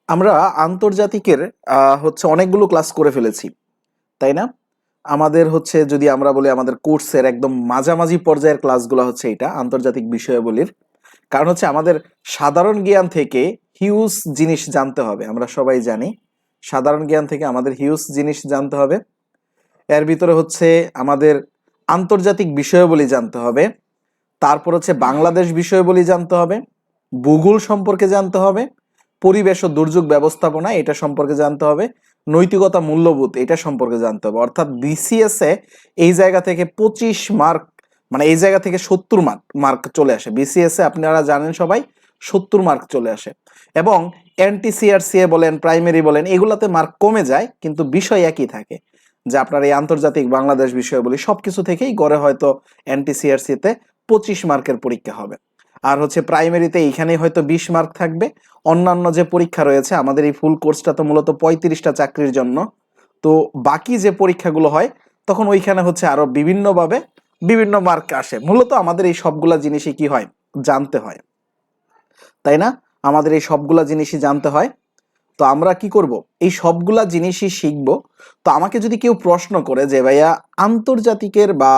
আমরা আন্তর্জাতিকের হচ্ছে অনেকগুলো ক্লাস করে ফেলেছি, তাই না? আমাদের হচ্ছে যদি আমরা বলি আমাদের কোর্সের একদম মাঝামাঝি পর্যায়ের ক্লাসগুলো হচ্ছে এটা আন্তর্জাতিক বিষয়াবলীর। কারণ হচ্ছে আমাদের সাধারণ জ্ঞান থেকে হিউজ জিনিস জানতে হবে, আমরা সবাই জানি। সাধারণ জ্ঞান থেকে আমাদের হিউজ জিনিস জানতে হবে। এর ভিতরে হচ্ছে আমাদের আন্তর্জাতিক বিষয়াবলী জানতে হবে, তারপর হচ্ছে বাংলাদেশ বিষয়াবলী জানতে হবে, ভূগোল সম্পর্কে জানতে হবে, পরিবেশ ও দুর্যোগ ব্যবস্থাপনা এটা সম্পর্কে জানতে হবে, নৈতিকতা মূল্যবোধ এটা সম্পর্কে জানতে হবে। অর্থাৎ বিসিএস এ এই জায়গা থেকে 25 মার্ক, মানে এই জায়গা থেকে 70 মার্ক মার্ক চলে আসে। বিসিএস এ আপনারা জানেন সবাই 70 মার্ক চলে আসে। এবং এনটিসিআরসিএ বলেন, প্রাইমারি বলেন, এগুলাতে মার্ক কমে যায়, কিন্তু বিষয় একই থাকে, যে আপনার এই আন্তর্জাতিক বাংলাদেশ বিষয়াবলী সবকিছু থেকেই গড়ে হয়তো এনটিসিআরসি তে 25 মার্কের পরীক্ষা হবে। আর হচ্ছে প্রাইমারিতে এইখানেই হয়তো 20 মার্ক থাকবে। অন্যান্য যে পরীক্ষা রয়েছে, আমাদের এই ফুল কোর্সটা তো মূলত 35টা চাকরির জন্য, তো বাকি যে পরীক্ষাগুলো হয় তখন ওইখানে হচ্ছে আরো বিভিন্নভাবে বিভিন্ন মার্ক আসে। মূলত আমাদের এই সবগুলা জিনিসই কি হয়, জানতে হয়, তাই না? আমাদের এই সবগুলা জিনিসই জানতে হয়। তো আমরা কি করব, এই সবগুলা জিনিসই শিখব। তো আমাকে যদি কেউ প্রশ্ন করে যে ভাইয়া আন্তর্জাতিকের বা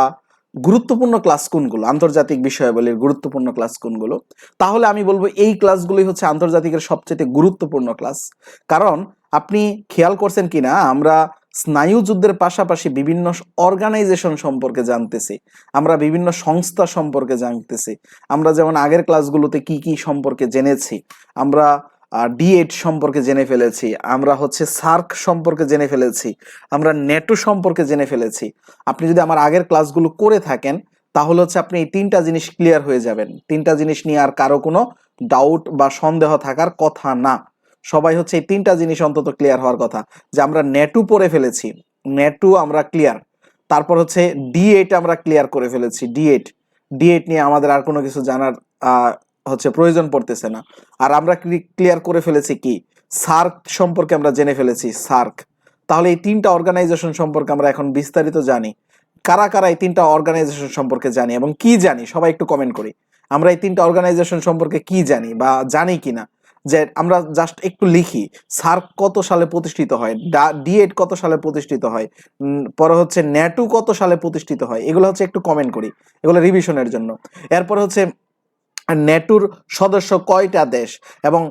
গুরুত্বপূর্ণ ক্লাস কোনগুলো, আন্তর্জাতিক বিষয়াবলীর গুরুত্বপূর্ণ ক্লাস কোনগুলো, তাহলে আমি বলবো এই ক্লাসগুলোই হচ্ছে আন্তর্জাতিকের সবচেয়ে গুরুত্বপূর্ণ ক্লাস। কারণ আপনি খেয়াল করছেন কিনা, আমরা স্নায়ু যুদ্ধের পাশাপাশি বিভিন্ন অর্গানাইজেশন সম্পর্কে জানতেছি, আমরা বিভিন্ন সংস্থা সম্পর্কে জানতেছি। আমরা যেমন আগের ক্লাসগুলোতে কি কি সম্পর্কে জেনেছি, আমরা ডি8 সম্পর্কে জেনে ফেলেছি, আমরা হচ্ছে সার্ক সম্পর্কে জেনে ফেলেছি, আমরা নেটো সম্পর্কে জেনে ফেলেছি। আপনি যদি আমার আগের ক্লাসগুলো করে থাকেন তাহলে হচ্ছে আপনি এই তিনটা জিনিস ক্লিয়ার হয়ে যাবেন। তিনটা জিনিস নিয়ে আর কারো কোনো ডাউট বা সন্দেহ থাকার কথা না। সবাই হচ্ছে এই তিনটা জিনিস অন্তত ক্লিয়ার হওয়ার কথা, যে আমরা নেটু পড়ে ফেলেছি, নেটু আমরা ক্লিয়ার। তারপর হচ্ছে ডি8 আমরা ক্লিয়ার করে ফেলেছি, ডি8 ডি8 নিয়ে আমাদের আর কোনো কিছু জানার হচ্ছে প্রয়োজন পড়তেছে না। আর আমরা ক্লিয়ার করে ফেলেছি কি, সার্ক সম্পর্কে আমরা জেনে ফেলেছি, সার্ক। তাহলে এই তিনটা অর্গানাইজেশন সম্পর্কে আমরা এখন বিস্তারিত জানি। কারা কারা এই তিনটা অর্গানাইজেশন সম্পর্কে জানি এবং কি জানি, সবাই একটু কমেন্ট করি। আমরা এই তিনটা অর্গানাইজেশন সম্পর্কে কি জানি বা জানি কিনা, যে আমরা জাস্ট একটু লিখি। সার্ক কত সালে প্রতিষ্ঠিত হয়, ডি8 কত সালে প্রতিষ্ঠিত হয়, পরে হচ্ছে ন্যাটো কত সালে প্রতিষ্ঠিত হয়, এগুলো হচ্ছে একটু কমেন্ট করি, এগুলো রিভিশনের জন্য। এরপর হচ্ছে নেটোর সদস্য কয়টা দেশ, এবং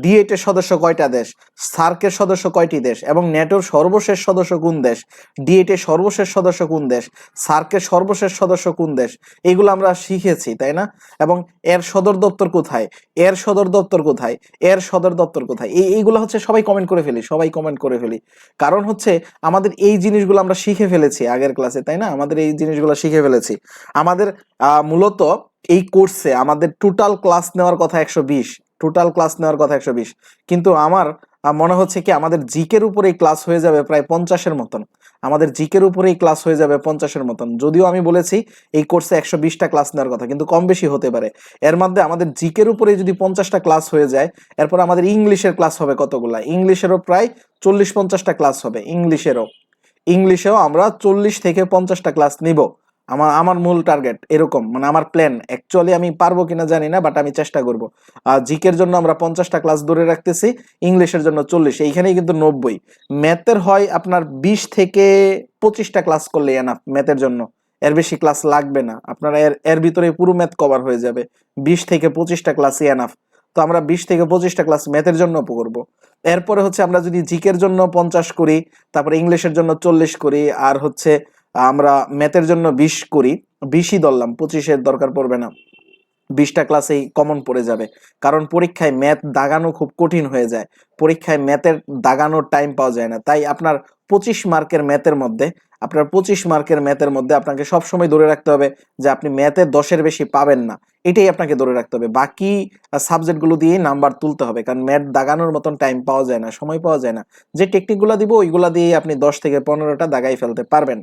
ডি8 এর সদস্য কয়টা দেশ, সার্কের সদস্য কয়টি দেশ, এবং নেটোর সর্বশেষ সদস্য কোন দেশ, ডি8 এর সর্বশেষ সদস্য কোন দেশ, সার্কের সর্বশেষ সদস্য কোন দেশ, এগুলো আমরা শিখেছি, তাই না? এবং এর সদর দপ্তর কোথায়, এর সদর দপ্তর কোথায়, এর সদর দপ্তর কোথায়, এইগুলো হচ্ছে সবাই কমেন্ট করে ফেলি, সবাই কমেন্ট করে ফেলি। কারণ হচ্ছে আমাদের এই জিনিসগুলো আমরা শিখে ফেলেছি আগের ক্লাসে, তাই না? আমাদের এই জিনিসগুলো শিখে ফেলেছি। আমাদের মূলত এই কোর্সে আমাদের টোটাল ক্লাস নেওয়ার কথা 120, টোটাল ক্লাস নেওয়ার কথা 120, কিন্তু আমার মনে হচ্ছে কি আমাদের জিকের উপরে এই ক্লাস হয়ে যাবে প্রায় 50-এর মতন। আমাদের জিকের উপরে এই ক্লাস হয়ে যাবে 50-এর মতন। যদিও আমি বলেছি এই কোর্সে 120টা ক্লাস নেওয়ার কথা, কিন্তু কম বেশি হতে পারে। এর মধ্যে আমাদের জিকের উপরে যদি 50টা ক্লাস হয়ে যায়, এরপর আমাদের ইংলিশের ক্লাস হবে কতগুলা, ইংলিশেরও প্রায় 40-50টা ক্লাস হবে। ইংলিশেও আমরা 40 থেকে 50টা ক্লাস নিব। আমার আমার মূল টার্গেট এরকম, মানে আমার প্ল্যান। অ্যাকচুয়ালি আমি পারবো কিনা জানি না, বাট আমি চেষ্টা করব। জিকের জন্য আমরা 50টা ক্লাস ধরে রাখতেছি, ইংলিশের জন্য 40, এইখানেই কিন্তু 90। ম্যাথের হয় আপনার 20 থেকে 25টা ক্লাস করলে এনাফ ম্যাথের জন্য, এর বেশি ক্লাস লাগবে না। আপনারা এর ভিতরে পুরো ম্যাথ কভার হয়ে যাবে। 20 থেকে 25টা ক্লাসই এনাফ। তো আমরা 20 থেকে 25টা ক্লাস ম্যাথের জন্য করব। এরপরে হচ্ছে আমরা যদি জিকের জন্য 50 করি, তারপরে ইংলিশের জন্য 40 করি, আর হচ্ছে আমরা ম্যাথের জন্য 20 করি, 20ই ধরলাম, 25-এর দরকার পড়বে না। 20টা ক্লাসেই কমন পড়ে যাবে। কারণ পরীক্ষায় ম্যাথ দাগানো খুব কঠিন হয়ে যায়, পরীক্ষায় ম্যাথের দাগানোর টাইম পাওয়া যায় না। তাই আপনার 25 মার্কের ম্যাথের মধ্যে, আপনাকে সবসময় ধরে রাখতে হবে যে আপনি ম্যাথে 10-এর বেশি পাবেন না, এটাই আপনাকে ধরে রাখতে হবে। বাকি সাবজেক্টগুলো দিয়েই নাম্বার তুলতে হবে, কারণ ম্যাথ দাগানোর মতন টাইম পাওয়া যায় না, সময় পাওয়া যায় না। যে টেকনিকগুলো দিব ওইগুলা দিয়েই আপনি 10 থেকে 15টা দাগাই ফেলতে পারবেন।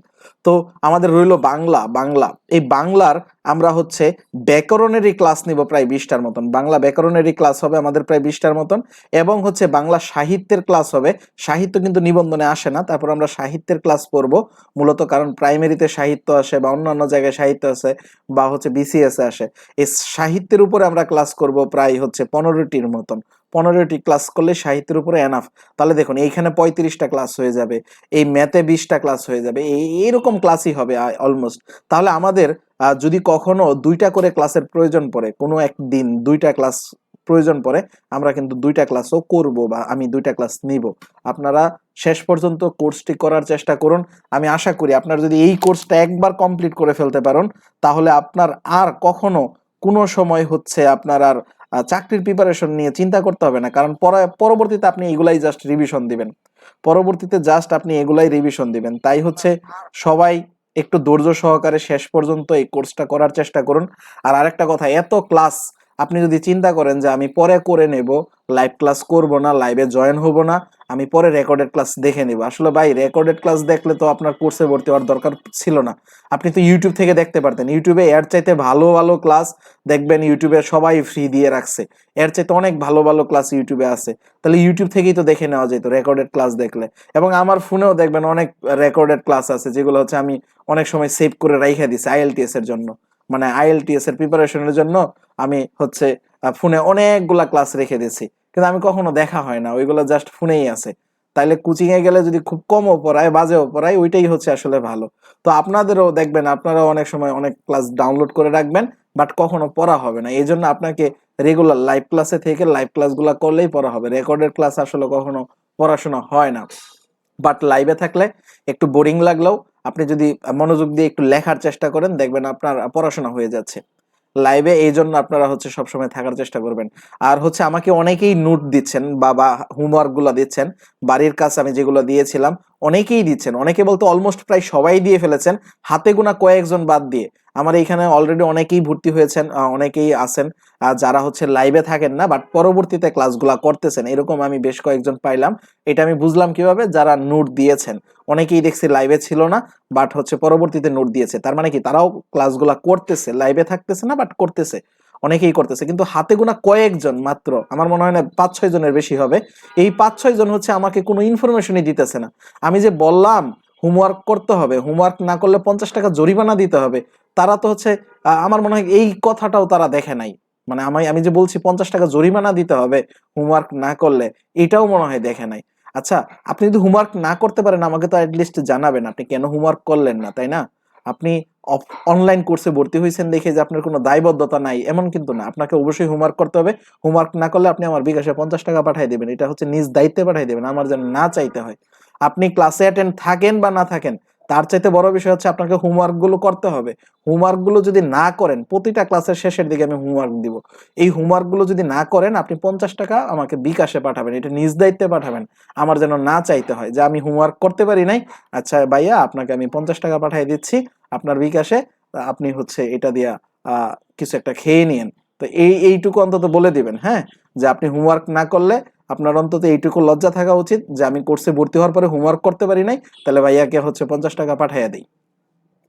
তো আমাদের রইল বাংলা। এই বাংলার আমরা হচ্ছে ব্যাকরণেরই ক্লাস নিব প্রায় 20টার মতন, বাংলা ব্যাকরণেরই ক্লাস হবে আমাদের প্রায় 20টার মতন। এবং হচ্ছে বাংলা সাহিত্যের ক্লাস হবে। সাহিত্য কিন্তু নিবন্ধনে আসে না, তারপর আমরা সাহিত্যের ক্লাস করব মূলত, কারণ প্রাইমারিতে সাহিত্য আসে বা অন্যান্য জায়গায় সাহিত্য আছে, বা হচ্ছে বিসিএস এ আসে। এই সাহিত্যের উপরে আমরা ক্লাস করব প্রায় হচ্ছে 15টির মতন, 15টি ক্লাস করলে সাহিত্যের উপরে এনাফ। তাহলে দেখুন এইখানে 35টা ক্লাস হয়ে যাবে, এই ম্যাথে 20টা ক্লাস হয়ে যাবে, এইরকম ক্লাসই হবে অলমোস্ট। তাহলে আমাদের যদি কখনো 2টা করে ক্লাসের প্রয়োজন পড়ে, কোনো একদিন 2টা ক্লাস প্রয়োজন পড়ে, আমরা কিন্তু 2টা ক্লাসও করব বা আমি 2টা ক্লাস নিব। আপনারা শেষ পর্যন্ত কোর্সটি করার চেষ্টা করুন। আমি আশা করি আপনারা যদি এই কোর্সটা একবার কমপ্লিট করে ফেলতে পারেন, তাহলে আপনার আর কখনো কোনো সময় হচ্ছে আপনার আর চাকরির প্রিপারেশন নিয়ে চিন্তা করতে হবে না। কারণ পরবর্তীতে আপনি এগুলাই জাস্ট রিভিশন দিবেন, পরবর্তীতে জাস্ট আপনি এগুলাই রিভিশন দিবেন। তাই হচ্ছে সবাই একটু ধৈর্য সহকারে শেষ পর্যন্ত এই কোর্সটা করার চেষ্টা করুন। আর আরেকটা কথা, এত ক্লাস আপনি যদি চিন্তা করেন যে আমি পরে করে নেব, লাইভ ক্লাস করব না, লাইভে জয়েন হব না, আমি পরে রেকর্ডেড ক্লাস দেখে নেব, আসলে ভাই রেকর্ডেড ক্লাস দেখলে তো আপনার কোর্সে ভর্তি হওয়ার দরকার ছিল না। আপনি তো ইউটিউব থেকে দেখতে পারতেন। ইউটিউবে এর চাইতে ভালো ভালো ক্লাস দেখবেন, ইউটিউবে সবাই ফ্রি দিয়ে রাখছে, এর চাইতে অনেক ভালো ভালো ক্লাস ইউটিউবে আছে। তাহলে ইউটিউব থেকেই তো দেখে নেওয়া যেত রেকর্ডেড ক্লাস দেখলে। এবং আমার ফোনেও দেখবেন অনেক রেকর্ডেড ক্লাস আছে, যেগুলো হচ্ছে আমি অনেক সময় সেভ করে রাইখা দিছি আইএলটিএস এর জন্য, মানে আইএলটিএস এর প্রিপারেশনের জন্য আমি হচ্ছে ফোনে অনেকগুলা ক্লাস রেখে দিয়েছি, কিন্তু আমি কখনো দেখা হয় না, ওইগুলো জাস্ট ফোনেই আছে। তাইলে কোচিং এ গেলে যদি খুব কমও পড়ায়, বাজেও পড়ায়, ওইটাই হচ্ছে আসলে ভালো। তো আপনাদেরও দেখবেন, আপনারাও অনেক সময় অনেক ক্লাস ডাউনলোড করে রাখবেন, বাট কখনো পড়া হবে না। এই জন্য আপনাকে রেগুলার লাইভ ক্লাসে থেকে লাইভ ক্লাসগুলো করলেই পড়া হবে। রেকর্ডেড ক্লাস আসলে কখনো পড়াশোনা হয় না। বাট লাইভে থাকলে একটু বোরিং লাগলেও আপনি যদি মনোযোগ দিয়ে একটু লেখার চেষ্টা করেন, দেখবেন আপনার পড়াশোনা হয়ে যাচ্ছে লাইভে। এই জন্য আপনারা হচ্ছে সবসময় থাকার চেষ্টা করবেন। আর হচ্ছে আমাকে অনেকেই নোট দিচ্ছেন বা হোমওয়ার্ক গুলা দিচ্ছেন, বাড়ির কাজ আমি যেগুলো দিয়েছিলাম অনেকেই দিচ্ছেন, অনেকে বলতে অলমোস্ট প্রায় সবাই দিয়ে ফেলেছেন, হাতে গোনা কয়েকজন বাদ দিয়ে। আমার এইখানে অলরেডি অনেকেই ভর্তি হয়েছেন, অনেকেই আছেন যারা হচ্ছে লাইভে থাকেন না, বাট পরবর্তীতে ক্লাসগুলা করতেছেন, এরকম আমি বেশ কয়েকজন পাইলাম। এটা আমি বুঝলাম কিভাবে, যারা নোট দিয়েছেন, অনেকেই দেখছি লাইভে ছিল না, বাট হচ্ছে পরবর্তীতে নোট দিয়েছে। তার মানে কি তারাও ক্লাসগুলা করতেছে, লাইভে থাকতেছে না বাট করতেছে, অনেকেই করতেছে। কিন্তু হাতে গোনা কয়েকজন মাত্র, আমার মনে হয় না 5-6 জনের বেশি হবে, এই 5-6 জন হচ্ছে আমাকে কোনো ইনফরমেশনই দিতেছে না। আমি যে বললাম হোমওয়ার্ক করতে হবে, হোমওয়ার্ক না করলে 50 টাকা জরিমানা দিতে হবে, তারা তো হচ্ছে আমার মনে হয় এই কথাটাও তারা দেখে নাই। মানে আমি যে বলছি 50 টাকা জরিমানা দিতে হবে হোমওয়ার্ক না করলে, এটাও মনে হয় দেখে নাই। আচ্ছা, আপনি যদি হোমওয়ার্ক না করতে পারেন আমাকে তো অ্যাটলিস্ট জানাবেন আপনি কেন হোমওয়ার্ক করলেন না, তাই না? আপনি অনলাইন কোর্সে ভর্তি হয়েছেন দেখে যে আপনার কোনো দায়বদ্ধতা নাই এমন কিন্তু না, আপনাকে অবশ্যই হোমওয়ার্ক করতে হবে। হোমওয়ার্ক না করলে আপনি আমার বিকাশে 50 টাকা পাঠিয়ে দেবেন, এটা হচ্ছে নিজ দায়িত্বে পাঠিয়ে দেবেন, আমার যেন না চাইতে হয়। আপনি ক্লাসে অ্যাটেন্ড থাকেন বা না থাকেন, তার চাইতে বড় বিষয় হচ্ছে আপনাকে হোমওয়ার্ক গুলো করতে হবে। হোমওয়ার্ক গুলো যদি না করেন, প্রতিটা ক্লাসের শেষের দিকে আমি হোমওয়ার্ক দিব, এই হোমওয়ার্ক গুলো যদি না করেন আপনি 50 টাকা আমাকে বিকাশে পাঠাবেন, এটা নিজ দায়িত্বে পাঠাবেন, আমার যেন না চাইতে হয় যে আমি হোমওয়ার্ক করতে পারি নাই, আচ্ছা ভাইয়া আপনাকে আমি 50 টাকা পাঠিয়ে দিচ্ছি আপনার বিকাশে, আপনি হচ্ছে এটা দিয়া কিছু একটা খেয়ে নিয়েন। তো এইটুকু অন্তত বলে দিবেন, হ্যাঁ, যে আপনি হোমওয়ার্ক না করলে আপনার অন্তত এইটুকু লজ্জা থাকা উচিত যে আমি কোর্সে ভর্তি হওয়ার পরে হোমওয়ার্ক করতে পারি নাই, তাহলে ভাইয়াকে হচ্ছে 50 টাকা পাঠাইয়া দিই।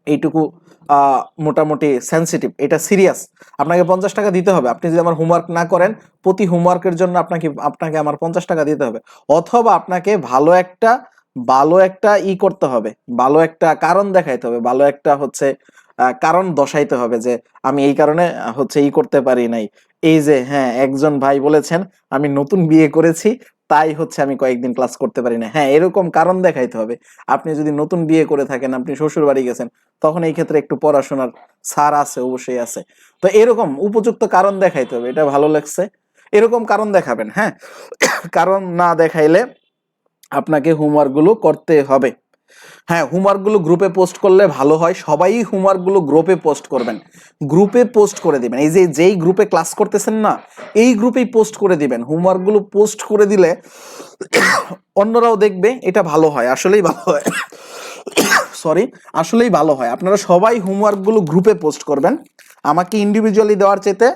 এইটুকু মোটামুটি সেন্সিটিভ, এটা সিরিয়াস, আপনাকে 50 টাকা দিতে হবে। আপনি যদি আমার হোমওয়ার্ক না করেন, প্রতি হোমওয়ার্কের জন্য আপনাকে আমার 50 টাকা দিতে হবে, অথবা আপনাকে ভালো একটা করতে হবে, ভালো একটা কারণ দেখাইতে হবে, ভালো একটা হচ্ছে কারণ দর্শাইতে হবে যে আমি এই কারণে হচ্ছে করতে পারি নাই। এই যে হ্যাঁ, একজন ভাই বলেছেন আমি নতুন বিয়ে করেছি, তাই হচ্ছে আমি কয়েকদিন ক্লাস করতে পারি না, হ্যাঁ এরকম কারণ দেখাইতে হবে। আপনি যদি নতুন বিয়ে করে থাকেন, আপনি শ্বশুর বাড়ি গেছেন, তখন এই ক্ষেত্রে একটু পড়াশোনার ছাড় আছে, অবশ্যই আছে। তো এরকম উপযুক্ত কারণ দেখাইতে হবে, এটা ভালো লাগছে, এরকম কারণ দেখাবেন, হ্যাঁ। কারণ না দেখাইলে আপনাকে হোমওয়ার্ক গুলো করতে হবে। হ্যাঁ, হোমওয়ার্ক গুলো গ্রুপে পোস্ট করলে ভালো হয়, সবাই হোমওয়ার্ক গুলো গ্রুপে পোস্ট করবেন, গ্রুপে পোস্ট করে দিবেন। এই যে যেই গ্রুপে ক্লাস করতেছেন না, এই গ্রুপেই পোস্ট করে দিবেন। হোমওয়ার্ক গুলো পোস্ট করে দিলে অন্যরাও দেখবে, এটা ভালো হয়, আসলেই ভালো হয়। সরি, আসলেই ভালো হয়। আপনারা সবাই হোমওয়ার্ক গুলো গ্রুপে পোস্ট করবেন, আমাকে ইন্ডিভিজুয়ালি দেওয়ার চাইতে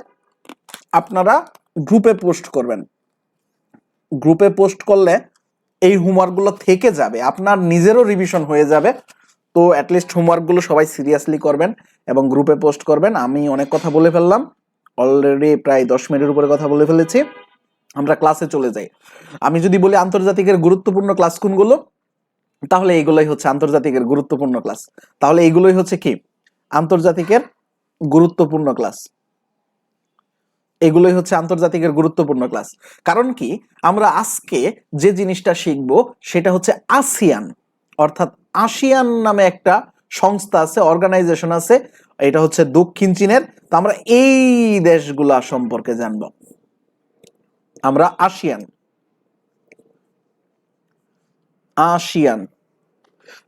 আপনারা গ্রুপে পোস্ট করবেন। গ্রুপে পোস্ট করলে এই হোমওয়ার্কগুলো থেকে যাবে, আপনার নিজেরও রিভিশন হয়ে যাবে। তো অ্যাটলিস্ট হোমওয়ার্কগুলো সবাই সিরিয়াসলি করবেন এবং গ্রুপে পোস্ট করবেন। আমি অনেক কথা বলে ফেললাম, অলরেডি প্রায় 10 মিনিটের উপরে কথা বলে ফেলেছি। আমরা ক্লাসে চলে যাই। আমি যদি বলি আন্তর্জাতিকের গুরুত্বপূর্ণ ক্লাস কোনগুলো, তাহলে এইগুলোই হচ্ছে আন্তর্জাতিকের গুরুত্বপূর্ণ ক্লাস। তাহলে এইগুলোই হচ্ছে কি আন্তর্জাতিকের গুরুত্বপূর্ণ ক্লাস। এগুলোই হচ্ছে আন্তর্জাতিকের গুরুত্বপূর্ণ ক্লাস। কারণ কি, আমরা আজকে যে জিনিসটা শিখব সেটা হচ্ছে আসিয়ান, অর্থাৎ আসিয়ান নামে একটা সংস্থা আছে, অর্গানাইজেশন আছে, এটা হচ্ছে দক্ষিণ চীনের। তো আমরা এই দেশগুলা সম্পর্কে জানব। আমরা আসিয়ান আসিয়ান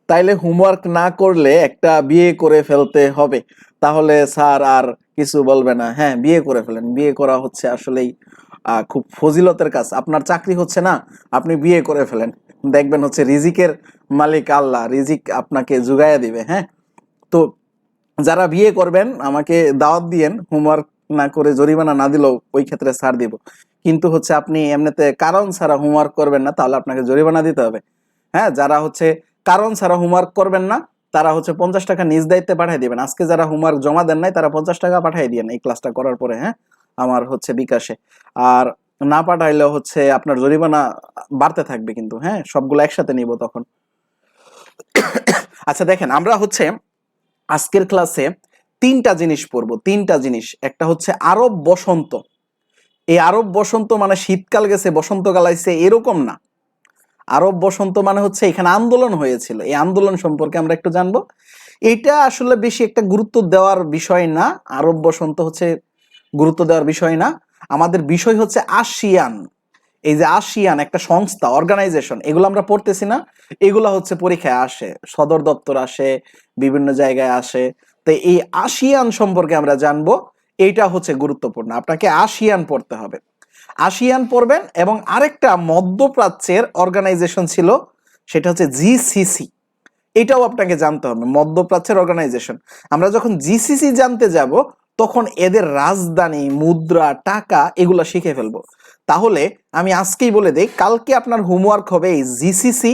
তাইলে হোমওয়ার্ক না করলে একটা বিয়ে করে ফেলতে হবে, তাহলে স্যার আর কিছু বলবে না। হ্যাঁ, বিয়ে করে ফেলেন, বিয়ে করা হচ্ছে আসলেই খুব ফজিলতের কাজ। আপনার চাকরি হচ্ছে না, আপনি বিয়ে করে ফেলেন, দেখবেন হচ্ছে রিজিকের মালিক আল্লাহ, রিজিক আপনাকে জুগাইয়া দিবে। হ্যাঁ, তো যারা বিয়ে করবেন আমাকে দাওয়াত দিয়েন, হোমওয়ার্ক না করে জরিমানা না দিলেও ওই ক্ষেত্রে ছাড় দিব। কিন্তু হচ্ছে আপনি এমনিতে কারণ ছাড়া হোমওয়ার্ক করবেন না, তাহলে আপনাকে জরিমানা দিতে হবে। হ্যাঁ, যারা হচ্ছে কারণ ছাড়া হোমওয়ার্ক করবেন না তারা হচ্ছে 50 টাকা নিজ দায়িত্বে পাঠিয়ে দিবেন। আজকে যারা হোমওয়ার্ক জমা দেন নাই তারা 50 টাকা পাঠিয়ে দিয়েন এই ক্লাসটা করার পরে, হ্যাঁ, আমার হচ্ছে বিকাশে। আর না পাঠাইলেও হচ্ছে আপনার জরিমানা বাড়তে থাকবে কিন্তু। হ্যাঁ, সবগুলো একসাথে নিব তখন। আচ্ছা দেখেন, আমরা হচ্ছে আজকের ক্লাসে তিনটা জিনিস পড়বো, তিনটা জিনিস। একটা হচ্ছে আরব বসন্ত। এই আরব বসন্ত মানে শীতকাল গেছে বসন্তকাল আইছে এরকম না। আরব বসন্ত মানে হচ্ছে এখানে আন্দোলন হয়েছিল, এই আন্দোলন সম্পর্কে আমরা একটু জানবো। এটা আসলে বেশি একটা গুরুত্ব দেওয়ার বিষয় না, আরব বসন্ত হচ্ছে গুরুত্ব দেওয়ার বিষয় না। আমাদের বিষয় হচ্ছে আসিয়ান। এই যে আসিয়ান একটা সংস্থা, অর্গানাইজেশন, এগুলো আমরা পড়তেছি না, এগুলো হচ্ছে পরীক্ষায় আসে, সদর দপ্তর আসে, বিভিন্ন জায়গায় আসে। তো এই আসিয়ান সম্পর্কে আমরা জানবো, এইটা হচ্ছে গুরুত্বপূর্ণ। আপনাকে আসিয়ান পড়তে হবে, আসিয়ান পড়বেন। এবং আরেকটা মধ্যপ্রাচ্যের অর্গানাইজেশন ছিল, সেটা হচ্ছে জিসিসি, এটাও আপনাকে জানতে হবে, মধ্যপ্রাচ্যের অর্গানাইজেশন। আমরা যখন জিসিসি জানতে যাব তখন এদের রাজধানী, মুদ্রা, টাকা এগুলো শিখে ফেলবো। তাহলে আমি আজকেই বলে দেই, কালকে আপনার হোমওয়ার্ক হবে এই জিসিসি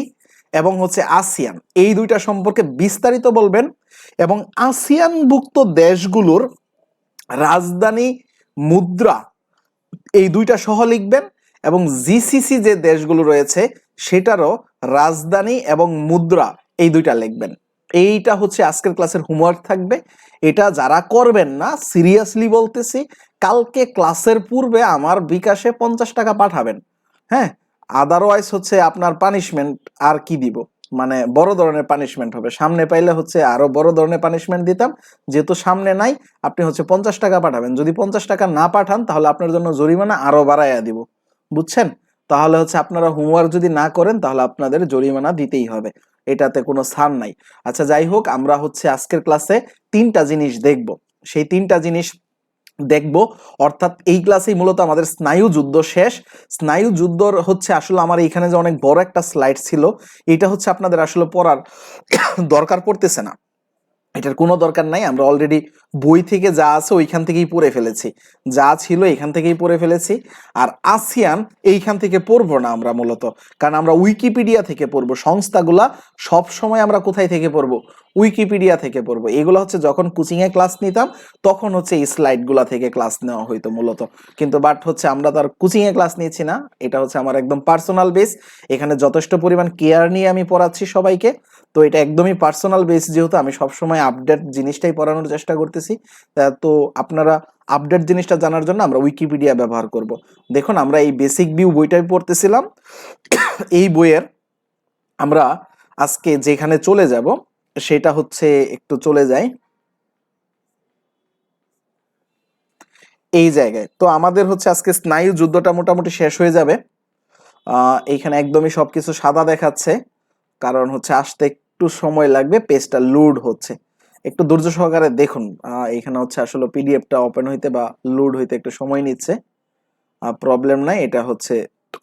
এবং হচ্ছে আসিয়ান, এই দুইটা সম্পর্কে বিস্তারিত বলবেন। এবং আসিয়ানভুক্ত দেশগুলোর রাজধানী, মুদ্রা এই দুইটা সহ লিখবেন। এবং জিসিসি যে দেশগুলো রয়েছে সেটারও রাজধানী এবং মুদ্রা এই দুইটা লিখবেন। এইটা হচ্ছে আজকের ক্লাসের হোমওয়ার্ক থাকবে। এটা যারা করবেন না, সিরিয়াসলি বলতেছি, কালকে ক্লাসের পূর্বে আমার বিকাশে 50 টাকা পাঠাবেন। হ্যাঁ, আদারওয়াইজ হচ্ছে আপনার পানিশমেন্ট আর কি দিব, মানে বড় ধরনের পানিশমেন্ট হবে। সামনে পাইলে হচ্ছে আরো বড় ধরনের পানিশমেন্ট দিতাম, যেহেতু সামনে নাই, আপনি হচ্ছে 50 টাকা পাঠাবেন। যদি 50 টাকা না পাঠান তাহলে আপনার জন্য জরিমানা আরো বাড়াইয়া দিব, বুঝছেন? তাহলে হচ্ছে আপনারা হোমওয়ার্ক যদি না করেন তাহলে আপনাদের জরিমানা দিতেই হবে, এটাতে কোনো ছাড় নাই। আচ্ছা যাই হোক, আমরা হচ্ছে আজকের ক্লাসে তিনটা জিনিস দেখব, সেই তিনটা জিনিস দেখব। অর্থাৎ এই ক্লাসেই মূলত আমাদের স্নায়ু যুদ্ধ শেষ। স্নায়ু যুদ্ধর হচ্ছে আসলে আমার এখানে যে অনেক বড় একটা স্লাইড ছিল, এটা হচ্ছে আপনাদের আসলে পড়ার দরকার পড়তেছে না, এটার কোনো দরকার নাই। আমরা অলরেডি বই থেকে যা আছে ওইখান থেকেই পড়ে ফেলেছি, যা ছিল এখান থেকেই পড়ে ফেলেছি। আর আসিয়ান এইখান থেকে পড়বো না আমরা মূলত, কারণ আমরা উইকিপিডিয়া থেকে পড়বো। সংস্থাগুলা সব সময় আমরা কোথায় থেকে পড়বো? উইকিপিডিয়া থেকে পড়বো। এগুলো হচ্ছে যখন কোচিংয়ে ক্লাস নিতাম তখন হচ্ছে এই স্লাইডগুলা থেকে ক্লাস নেওয়া হইতো মূলত। কিন্তু বাট হচ্ছে আমরা তো আর কোচিংয়ে ক্লাস নিচ্ছি না, এটা হচ্ছে আমার একদম পার্সোনাল বেস। এখানে যথেষ্ট পরিমাণ কেয়ার নিয়ে আমি পড়াচ্ছি সবাইকে। তো এটা একদমই পার্সোনাল বেস, যেহেতু আমি সবসময় আপডেট জিনিসটাই পড়ানোর চেষ্টা করতেছি। তো আপনারা আপডেট জিনিসটা জানার জন্য আমরা উইকিপিডিয়া ব্যবহার করব। দেখুন, আমরা এই বেসিক ভিউ বইটাই পড়তেছিলাম। এই বইয়ের আমরা আজকে যেখানে চলে যাব সেটা হচ্ছে, একটু চলে যাই এই জায়গায়। তো আমাদের হচ্ছে আজকে স্নায়ু যুদ্ধটা মোটামুটি শেষ হয়ে যাবে। এইখানে একদমই সবকিছু সাদা দেখাচ্ছে, কারণ হচ্ছে আসতে একটু সময় লাগবে, পেজটা লোড হচ্ছে, একটু ধৈর্য সহকারে দেখুন। এখানে হচ্ছে আসলে পিডিএফটা ওপেন হইতে বা লোড হইতে একটু সময় নিচ্ছে, প্রবলেম নাই, এটা হচ্ছে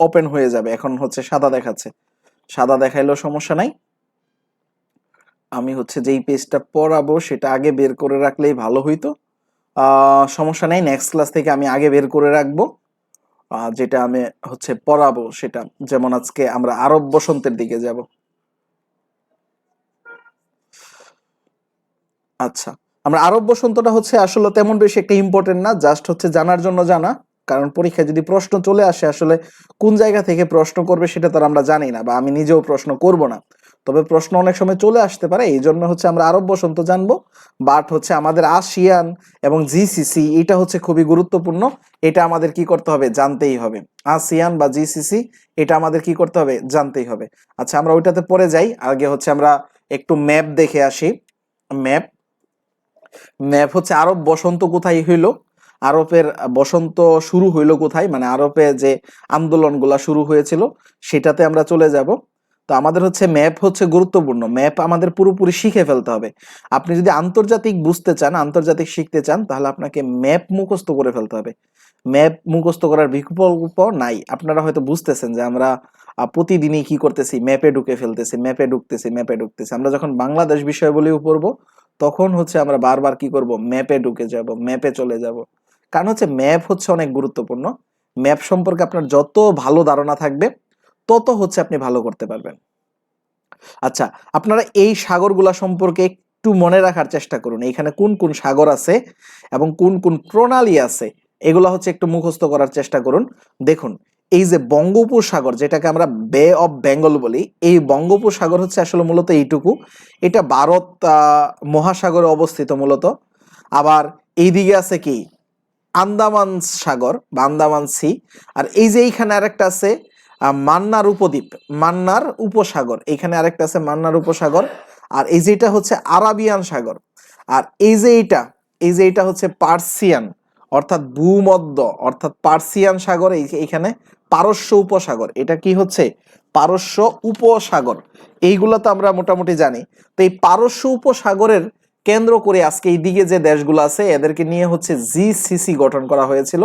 ওপেন হয়ে যাবে। এখন হচ্ছে সাদা দেখাচ্ছে, সাদা দেখাইলেও সমস্যা নাই। আমি হচ্ছে যেই পেজটা পড়াবো সেটা আগে বের করে রাখলেই ভালো হইতো। সমস্যা নেই, নেক্সট ক্লাস থেকে আমি আগে বের করে রাখবো যেটা আমি হচ্ছে পড়াবো সেটা। যেমন আজকে আমরা আরব বসন্তের দিকে যাব। আচ্ছা, আমরা আরব বসন্তটা হচ্ছে আসলে তেমন বেশি একটা ইম্পর্টেন্ট না, জাস্ট হচ্ছে জানার জন্য জানা। কারণ পরীক্ষায় যদি প্রশ্ন চলে আসে, আসলে কোন জায়গা থেকে প্রশ্ন করবে সেটা তো আমরা জানি না, বা আমি নিজেও প্রশ্ন করব না। তবে প্রশ্ন অনেক সময় চলে আসতে পারে, এই জন্য হচ্ছে আমরা আরব বসন্ত জানবো। বাট হচ্ছে আমাদের আসিয়ান এবং জিসিসি এটা হচ্ছে খুবই গুরুত্বপূর্ণ, এটা আমাদের কি করতে হবে, জানতেই হবে। আসিয়ান বা জিসিসি এটা আমাদের কি করতে হবে, জানতেই হবে। আচ্ছা আমরা ওইটাতে পরে যাই, আগে হচ্ছে আমরা একটু ম্যাপ দেখে আসি। ম্যাপ ম্যাপ হচ্ছে আরব বসন্ত কোথায় হইল, আরবের বসন্ত শুরু হইল কোথায়, মানে আরবে যে আন্দোলনগুলা শুরু হয়েছিল সেটাতে আমরা চলে যাব। তো আমাদের হচ্ছে ম্যাপ হচ্ছে গুরুত্বপূর্ণ, ম্যাপ আমাদের পুরোপুরি শিখে ফেলতে হবে। আপনি যদি আন্তর্জাতিক বুঝতে চান, আন্তর্জাতিক শিখতে চান, তাহলে আপনাকে ম্যাপ মুখস্থ করে ফেলতে হবে। ম্যাপ মুখস্থ করার বিকল্প নাই। আপনারা হয়তো বুঝতেছেন যে আমরা প্রতিদিনই কি করতেছি, ম্যাপে ঢুকে ফেলতেছি, ম্যাপে ঢুকতেছি, ম্যাপে ঢুকতেছি। আমরা যখন বাংলাদেশ বিষয়াবলীও পড়বো তখন হচ্ছে আমরা বারবার কি করব, ম্যাপে ঢুকে যাব, ম্যাপে চলে যাব। কারণ হচ্ছে ম্যাপ হচ্ছে অনেক গুরুত্বপূর্ণ। ম্যাপ সম্পর্কে আপনার যত ভালো ধারণা থাকবে তত হচ্ছে আপনি ভালো করতে পারবেন। আচ্ছা আপনারা এই সাগরগুলা সম্পর্কে একটু মনে রাখার চেষ্টা করুন, এখানে কোন কোন সাগর আছে এবং কোন কোন প্রণালী আছে, এগুলা হচ্ছে একটু মুখস্থ করার চেষ্টা করুন। দেখুন এই যে বঙ্গোপসাগর, যেটাকে আমরা বে অফ বেঙ্গল বলি, এই বঙ্গোপসাগর হচ্ছে আসলে মূলত এইটুকু, এটা ভারত মহাসাগরে অবস্থিত মূলত। আবার এইদিকে আছে কি আন্দামান সাগর বা আন্দামান সি। আর এই যে এইখানে আরেকটা আছে মান্নার উপদ্বীপ, মান্নার উপসাগর, এইখানে আরেকটা আছে মান্নার উপসাগর। আর এই যেটা হচ্ছে আরাবিয়ান সাগর। আর এই যে এইটা হচ্ছে পার্সিয়ান, অর্থাৎ ভূমধ্য অর্থাৎ পার্সিয়ান সাগর। এইখানে পারস্য উপসাগর, এটা কি হচ্ছে পারস্য উপসাগর। এইগুলো তো আমরা মোটামুটি জানি। তো এই পারস্য উপসাগরের কেন্দ্র করে আজকে এইদিকে যে দেশগুলো আছে এদেরকে নিয়ে হচ্ছে জিসিসি গঠন করা হয়েছিল,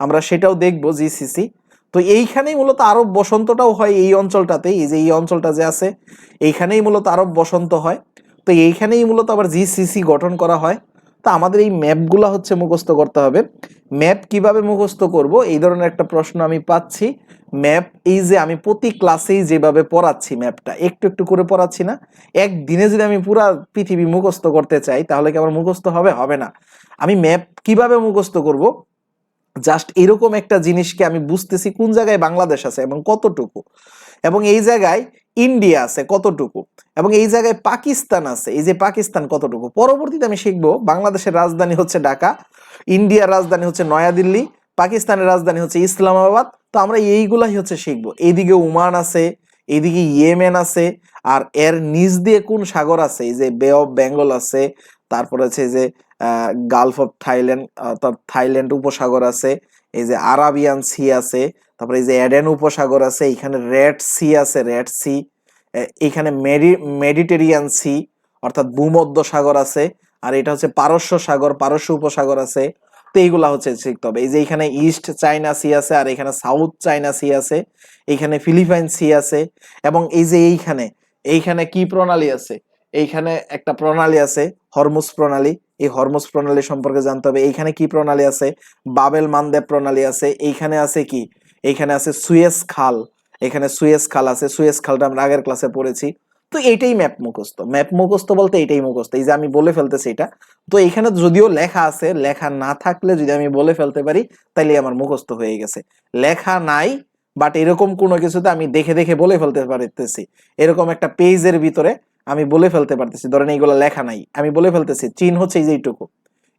আমরা সেটাও দেখবো জিসিসি। তো এইখানেই মূলত আরব বসন্তটাও হয়, এই অঞ্চলটাতেই, এই যে এই অঞ্চলটা যে আছে এইখানেই মূলত আরব বসন্ত হয়। তো এইখানেই মূলত আবার জিসিসি গঠন করা হয়। তো আমাদের এই ম্যাপগুলা হচ্ছে মুখস্থ করতে হবে। ম্যাপ কিভাবে মুখস্থ করব, এই ধরনের একটা প্রশ্ন আমি পাচ্ছি। ম্যাপ এই যে আমি প্রতি ক্লাসেই যেভাবে পড়াচ্ছি, ম্যাপটা একটু একটু করে পড়াচ্ছি না, একদিনে যদি আমি পুরা পৃথিবী মুখস্থ করতে চাই তাহলে কি আমার মুখস্থ হবে, হবে না। আমি ম্যাপ কিভাবে মুখস্থ করব, জাস্ট এরকম একটা জিনিসকে আমি বুঝতেছি কোন জায়গায় বাংলাদেশ আছে এবং কতটুকু, এবং এই জায়গায় ইন্ডিয়া আছে কতটুকু, এবং এই জায়গায় পাকিস্তান আছে, এই যে পাকিস্তান কতটুকু। পরবর্তীতে আমি শিখবো বাংলাদেশের রাজধানী হচ্ছে ঢাকা, ইন্ডিয়ার রাজধানী হচ্ছে নয়াদিল্লি, পাকিস্তানের রাজধানী হচ্ছে ইসলামাবাদ। তো আমরা এইগুলাই হচ্ছে শিখবো। এইদিকে ওমান আছে, এইদিকে ইয়েমেন আছে, আর এর নিচ দিয়ে কোন সাগর আছে, এই যে বে অফ বেঙ্গল আছে, তারপর আছে যে গালফ অফ থাইল্যান্ড অর্থাৎ থাইল্যান্ড উপসাগর আছে, এই যে আরাবিয়ান সি আছে, তারপরে এই যে এডেন উপসাগর আছে, এখানে রেড সি আছে, রেড সি, এখানে মেডিটেরিয়ান সি অর্থাৎ ভূমধ্য সাগর আছে, আর এটা হচ্ছে পারস্য সাগর, পারস্য উপসাগর আছে। তো এইগুলা হচ্ছে শিখতে হবে। এই যে এখানে ইস্ট চাইনা সি আছে, আর এখানে সাউথ চাইনা সি আছে, এইখানে ফিলিপাইন সি আছে, এবং এই যে এইখানে এইখানে কি প্রণালী আছে, এইখানে একটা প্রণালী আছে হরমুজ প্রণালী, এই হরমুজ প্রণালী সম্পর্কে জানতে হবে। এইখানে কি প্রণালী আছে, বাবেল মানদেব প্রণালী আছে। এইখানে আছে কি, এইখানে আছে সুয়েজ খাল, এখানে সুয়েজ খাল আছে, সুয়েজ খালটা আমরা আগের ক্লাসে পড়েছি। তো এইটাই ম্যাপ মুখস্থ, ম্যাপ মুখস্থ বলতে এইটাই মুখস্থ, এই যে আমি বলে ফেলতেছি এটা। তো এখানে যদিও লেখা আছে, লেখা না থাকলে যদি আমি বলে ফেলতে পারি তাইলে আমার মুখস্থ হয়ে গেছে। লেখা নাই বাট এরকম কোনো কিছুতে আমি দেখে দেখে বলে ফেলতে পারতেছি, এরকম একটা পেজের ভিতরে আমি বলে ফেলতে পারতেছি। ধরেন এইগুলো লেখা নাই, আমি বলে ফেলতেছি চীন হচ্ছে এই যে এইটুকু,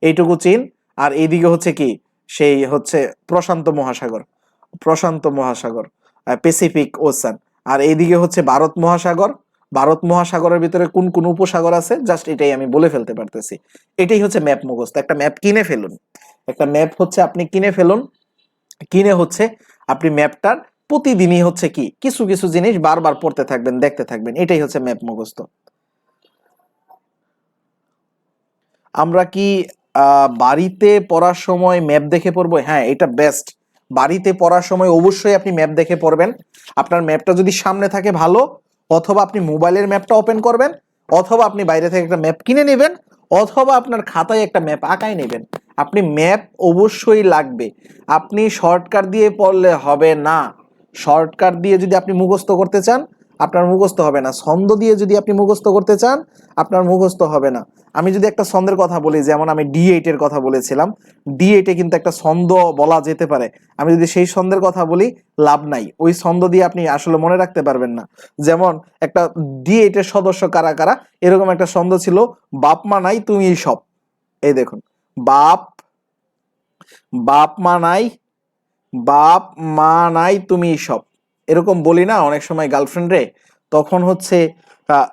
এইটুকু চীন, আর এইদিকে হচ্ছে কি সেই হচ্ছে প্রশান্ত মহাসাগর, প্রশান্ত মহাসাগর, প্যাসিফিক ওশান। আর এইদিকে হচ্ছে ভারত মহাসাগর, ভারত মহাসাগরের ভিতরে কোন কোন উপসাগর আছে, জাস্ট এটাই আমি বলে ফেলতে পারতেছি। এটাই হচ্ছে ম্যাপ মুখস্থ। একটা ম্যাপ কিনে ফেলুন, একটা ম্যাপ হচ্ছে আপনি কিনে ফেলুন, কিনে হচ্ছে আপনি ম্যাপটার প্রতিদিনই হচ্ছে কি কিছু কিছু জিনিস বারবার পড়তে থাকবেন, দেখতে থাকবেন, এটাই হচ্ছে ম্যাপ মুখস্থ। আমরা কি বাড়িতে পড়ার সময় ম্যাপ দেখে পড়বো? হ্যাঁ এটা বেস্ট। বাড়িতে পড়ার সময় অবশ্যই আপনি ম্যাপ দেখে পড়বেন। আপনার ম্যাপটা যদি সামনে থাকে ভালো, অথবা আপনি মোবাইলের ম্যাপটা ওপেন করবেন, অথবা আপনি বাইরে থেকে একটা ম্যাপ কিনে নেবেন, অথবা আপনার খাতায় একটা ম্যাপ আঁকায় নেবেন। আপনি ম্যাপ অবশ্যই লাগবে। আপনি শর্টকাট দিয়ে পড়লে হবে না। শর্টকাট দিয়ে যদি আপনি মুখস্থ করতে চান, আপনার মুখস্থ হবে না। ছন্দ দিয়ে যদি আপনি মুখস্থ করতে চান, আপনার মুখস্থ হবে না। আমি যদি একটা ছন্দের কথা বলি, যেমন আমি D8 এর কথা বলেছিলাম, D8 এ কিন্তু একটা ছন্দ বলা যেতে পারে। আমি যদি সেই ছন্দের কথা বলি, লাভ নাই, ওই ছন্দ দিয়ে আপনি আসলে মনে রাখতে পারবেন না। যেমন একটা D8 এর সদস্য কারা কারা, এরকম একটা ছন্দ ছিল, বাপ মা নাই তুমি সব। এই দেখুন, বাপ বাপ মা নাই, বাপ মা নাই তুমি সব, এরকম বলি না অনেক সময় গার্লফ্রেন্ডে, তখন হচ্ছে আহ,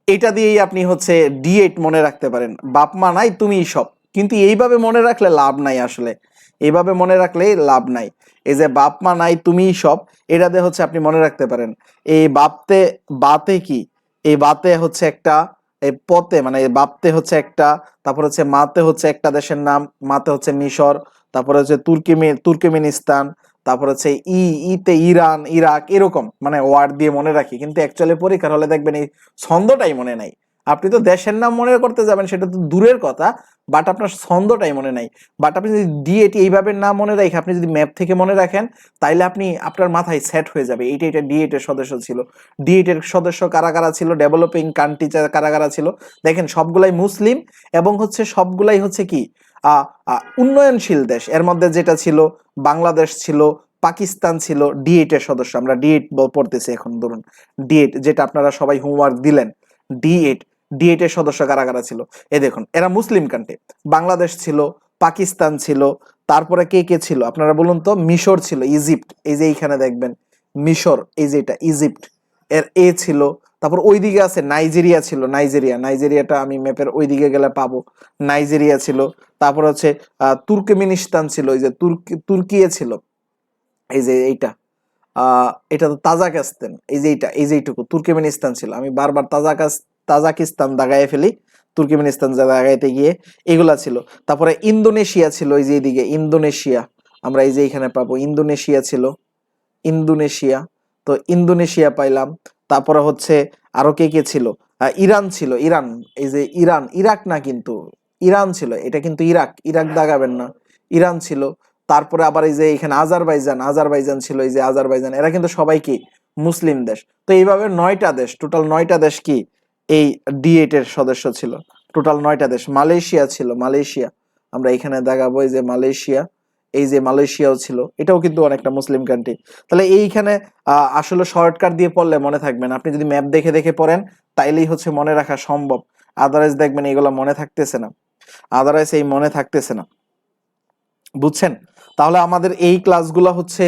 এটা দিয়েই আপনি হচ্ছে D8 মনে রাখতে পারেন, বাপ মা নাই তুমি সব। কিন্তু এইভাবে মনে রাখলে লাভ নাই আসলে, এইভাবে মনে রাখলে লাভ নাই। এই যে বাপ মা নাই তুমি সব, এটা দিয়ে হচ্ছে আপনি মনে রাখতে পারেন। এই বাপতে, বাতে কি, এই বাতে হচ্ছে একটা, এই পতে মানে এই বাপতে হচ্ছে একটা, তারপর হচ্ছে মাতে হচ্ছে একটা দেশের নাম, মাতে হচ্ছে মিশর, তারপরে হচ্ছে তুর্কমেনিস্তান, তারপর হচ্ছে ইতে ইরান, ইরাক, এরকম মানে ওয়ার্ড দিয়ে মনে রাখি, কিন্তু অ্যাকচুয়ালি পরীক্ষার হলে দেখবেন এই ছন্দটাই মনে নাই। আপনি তো দেশের নাম মনে করতে যাবেন সেটা তো দূরের কথা, বাট আপনার ছন্দটাই মনে নাই। বাট আপনি যদি D8 এইভাবে না মনে রাখে আপনি যদি ম্যাপ থেকে মনে রাখেন, তাইলে আপনি আপনার মাথায় সেট হয়ে যাবে এইটা এটা D8 এর সদস্য ছিল। D8 এর সদস্য কারা কারা ছিল, ডেভেলপিং কান্ট্রি কারা কারা ছিল, দেখেন সবগুলাই মুসলিম, এবং হচ্ছে সবগুলাই হচ্ছে কি উন্নয়নশীল দেশ। এর মধ্যে যেটা ছিল, বাংলাদেশ ছিল, পাকিস্তান ছিল, D8 এর সদস্য। আমরা D8 পড়তেছি এখন, ধরুন D8 যেটা আপনারা সবাই হোমওয়ার্ক দিলেন, D8, D8 এর সদস্য কারা কারা ছিল, এ দেখুন এরা মুসলিম কান্ট্রি। বাংলাদেশ ছিল, পাকিস্তান ছিল, তারপরে কে কে ছিল আপনারা বলুন তো, মিশর ছিল, ইজিপ্ট, এই যে এইখানে দেখবেন মিশর, এই যে এটা ইজিপ্ট এর এ ছিল, তারপর ওইদিকে আছে নাইজেরিয়া ছিল, নাইজেরিয়াটা আমি ম্যাপের ওইদিকে গেলে পাবো, নাইজেরিয়া ছিল। তারপর হচ্ছে তুর্কমেনিস্তান ছিল, এই যে তুর্কিয়ে ছিল, এই যে এইটা এটা তো তাজাকিস্তান, এই যে এইটা, এই যে এইটুকু তুর্কমেনিস্তান ছিল। আমি বারবার তাজাকিস্তান দাগায় ফেলি, তুর্কমেনিস্তান দাগাইতে গিয়ে এগুলা ছিল। তারপরে ইন্দোনেশিয়া ছিল, এই যে এইদিকে ইন্দোনেশিয়া, আমরা এই যে এখানে পাবো ইন্দোনেশিয়া ছিল, ইন্দোনেশিয়া, তো ইন্দোনেশিয়া পাইলাম। তারপরে হচ্ছে আরো কে কে ছিল, ইরান ছিল, ইরান, এই যে ইরান, ইরাক না কিন্তু, ইরান ছিল, এটা কিন্তু ইরাক, ইরাক দাগাবেন না, ইরান ছিল। তারপরে আবার এই যে এখানে আজারবাইজান ছিল, এই যে আজারবাইজান, এরা কিন্তু সবাই কি মুসলিম দেশ। তো এইভাবে 9টা দেশ, টোটাল 9টা দেশ কি এই D8 এর সদস্য ছিল, টোটাল 9টা দেশ। মালয়েশিয়া ছিল, মালয়েশিয়া, আমরা এখানে দেখাবো, এই যে মালয়েশিয়া, এই যে মালয়েশিয়াও ছিল, এটাও কিন্তু অনেকটা মুসলিম কান্ট্রি। তাহলে এইখানে আসলে শর্টকাট দিয়ে পড়লে মনে থাকবে না, আপনি যদি ম্যাপ দেখে দেখে পড়েন তাইলেই হচ্ছে মনে রাখা সম্ভব। আদারওয়াইজ দেখবেন এগুলো মনে থাকতেছে না, আদারওয়াইজ এই মনে থাকতেছে না, বুঝছেন? তাহলে আমাদের এই ক্লাসগুলো হচ্ছে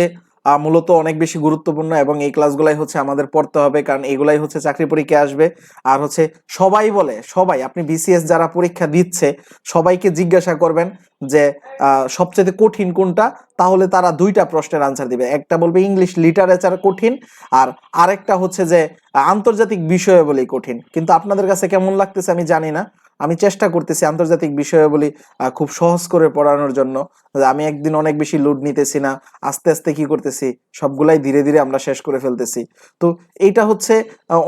মূলত অনেক বেশি গুরুত্বপূর্ণ, এবং এই ক্লাসগুলাই হচ্ছে আমাদের পড়তে হবে, কারণ এগুলাই হচ্ছে চাকরি পরীক্ষায় আসবে। আর হচ্ছে সবাই বলে, সবাই আপনি BCS যারা পরীক্ষা দিচ্ছে সবাইকে জিজ্ঞাসা করবেন যে সবচেয়ে কঠিন কোনটা, তাহলে তারা 2টা প্রশ্নের আনসার দিবে, একটা বলবে ইংলিশ লিটারেচার কঠিন, আর আরেকটা হচ্ছে যে আন্তর্জাতিক বিষয়াবলী কঠিন। কিন্তু আপনাদের কাছে কেমন লাগতেছে আমি জানি না, আমি চেষ্টা করতেছি আন্তর্জাতিক বিষয়াবলী খুব সহজ করে পড়ানোর জন্য। আমি একদিন অনেক বেশি লোড নিতেছি না, আস্তে আস্তে কি করতেছি, সবগুলাই ধীরে ধীরে আমরা শেষ করে ফেলতেছি। তো এইটা হচ্ছে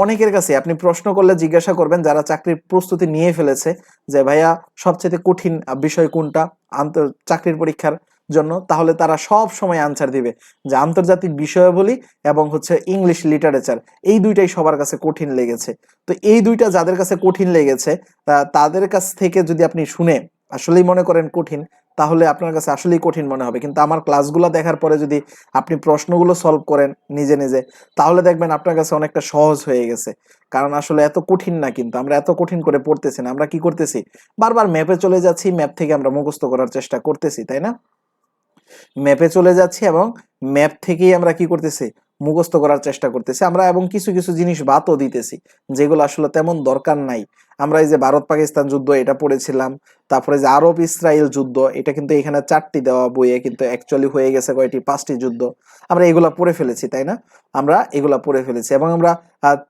অনেকের কাছে আপনি প্রশ্ন করলে জিজ্ঞাসা করবেন যারা চাকরির প্রস্তুতি নিয়ে ফেলেছে, যে ভাইয়া সবচেয়ে কঠিন বিষয় কোনটা চাকরির পরীক্ষার জন্য, তাহলে তারা সব সময় আনসার দিবে যে আন্তর্জাতিক বিষয়াবলী এবং হচ্ছে ইংলিশ লিটারেচার, এই দুইটাই সবার কাছে কঠিন লেগেছে। তো এই দুইটা যাদের কাছে কঠিন লেগেছে তাদের কাছ থেকে যদি আপনি শুনে আসলেই মনে করেন কঠিন, তাহলে আপনার কাছে আসলেই কঠিন মনে হবে। কিন্তু আমার ক্লাসগুলো দেখার পরে যদি আপনি প্রশ্নগুলো সলভ করেন নিজে নিজে, তাহলে দেখবেন আপনার কাছে অনেকটা সহজ হয়ে গেছে। কারণ আসলে এত কঠিন না, কিন্তু আমরা এত কঠিন করে পড়তেছি না, আমরা কি করতেছি, বারবার ম্যাপে চলে যাচ্ছি, ম্যাপ থেকে আমরা মুখস্থ করার চেষ্টা করতেছি, তাই না? ম্যাপে চলে যাচ্ছি এবং ম্যাপ থেকেই আমরা কি করতেছি, মুখস্থ করার চেষ্টা করতেছি আমরা, এবং কিছু কিছু জিনিস বাদও দিতেছি যেগুলো আসলে তেমন দরকার নাই। আমরা এই যে ভারত পাকিস্তান যুদ্ধ এটা পড়েছিলাম, তারপরে যে আরব ইসরায়েল যুদ্ধ, এটা কিন্তু এখানে 4টি দেওয়া বইয়ে, কিন্তু অ্যাকচুয়ালি হয়ে গেছে কয়টি, 5টি যুদ্ধ। আমরা এগুলা পড়ে ফেলেছি, তাই না? আমরা এগুলা পড়ে ফেলেছি, এবং আমরা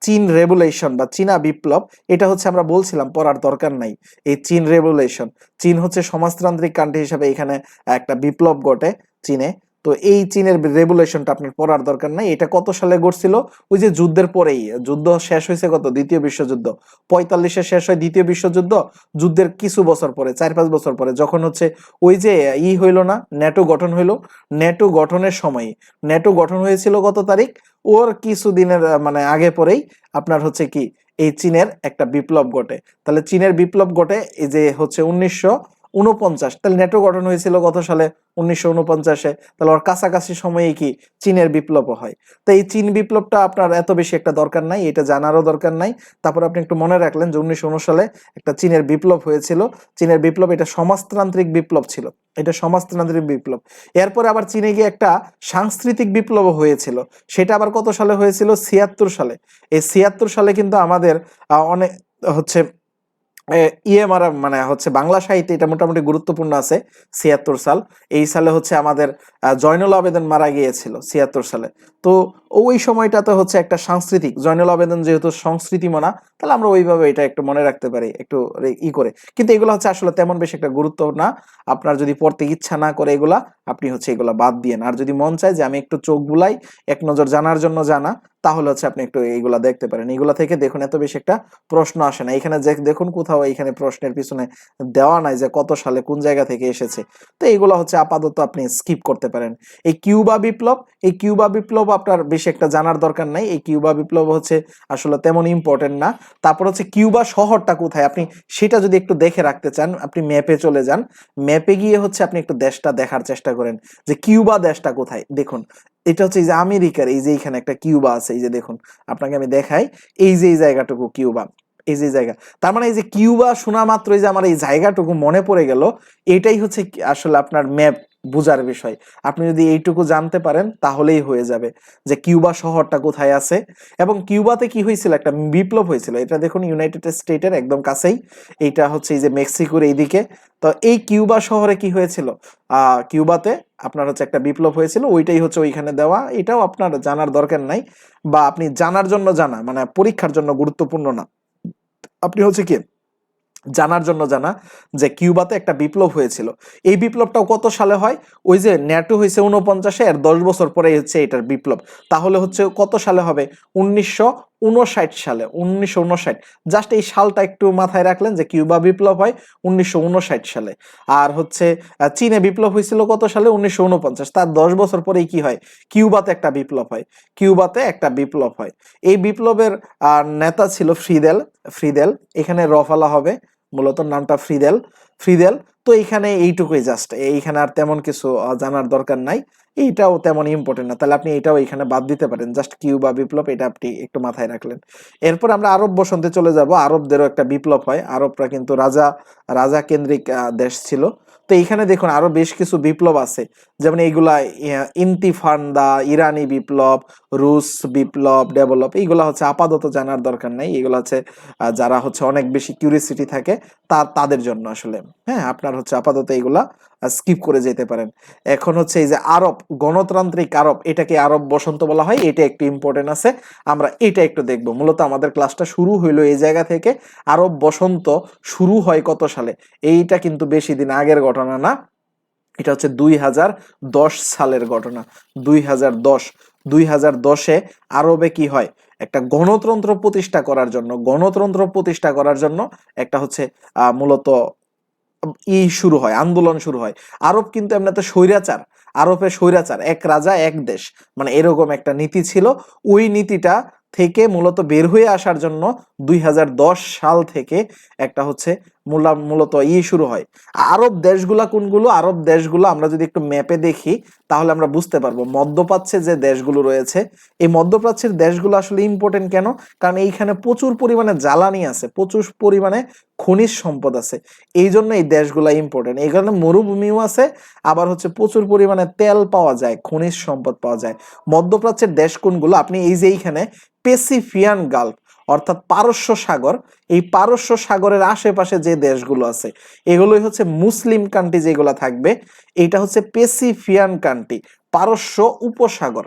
চীন রেভলিউশন বা চীনা বিপ্লব, এটা হচ্ছে আমরা বলছিলাম পড়ার দরকার নাই। এই চীন রেভলিউশন, চীন হচ্ছে সমাজতান্ত্রিক কান্ট্রি হিসেবে এখানে একটা বিপ্লব ঘটে চীনে, তো এই চীনের রেগুলেশনটা আপনার পড়ার দরকার নাই। এটা কত সালে ঘটছিল? ওই যে যুদ্ধের পরেই, যুদ্ধ শেষ হয়েছে কত, দ্বিতীয় বিশ্বযুদ্ধ 45-এ শেষ হয় দ্বিতীয় বিশ্বযুদ্ধ, যুদ্ধের কিছু বছর পরে 4-5 বছর পরে যখন হচ্ছে ওই যে হইলো না, ন্যাটো গঠন হইলো, ন্যাটো গঠনের সময়, ন্যাটো গঠন হয়েছিল কত তারিখ, ওর কিছুদিনের মানে আগে পরেই আপনার হচ্ছে কি এই চীনের একটা বিপ্লব ঘটে। তাহলে চীনের বিপ্লব ঘটে এই যে হচ্ছে 1949, তাহলে ন্যাটো গঠন হয়েছিল কত সালে? 1949-এ। তাহলে ওর কাছাকাছি সময়ে কি চীনের বিপ্লব হয়। তো এই চীন বিপ্লবটা আপনার এত বেশি একটা দরকার নাই, এটা জানারও দরকার নাই। তারপর আপনি একটু মনে রাখলেন যে 1919 সালে একটা চীনের বিপ্লব হয়েছিল। চীনের বিপ্লব এটা সমাজতান্ত্রিক বিপ্লব ছিল, এটা সমাজতান্ত্রিক বিপ্লব। এরপরে আবার চীনে গিয়ে একটা সাংস্কৃতিক বিপ্লব হয়েছিল, সেটা আবার কত সালে হয়েছিল? 76 সালে। এই 76 সালে কিন্তু আমাদের অনেক হচ্ছে মারা মানে হচ্ছে বাংলা সাহিত্যে এটা মোটামুটি গুরুত্বপূর্ণ আছে। 76 সাল, এই সালে হচ্ছে আমাদের জয়নুল আবেদিন মারা গিয়েছিল 76 সালে। তো ওই সময়টাতে হচ্ছে একটা সাংস্কৃতিক, জয়নুল আবেদিন যেহেতু সংস্কৃতি মনা, তাহলে আমরা ওইভাবে এটা একটু মনে রাখতে পারি একটু করে। কিন্তু এগুলো হচ্ছে আসলে তেমন বেশি একটা গুরুত্ব না। আপনার যদি পড়তে ইচ্ছা না করে এগুলা, আপনি হচ্ছে এগুলা বাদ দিয়েন। আর যদি মন চায় যে আমি একটু চোখ বুলাই, এক নজর জানার জন্য জানা, তাহলে হচ্ছে আপনি একটু এইগুলা দেখতে পারেন। এগুলা থেকে দেখুন এত বেশি একটা প্রশ্ন আসে না। এখানে যে দেখুন কোথাও এখানে প্রশ্নের পিছনে দেওয়া নাই যে কত সালে কোন জায়গা থেকে এসেছে। তো এইগুলো হচ্ছে আপাতত আপনি স্কিপ করতে পারেন। এই কিউবা বিপ্লব, এই কিউবা বিপ্লব আপনার বেশি একটা জানার দরকার নাই। এই কিউবা বিপ্লব হচ্ছে আসলে তেমন ইম্পর্টেন্ট না। তারপর হচ্ছে কিউবা শহরটা কোথায়, আপনি সেটা যদি একটু দেখে রাখতে চান, আপনি ম্যাপে চলে যান। ম্যাপে গিয়ে হচ্ছে আপনি একটু দেশটা দেখার চেষ্টা করেন যে কিউবা দেশটা কোথায়। দেখুন এটা হচ্ছে এই যে আমেরিকার, এই যে এখানে একটা কিউবা আছে, এই যে দেখুন আপনাকে আমি দেখাই, এই যে এই জায়গাটুকু কিউবা, এই যে জায়গা। তার মানে এই যে কিউবা শোনা মাত্র এই যে আমার এই জায়গাটুকু মনে পড়ে গেল, এটাই হচ্ছে আসলে আপনার ম্যাপ বুঝার বিষয়। আপনি যদি এইটুকু জানতে পারেন তাহলেই হয়ে যাবে যে কিউবা শহরটা কোথায় আছে। এবং কিউবাতে কি হয়েছিল, একটা বিপ্লব হয়েছিল। এটা দেখুন ইউনাইটেড স্টেটের একদম কাছেই, এইটা হচ্ছে এই যে মেক্সিকোর এইদিকে। তো এই কিউবা শহরে কি হয়েছিল, কিউবাতে আপনার হচ্ছে একটা বিপ্লব হয়েছিল, ওইটাই হচ্ছে ওইখানে দেওয়া। এটাও আপনার জানার দরকার নাই, বা আপনি জানার জন্য জানা মানে পরীক্ষার জন্য গুরুত্বপূর্ণ না। আপনি হচ্ছে কি জানার জন্য জানা যে কিউবাতে একটা বিপ্লব হয়েছিল। এই বিপ্লবটাও কত সালে হয়? ওই যে ন্যাটো হয়েছে 49-এ, এর 10 বছর পরে হচ্ছে এটার বিপ্লব। তাহলে হচ্ছে কত সালে হবে? 1959 সালে, 1959। জাস্ট এই সালটা একটু মাথায় রাখলেন যে কিউবা বিপ্লব হয় 1959 সালে। আর হচ্ছে চীনে বিপ্লব হয়েছিল কত সালে? 1949। তার 10 বছর পরেই কি হয়? কিউবাতে একটা বিপ্লব হয়, কিউবাতে একটা বিপ্লব হয়। এই বিপ্লবের নেতা ছিল ফ্রিদেল। ফ্রিদেল, এখানে রফালা হবে, মূলত নামটা ফ্রিদেল। ফ্রিদেল। তো এইখানে এইটুকুই জাস্ট, এইখানে আর তেমন কিছু জানার দরকার নাই। এইটাও তেমন ইম্পর্টেন্ট না, তাহলে আপনি এটাও এখানে বাদ দিতে পারেন। জাস্ট কিউবা বিপ্লব এটা আপনি একটু মাথায় রাখলেন। এরপর আমরা আরব বসন্তে চলে যাব। আরবদেরও একটা বিপ্লব হয়। আরবরা কিন্তু রাজা রাজা কেন্দ্রিক দেশ ছিল। তো এইখানে দেখুন আরো বেশ কিছু বিপ্লব আছে, যেমন এইগুলা ইন্তিফান্ডা, ইরানি বিপ্লব, রুশ বিপ্লব, ডেভেলপ, এইগুলা হচ্ছে আপাতত জানার দরকার নাই। এগুলো হচ্ছে যারা হচ্ছে অনেক বেশি কিউরিয়াসিটি থাকে তাদের জন্য আসলে। হ্যাঁ, আপনার হচ্ছে আপাতত এইগুলা স্কিপ করে যেতে পারেন। এখন হচ্ছে এই যে আরব, গণতান্ত্রিক আরব, এটাকে আরব বসন্ত বলা হয়, এটা একটু ইম্পর্টেন্ট আছে, আমরা এটা একটু দেখব। মূলত আমাদের ক্লাসটা শুরু হইলো এই জায়গা থেকে। আরব বসন্ত শুরু হয় কত সালে? এইটা কিন্তু বেশি দিন আগের ঘটনা না, এটা হচ্ছে 2010 সালের ঘটনা। 2010, 2010-এ আরবে কি হয়? একটা গণতন্ত্র প্রতিষ্ঠা করার জন্য, গণতন্ত্র প্রতিষ্ঠা করার জন্য একটা হচ্ছে মূলত শুরু হয়, আন্দোলন শুরু হয়। আরব কিন্তু এমনিতে স্বৈরাচার, আরবে স্বৈরাচার, এক রাজা এক দেশ, মানে এরকম একটা নীতি ছিল। ওই নীতিটা থেকে মূলত বের হয়ে আসার জন্য 2010 সাল থেকে একটা হচ্ছে মূলত শুরু হয়। আরব দেশগুলা কোনগুলো? আরব দেশগুলো আমরা যদি একটু ম্যাপে দেখি তাহলে আমরা বুঝতে পারবো। মধ্যপ্রাচ্যে যে দেশগুলো রয়েছে, এই মধ্যপ্রাচ্যের দেশগুলো আসলে ইম্পর্টেন্ট কেন? কারণ এইখানে প্রচুর পরিমাণে জ্বালানি আছে, প্রচুর পরিমাণে খনিজ সম্পদ আছে, এই জন্য এই দেশগুলা ইম্পর্টেন্ট। এই কারণে মরুভূমিও আছে, আবার হচ্ছে প্রচুর পরিমাণে তেল পাওয়া যায়, খনিজ সম্পদ পাওয়া যায়। মধ্যপ্রাচ্যের দেশ কোনগুলো? আপনি এই যে এইখানে প্যাসিফিয়ান গালফ অর্থাৎ পারস্য সাগর, এই পারস্য সাগরের আশেপাশে যে দেশগুলো আছে এগুলোই হচ্ছে মুসলিম কান্ট্রি যেগুলো থাকবে, এটা হচ্ছে প্যাসিফিয়ান কান্ট্রি, পারস্য উপসাগর।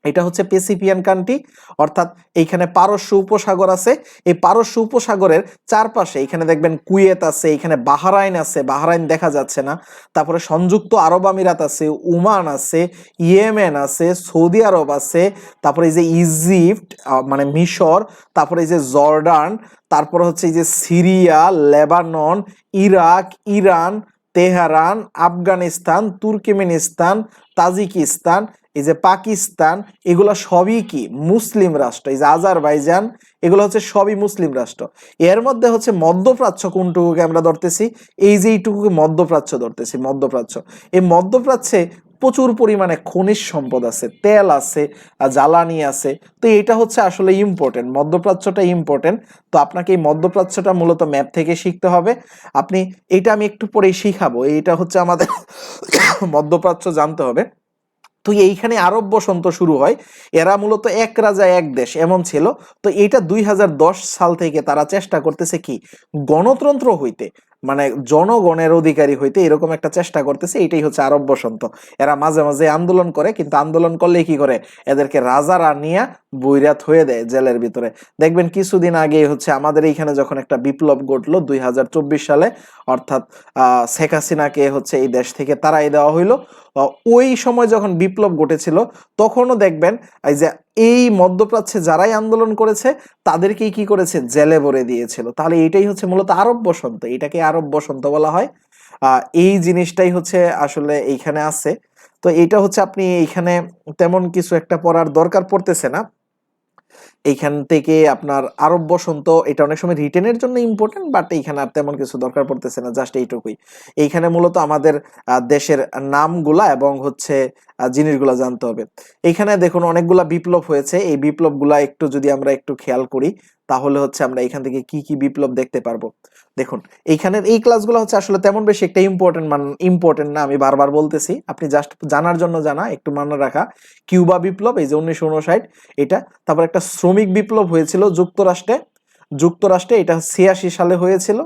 এটা হচ্ছে প্যাসিফিয়ান কান্ট্রি, অর্থাৎ এইখানে পারস্য উপসাগর আছে। এই পারস্য উপসাগরের চারপাশে এখানে দেখবেন কুয়েত আছে, এখানে বাহরাইন আছে, বাহরাইন দেখা যাচ্ছে না, তারপরে সংযুক্ত আরব আমিরাত আছে, ওমান আছে, ইয়েমেন আছে, সৌদি আরব আছে, তারপরে এই যে ইজিপ্ট মানে মিশর, তারপরে এই যে জর্ডান, তারপর হচ্ছে এই যে Syria, Lebanon, Iraq, Iran, Tehran, Afghanistan, Turkmenistan, Tajikistan, এই যে পাকিস্তান, এগুলো সবই কি মুসলিম রাষ্ট্র। এই যে আজারবাইজান, এগুলো হচ্ছে সবই মুসলিম রাষ্ট্র। এর মধ্যে হচ্ছে মধ্যপ্রাচ্য কোনটুকুকে আমরা ধরতেছি, এই যে এইটুকুকে মধ্যপ্রাচ্য ধরতেছি, মধ্যপ্রাচ্য। এই মধ্যপ্রাচ্যে প্রচুর পরিমাণে খনিজ সম্পদ আছে, তেল আছে, জ্বালানি আছে। তো এটা হচ্ছে আসলে ইম্পর্টেন্ট, মধ্যপ্রাচ্যটা ইম্পর্টেন্ট। তো আপনাকে এই মধ্যপ্রাচ্যটা মূলত ম্যাপ থেকে শিখতে হবে। আপনি এটা আমি একটু পরেই শিখাবো, এইটা হচ্ছে আমাদের মধ্যপ্রাচ্য জানতে হবে। তো এইখানে আরব বসন্ত শুরু হয়। এরা মূলত এক রাজা এক দেশ এমন ছিল। তো এটা 2010 সাল থেকে তারা চেষ্টা করতেছে কি গণতন্ত্র হইতে, মানে জনগণের অধিকারী হইতে, এরকম একটা চেষ্টা করতেছে। এটাই হচ্ছে আরব বসন্ত। এরা মাঝে মাঝে আন্দোলন করে, কিন্তু আন্দোলন করলে কি করে, এদেরকে রাজারা নিয়ে বৈরাত হয়ে দেয় জেলের ভিতরে। দেখবেন কিছুদিন আগে হচ্ছে আমাদের এইখানে যখন একটা বিপ্লব ঘটলো 2024 সালে, অর্থাৎ শেখ হাসিনাকে হচ্ছে এই দেশ থেকে তাড়াই দেওয়া হইলো। ওই সময় যখন বিপ্লব ঘটেছিল তখনও দেখবেন এই যে এই মধ্যপ্রাচ্যে যারাই আন্দোলন করেছে তাদেরকেই কি করেছে, জেলে ভরে দিয়েছিল। তাহলে এটাই হচ্ছে মূলত আরব বসন্ত, এটাকে আরব বসন্ত বলা হয়। এই জিনিসটাই হচ্ছে আসলে এইখানে আছে। তো এটা হচ্ছে আপনি এইখানে তেমন কিছু একটা পড়ার দরকার পড়তেছে না। এইখান থেকে আপনার আরব বসন্ত এটা অনেক সময় রিটেনের জন্য ইম্পর্টেন্ট, বাট এইখানে আর তেমন কিছু দরকার পড়তেছে না, জাস্ট এইটুকুই। এইখানে মূলত আমাদের দেশের নামগুলা এবং হচ্ছে জিনিসগুলা জানতে হবে। এইখানে দেখুন অনেকগুলা বিপ্লব হয়েছে, এই বিপ্লবগুলা একটু যদি আমরা একটু খেয়াল করি তাহলে হচ্ছে আমরা এখান থেকে কি কি বিপ্লব দেখতে পারবো। দেখুন এইখানের এই ক্লাসগুলো হচ্ছে আসলে তেমন বেশি একটা ইম্পর্টেন্ট না, আমি বারবার বলতেছি, আপনি জাস্ট জানার জন্য জানা, একটু মনে রাখা। কিউবা বিপ্লব এই যে 1959 এটা, তারপর একটা শ্রমিক বিপ্লব হয়েছিল যুক্তরাষ্ট্রে এটা 86 সালে হয়েছিল।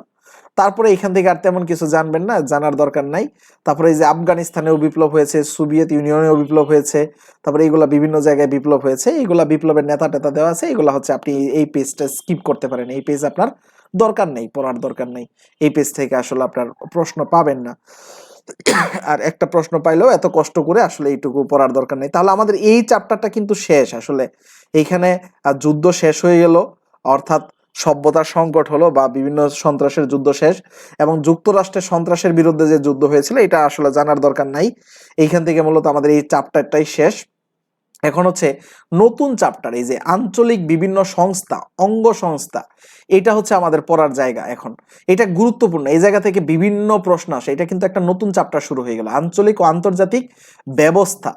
তারপরে এখান থেকে আর তেমন কিছু জানবেন না, জানার দরকার নাই। তারপরে এই যে আফগানিস্তানেও বিপ্লব হয়েছে, সোভিয়েত ইউনিয়নেও বিপ্লব হয়েছে, তারপরে এইগুলা বিভিন্ন জায়গায় বিপ্লব হয়েছে, এইগুলা বিপ্লবের নেতা টেতা দেওয়া আছে। এগুলা হচ্ছে আপনি এই পেজটা স্কিপ করতে পারেন, এই পেজ আপনার দরকার নেই, পড়ার দরকার নেই। এই পেজ থেকে আসলে আপনার প্রশ্ন পাবেন না, আর একটা প্রশ্ন পাইলেও এত কষ্ট করে আসলে এইটুকু পড়ার দরকার নেই। তাহলে আমাদের এই চ্যাপ্টারটা কিন্তু শেষ আসলে। এইখানে যুদ্ধ শেষ হয়ে গেল, অর্থাৎ সভ্যতার সংকট হলো বা বিভিন্ন সন্ত্রাসের যুদ্ধ শেষ, এবং যুক্তরাষ্ট্রের সন্ত্রাসের বিরুদ্ধে যে যুদ্ধ হয়েছিল এটা আসলে জানার দরকার নাই। এইখান থেকে মূলত আমাদের এই চ্যাপ্টারটাই শেষ। এখন হচ্ছে নতুন চ্যাপ্টার, এই যে আঞ্চলিক বিভিন্ন সংস্থা, অঙ্গ সংস্থা, এটা হচ্ছে আমাদের পড়ার জায়গা। এখন এটা গুরুত্বপূর্ণ, এই জায়গা থেকে বিভিন্ন প্রশ্ন আসে। এটা কিন্তু একটা নতুন চ্যাপ্টার শুরু হয়ে গেল, আঞ্চলিক ও আন্তর্জাতিক ব্যবস্থা।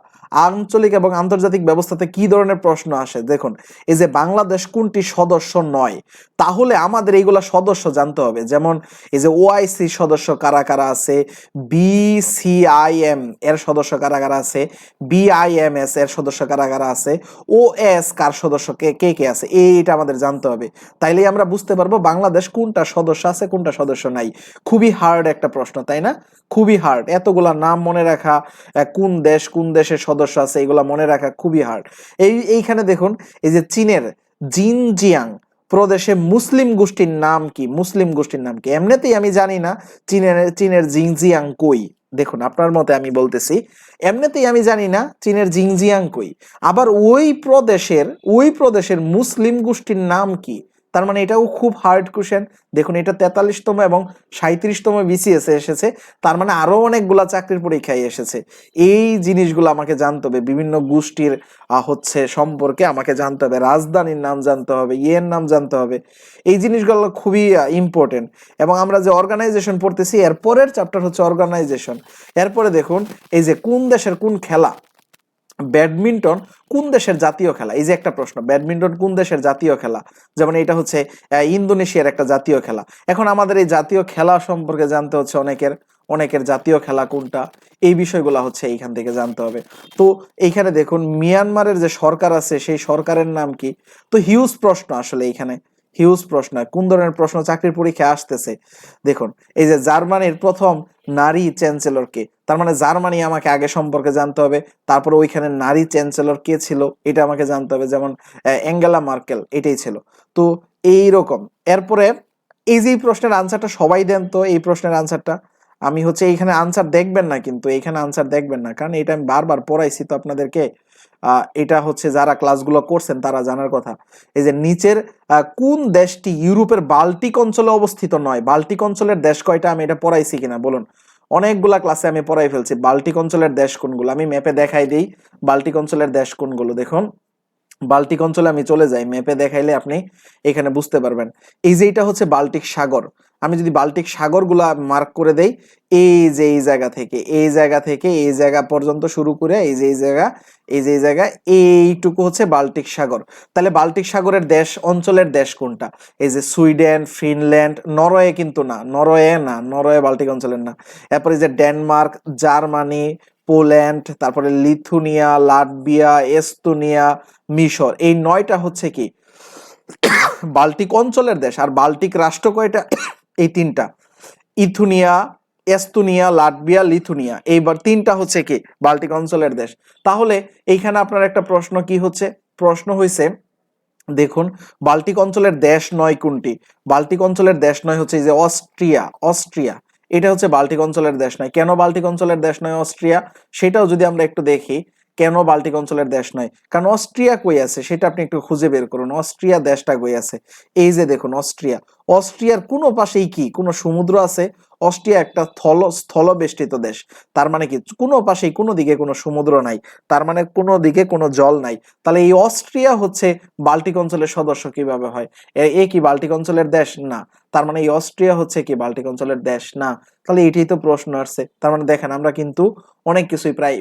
আঞ্চলিক এবং আন্তর্জাতিক ব্যবস্থাতে কি ধরনের প্রশ্ন আসে দেখুন, এই যে বাংলাদেশ কোনটি সদস্য নয়, তাহলে আমাদের এইগুলা সদস্য জানতে হবে। যেমন এই যে ওআইসি সদস্য কারা কারা আছে, বিসিআইএম এর সদস্য কারা কারা আছে, বিআইএমএস এর সদস্য কারা কারা আছে, ওএস কার সদস্য কে কে কে আছে, এইটা আমাদের জানতে হবে। তাইলেই আমরা বুঝতে পারবো বাংলাদেশ কোনটা সদস্য আছে কোনটা সদস্য নাই। খুবই হার্ড একটা প্রশ্ন, তাই না? খুবই হার্ড, এতগুলা নাম মনে রাখা, কোন দেশ কোন দেশের সদস্য আছে এগুলা মনে রাখা খুবই হার্ড। এইখানে দেখুন এই যে চীনের জিনজিয়াং প্রদেশে মুসলিম গোষ্ঠীর নাম কি, মুসলিম গোষ্ঠীর নাম কি? এমনিতেই আমি জানি না চীনের জিনজিয়াং কই। দেখুন আপনার মতে আমি বলতেছি, এমনিতেই আমি জানি না চীনের জিনজিয়াং কই, আবার ওই প্রদেশের মুসলিম গোষ্ঠীর নাম কি? তার মানে এটাও খুব হার্ড কোশ্চেন। দেখুন এটা 43তম এবং 37তম বিসিএস এসেছে, তার মানে আরো অনেকগুলা চাকরির পরীক্ষায় এসেছে। এই জিনিসগুলো আমাকে জানতে হবে, বিভিন্ন গোষ্ঠীর হচ্ছে সম্পর্কে আমাকে জানতে হবে, রাজধানীর নাম জানতে হবে, ইয়ের নাম জানতে হবে। এই জিনিসগুলো খুবই ইম্পর্টেন্ট। এবং আমরা যে অর্গানাইজেশন পড়তেছি এর পরের চ্যাপ্টার হচ্ছে অর্গানাইজেশন। এরপরে দেখুন এই যে কোন দেশের কোন খেলা, ব্যাডমিন্টন কোন দেশের জাতীয় খেলা, এই যে একটা প্রশ্ন, ব্যাডমিন্টন কোন দেশের জাতীয় খেলা? যেমন এটা হচ্ছে ইন্দোনেশিয়ার একটা জাতীয় খেলা। এখন আমাদের এই জাতীয় খেলা সম্পর্কে জানতে হচ্ছে অনেকের জাতীয় খেলা কোনটা, এই বিষয়গুলো হচ্ছে এইখান থেকে জানতে হবে। তো এইখানে দেখুন মিয়ানমারের যে সরকার আছে সেই সরকারের নাম কি? তো হিউজ প্রশ্ন আসলে এইখানে, হিউজ প্রশ্ন। কোন ধরনের প্রশ্ন চাকরির পরীক্ষায় আসতেছে দেখুন, এই যে জার্মানির প্রথম নারী চ্যান্সেলর কে, তার মানে জার্মানি আমাকে আগে সম্পর্কে জানতে হবে, তারপরে ওইখানে নারী চ্যান্সেলর কে ছিল এটা আমাকে জানতে হবে, যেমন অ্যাঙ্গেলা মার্কেল এটাই ছিল। তো এইরকম এরপরে এই যে এই প্রশ্নের আনসারটা সবাই দেন তো, এই প্রশ্নের আনসারটা আমি হচ্ছে এইখানে আনসার দেখবেন না, কিন্তু এইখানে আনসার দেখবেন না, কারণ এটা আমি বারবার পড়াইছি তো আপনাদেরকে। এটা হচ্ছে যারা ক্লাসগুলো করছেন তারা জানার কথা। এই যে নিচের কোন দেশটি ইউরোপের বাল্টিক অঞ্চলে অবস্থিত নয়? বাল্টিক অঞ্চলের দেশ কয়টা আমি এটা পড়াইছি কিনা বলুন? অনেকগুলা ক্লাসে আমি পড়াই ফেলছি। বাল্টিক অঞ্চলের দেশ কোনগুলো আমি ম্যাপে দেখাই দিই। বাল্টিক অঞ্চলের দেশ কোনগুলো দেখুন, বাল্টিক অঞ্চলে আমি চলে যাই, ম্যাপে দেখাইলে আপনি এখানে বুঝতে পারবেন। এই যে এটা হচ্ছে বাল্টিক সাগর, আমি যদি বাল্টিক সাগরগুলা মার্ক করে দেই, এই যে এই জায়গা থেকে এই জায়গা থেকে এই জায়গা পর্যন্ত শুরু করে এই যে এই জায়গা, এই যে এই জায়গা, এইটুকু হচ্ছে বাল্টিক সাগর। তাহলে বাল্টিক সাগরের দেশ অঞ্চলের দেশ কোনটা? এই যে সুইডেন, ফিনল্যান্ড, নরওয়ে কিন্তু না, নরওয়ে না, নরওয়ে বাল্টিক অঞ্চলের না। এরপরে যে ডেনমার্ক, জার্মানি, পোল্যান্ড, তারপরে লিথুনিয়া, লাটভিয়া, এস্তোনিয়া, মিশর, এই 9টা হচ্ছে কি বাল্টিক অঞ্চলের দেশ। আর বাল্টিক রাষ্ট্র কয়টা? এই 3টা, ইথুনিয়া, এস্তোনিয়া, লাটভিয়া, লিথুনিয়া, এইবার 3টা হচ্ছে কি বাল্টিক অঞ্চলের দেশ। তাহলে এইখানে আপনার একটা প্রশ্ন কি হচ্ছে, প্রশ্ন হয়েছে দেখুন বাল্টিক অঞ্চলের দেশ নয় কোনটি? বাল্টিক অঞ্চলের দেশ নয় হচ্ছে এই যে অস্ট্রিয়া, অস্ট্রিয়া এটা হচ্ছে বাল্টিক অঞ্চলের দেশ নয়। কেন বাল্টিক অঞ্চলের দেশ নয় অস্ট্রিয়া, সেটাও যদি আমরা একটু দেখি, কেন বাল্টিক অঞ্চলের দেশ নয়, কারণ অস্ট্রিয়া কই আছে সেটা আপনি একটু খুঁজে বের করুন। অস্ট্রিয়া দেশটা কই আছে? এই যে দেখুন অস্ট্রিয়া, অস্ট্রিয়ার কোনো পাশেই কি কোনো সমুদ্র আছে? অস্ট্রিয়া একটা স্থলবেষ্টিত দেশ, তার মানে কি কোনো পাশেই কোনো দিকে কোনো সমুদ্র নাই, তার মানে কোনো দিকে কোনো জল নাই। তাহলে এই অস্ট্রিয়া হচ্ছে বাল্টিক অঞ্চলের সদস্য কিভাবে হয়? এ কি বাল্টিক অঞ্চলের দেশ না? তার মানে এই অস্ট্রিয়া হচ্ছে কি বাল্টিক অঞ্চলের দেশ না? তাহলে এটাই তো প্রশ্ন আসছে। তার মানে দেখেন আমরা কিন্তু অনেক কিছুই প্রায়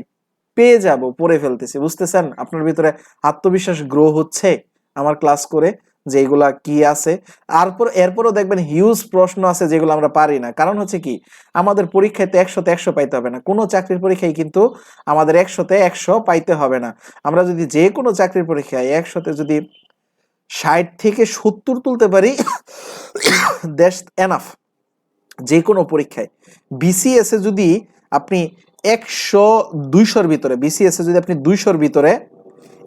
পেয়ে যাব, পড়ে ফেলতেছি, বুঝতেছেন? আপনার ভিতরে আত্মবিশ্বাস গ্রো হচ্ছে আমার ক্লাস করে যে এগুলা কি আছে। এরপরও দেখবেন হিউজ প্রশ্ন আছে যেগুলো আমরা পারি না, কারণ হচ্ছে কি আমাদের পরীক্ষাতে 100তে 100 পাইতে হবে না, কোনো চাকরির পরীক্ষায় কিন্তু আমাদের 100তে 100 পাইতে হবে না। আমরা যদি যে কোনো চাকরির পরীক্ষায় 100তে যদি 60 থেকে 70 তুলতে পারি দ্যাটস এনাফ। যে কোনো পরীক্ষায় বিসিএস এ যদি আপনি 100-200-র ভিতরে, বিসিএস এ যদি আপনি 200-র ভিতরে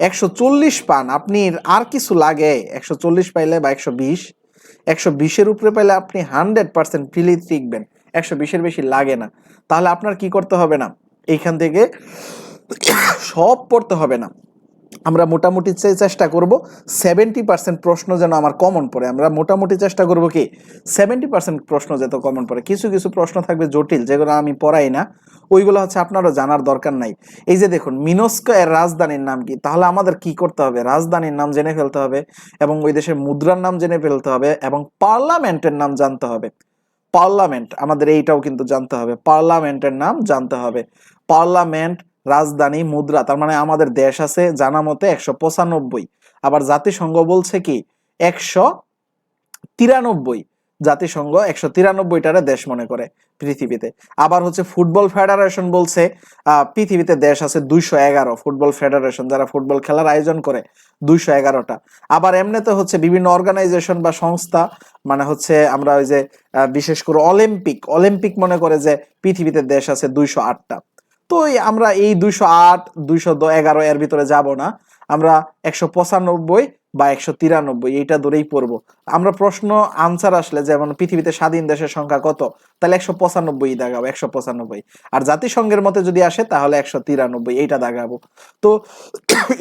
140 পান, আপনি আর কিছু লাগে? 140 পাইলে বা 120, 120-এর উপরে পাইলে আপনি 100% ফ্রিলি শিখবেন। 120-এর বেশি লাগে না। তাহলে আপনার কি করতে হবে না, এইখান থেকে সব পড়তে হবে না। আমরা মোটামুটি চেষ্টা করব 70% প্রশ্ন যেন আমার কমন পড়ে। আমরা মোটামুটি চেষ্টা করব কি 70% প্রশ্ন যেন কমন পড়ে। কিছু কিছু প্রশ্ন থাকবে জটিল, যেগুলো আমি পড়াই না, ওইগুলো হচ্ছে আপনারও জানার দরকার নাই। এই যে দেখুন মিনস্কো এর রাজধানীর নাম কি? তাহলে আমাদের কি করতে হবে? রাজধানীর নাম জেনে ফেলতে হবে, এবং ওই দেশের মুদ্রার নাম জেনে ফেলতে হবে, এবং পার্লামেন্টের নাম জানতে হবে। পার্লামেন্ট আমাদের এইটাও কিন্তু জানতে হবে, পার্লামেন্টের নাম জানতে হবে। পার্লামেন্ট, রাজধানী, মুদ্রা, তার মানে আমাদের দেশ আছে জানা মতে 195, আবার জাতিসংঘ বলছে কি 193, জাতিসংঘ 193টারে দেশ মনে করে পৃথিবীতে। আবার হচ্ছে ফুটবল ফেডারেশন বলছে পৃথিবীতে দেশ আছে 211, ফুটবল ফেডারেশন যারা ফুটবল খেলার আয়োজন করে 211টা। আবার এমনিতে হচ্ছে বিভিন্ন অর্গানাইজেশন বা সংস্থা, মানে হচ্ছে আমরা ওই যে বিশেষ করে অলিম্পিক মনে করে যে পৃথিবীতে দেশ আছে 208টা। তো আমরা এই 208, 211 এর ভিতরে যাব না, আমরা 195 বা 193 এইটা ধরেই পড়বো। আমরা প্রশ্ন আনসার আসলে যেমন পৃথিবীতে স্বাধীন দেশের সংখ্যা কত, তাহলে 195 দাগাবো, 195। আর জাতিসংঘের মতে যদি আসে তাহলে 193 এইটা দাগাবো। তো